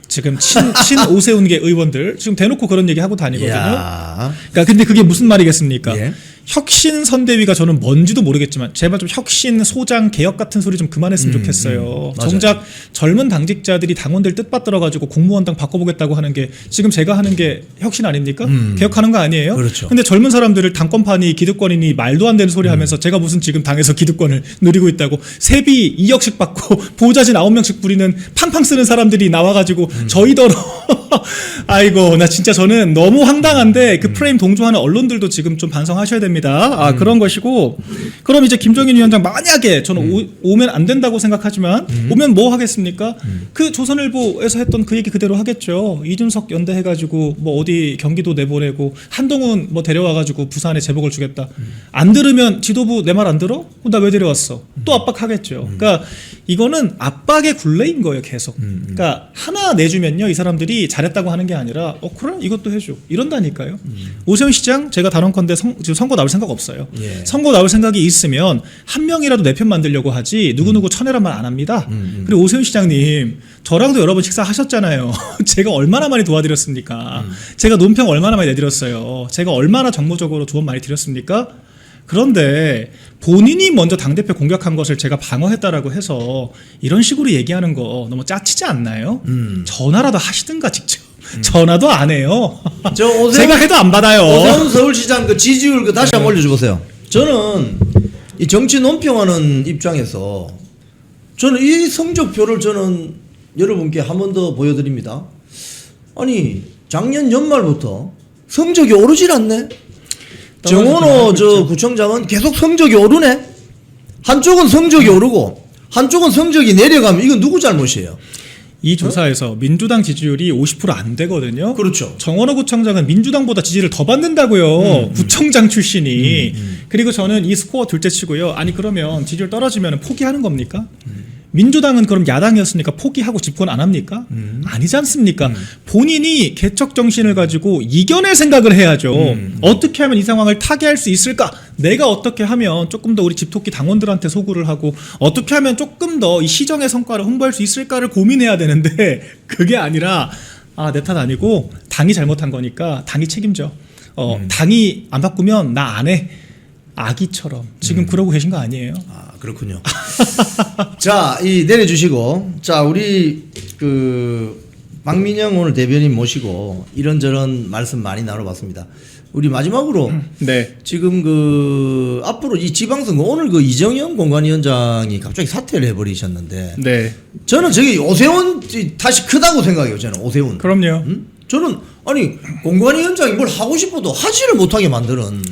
지금 친 오세훈계 의원들 지금 대놓고 그런 얘기 하고 다니거든요. 이야. 그러니까 근데 그게 무슨 말이겠습니까? 예. 혁신선대위가 저는 뭔지도 모르겠지만 제발 좀 혁신 소장 개혁 같은 소리 좀 그만했으면 좋겠어요. 맞아요. 정작 젊은 당직자들이 당원들 뜻 받들어 가지고 공무원당 바꿔보겠다고 하는 게 지금 제가 하는 게 혁신 아닙니까? 개혁하는 거 아니에요? 그렇죠. 근데 젊은 사람들을 당권파니 기득권이니 말도 안 되는 소리 하면서 제가 무슨 지금 당에서 기득권을 누리고 있다고 세비 2억씩 받고 보좌진 9명씩 부리는 팡팡 쓰는 사람들이 나와가지고 저희더러 아이고 나 진짜 저는 너무 황당한데 그 프레임 동조하는 언론들도 지금 좀 반성하셔야 됩니다. 그런 것이고 그럼 이제 김종인 위원장 만약에 저는 오면 안 된다고 생각하지만 오면 뭐 하겠습니까? 그 조선일보에서 했던 그 얘기 그대로 하겠죠. 이준석 연대해가지고 뭐 어디 경기도 내보내고 한동훈 뭐 데려와가지고 부산에 제복을 주겠다. 안 들으면 지도부 내 말 안 들어? 나 왜 데려왔어? 또 압박하겠죠. 그러니까 이거는 압박의 굴레인 거예요 계속. 그러니까 하나 내주면요 이 사람들이 잘했다고 하는 게 아니라 그래 이것도 해줘 이런다니까요. 오세훈 시장 제가 단언컨대 지금 선거 나올 생각 없어요. 예. 선거 나올 생각이 있으면 한 명이라도 내 편 만들려고 하지 누구누구 천해란 말 안 합니다. 그리고 오세훈 시장님 저랑도 여러 번 식사하셨잖아요. 제가 얼마나 많이 도와드렸습니까? 제가 논평 얼마나 많이 내드렸어요. 제가 얼마나 정무적으로 조언 많이 드렸습니까? 그런데 본인이 먼저 당대표 공격한 것을 제가 방어했다라고 해서 이런 식으로 얘기하는 거 너무 짜치지 않나요? 전화라도 하시든가 직접. 전화도 안 해요. 저 오세훈, 제가 해도 안 받아요. 오세훈 서울시장 그 지지율 그 다시 한번 올려줘보세요. 저는 이 정치 논평하는 입장에서 저는 이 성적표를 저는 여러분께 한 번 더 보여드립니다. 아니 작년 연말부터 성적이 오르질 않네. 정원호 저 구청장은 계속 성적이 오르네. 한쪽은 성적이 오르고 한쪽은 성적이 내려가면 이건 누구 잘못이에요? 이 조사에서 민주당 지지율이 50%안 되거든요. 그렇죠. 정원호 구청장은 민주당보다 지지를 더 받는다고요. 구청장 출신이. 그리고 저는 이 스코어 둘째 치고요. 아니 그러면 지지율 떨어지면 포기하는 겁니까? 민주당은 그럼 야당이었으니까 포기하고 집권 안 합니까? 아니지 않습니까? 본인이 개척 정신을 가지고 이겨낼 생각을 해야죠. 어떻게 하면 이 상황을 타개할 수 있을까? 내가 어떻게 하면 조금 더 우리 집토끼 당원들한테 소구를 하고 어떻게 하면 조금 더 이 시정의 성과를 홍보할 수 있을까를 고민해야 되는데 그게 아니라 내 탓 아니고 당이 잘못한 거니까 당이 책임져. 당이 안 바꾸면 나 안 해. 아기처럼 지금 그러고 계신 거 아니에요? 그렇군요. 자, 이 내려주시고, 자, 우리 박민영 오늘 대변인 모시고 이런저런 말씀 많이 나눠봤습니다. 우리 마지막으로 네. 지금 앞으로 이 지방선거 오늘 이정영 공관위원장이 갑자기 사퇴를 해버리셨는데, 네. 저는 저기 오세훈 다시 크다고 생각해요. 저는 오세훈. 그럼요. 저는 아니 공관위원장이 뭘 하고 싶어도 하지를 못하게 만드는.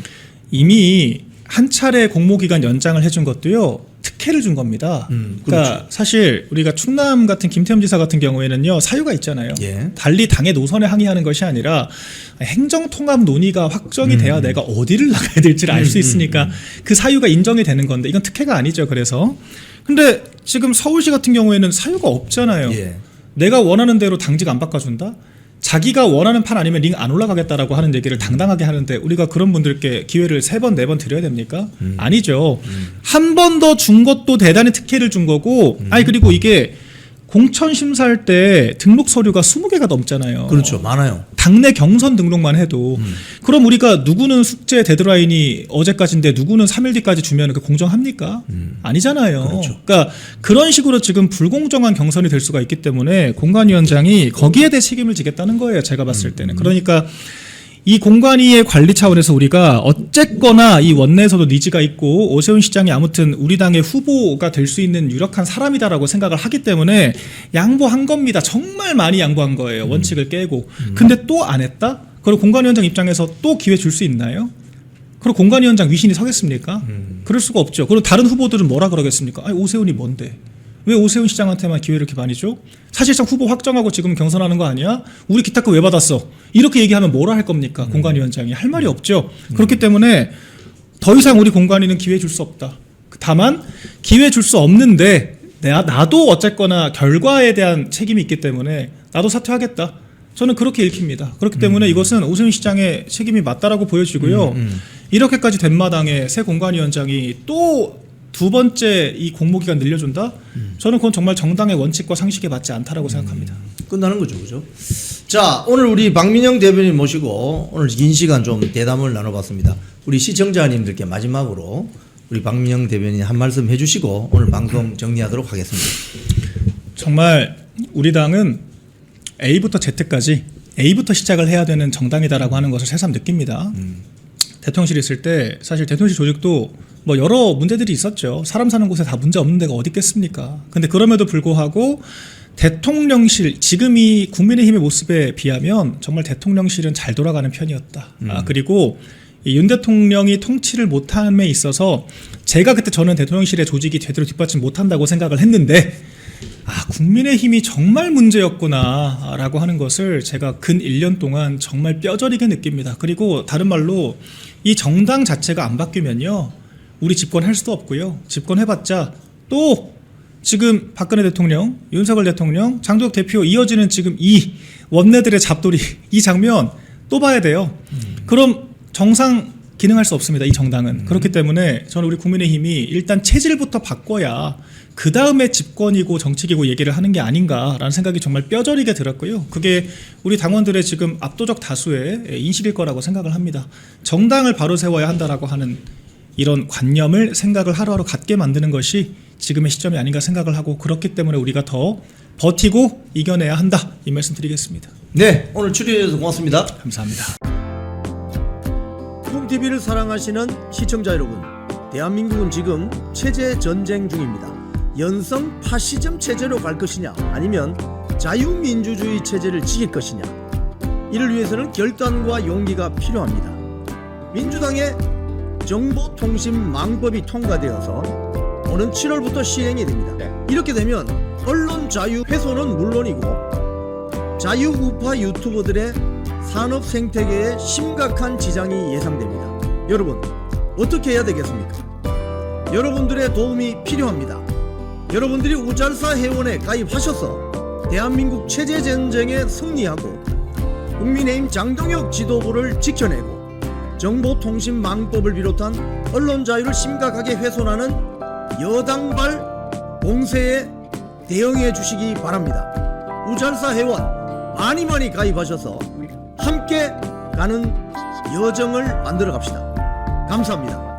이미 한 차례 공모기간 연장을 해준 것도요 특혜를 준 겁니다. 그러니까 그렇죠. 사실 우리가 충남 같은 김태흠 지사 같은 경우에는요 사유가 있잖아요. 예. 달리 당의 노선에 항의하는 것이 아니라 행정통합 논의가 확정이 돼야 내가 어디를 나가야 될지를 알 수 있으니까 그 사유가 인정이 되는 건데 이건 특혜가 아니죠. 그래서 근데 지금 서울시 같은 경우에는 사유가 없잖아요. 예. 내가 원하는 대로 당직 안 바꿔준다? 자기가 원하는 판 아니면 링 안 올라가겠다라고 하는 얘기를 당당하게 하는데 우리가 그런 분들께 기회를 3번, 4번 드려야 됩니까? 아니죠. 한 번 더 준 것도 대단히 특혜를 준 거고 아니 그리고 이게 공천 심사할 때 등록 서류가 20개가 넘잖아요. 그렇죠. 많아요. 당내 경선 등록만 해도 그럼 우리가 누구는 숙제 데드라인이 어제까지인데 누구는 3일 뒤까지 주면 그 공정합니까? 아니잖아요. 그렇죠. 그러니까 그런 식으로 지금 불공정한 경선이 될 수가 있기 때문에 공관위원장이 거기에 대해 책임을 지겠다는 거예요. 제가 봤을 때는. 그러니까 이 공관위의 관리 차원에서 우리가 어쨌거나 이 원내에서도 니즈가 있고 오세훈 시장이 아무튼 우리 당의 후보가 될 수 있는 유력한 사람이다라고 생각을 하기 때문에 양보한 겁니다. 정말 많이 양보한 거예요. 원칙을 깨고. 근데 또 안 했다? 그리고 공관위원장 입장에서 또 기회 줄 수 있나요? 그리고 공관위원장 위신이 서겠습니까? 그럴 수가 없죠. 그리고 다른 후보들은 뭐라 그러겠습니까? 아니 오세훈이 뭔데? 왜 오세훈 시장한테만 기회를 이렇게 많이 줘? 사실상 후보 확정하고 지금 경선하는 거 아니야? 우리 기타급 왜 받았어? 이렇게 얘기하면 뭐라 할 겁니까? 공관위원장이 할 말이 없죠. 그렇기 때문에 더 이상 우리 공관위는 기회 줄 수 없다. 다만 기회 줄 수 없는데 나도 어쨌거나 결과에 대한 책임이 있기 때문에 나도 사퇴하겠다. 저는 그렇게 읽힙니다. 그렇기 때문에 이것은 오세훈 시장의 책임이 맞다라고 보여지고요. 이렇게까지 된 마당에 새 공관위원장이 또 두 번째 이 공모기간 늘려준다? 저는 그건 정말 정당의 원칙과 상식에 맞지 않다라고 생각합니다. 끝나는 거죠, 그죠? 자, 오늘 우리 박민영 대변인 모시고 오늘 긴 시간 좀 대담을 나눠봤습니다. 우리 시청자님들께 마지막으로 우리 박민영 대변인 한 말씀 해주시고 오늘 방송 정리하도록 하겠습니다. 정말 우리 당은 A부터 Z까지 A부터 시작을 해야 되는 정당이다라고 하는 것을 새삼 느낍니다. 대통령실에 있을 때 사실 대통령실 조직도 뭐 여러 문제들이 있었죠. 사람 사는 곳에 다 문제 없는 데가 어디 있겠습니까? 근데 그럼에도 불구하고 대통령실 지금이 국민의힘의 모습에 비하면 정말 대통령실은 잘 돌아가는 편이었다. 그리고 이 윤 대통령이 통치를 못함에 있어서 제가 그때 저는 대통령실의 조직이 제대로 뒷받침 못한다고 생각을 했는데 국민의힘이 정말 문제였구나라고 하는 것을 제가 근 1년 동안 정말 뼈저리게 느낍니다. 그리고 다른 말로 이 정당 자체가 안 바뀌면요. 우리 집권할 수도 없고요. 집권해봤자 또 지금 박근혜 대통령, 윤석열 대통령, 장도혁 대표 이어지는 지금 이 원내들의 잡돌이 이 장면 또 봐야 돼요. 그럼 정상 기능할 수 없습니다. 이 정당은. 그렇기 때문에 저는 우리 국민의힘이 일단 체질부터 바꿔야 그 다음에 집권이고 정치기고 얘기를 하는 게 아닌가라는 생각이 정말 뼈저리게 들었고요. 그게 우리 당원들의 지금 압도적 다수의 인식일 거라고 생각을 합니다. 정당을 바로 세워야 한다라고 하는 이런 관념을 생각을 하루하루 갖게 만드는 것이 지금의 시점이 아닌가 생각을 하고 그렇기 때문에 우리가 더 버티고 이겨내야 한다. 이 말씀 드리겠습니다. 네, 오늘 출연해주셔서 고맙습니다. 감사합니다. 쿵TV를 사랑하시는 시청자 여러분, 대한민국은 지금 체제 전쟁 중입니다. 연성 파시즘 체제로 갈 것이냐 아니면 자유민주주의 체제를 지킬 것이냐, 이를 위해서는 결단과 용기가 필요합니다. 민주당의 정보통신망법이 통과되어서 오는 7월부터 시행이 됩니다. 이렇게 되면 언론 자유 훼손은 물론이고 자유우파 유튜버들의 산업 생태계에 심각한 지장이 예상됩니다. 여러분 어떻게 해야 되겠습니까? 여러분들의 도움이 필요합니다. 여러분들이 우잘사 회원에 가입하셔서 대한민국 체제전쟁에 승리하고 국민의힘 장동혁 지도부를 지켜내고 정보통신망법을 비롯한 언론 자유를 심각하게 훼손하는 여당발 공세에 대응해 주시기 바랍니다. 우잘사 회원 많이 가입하셔서 함께 가는 여정을 만들어 갑시다. 감사합니다.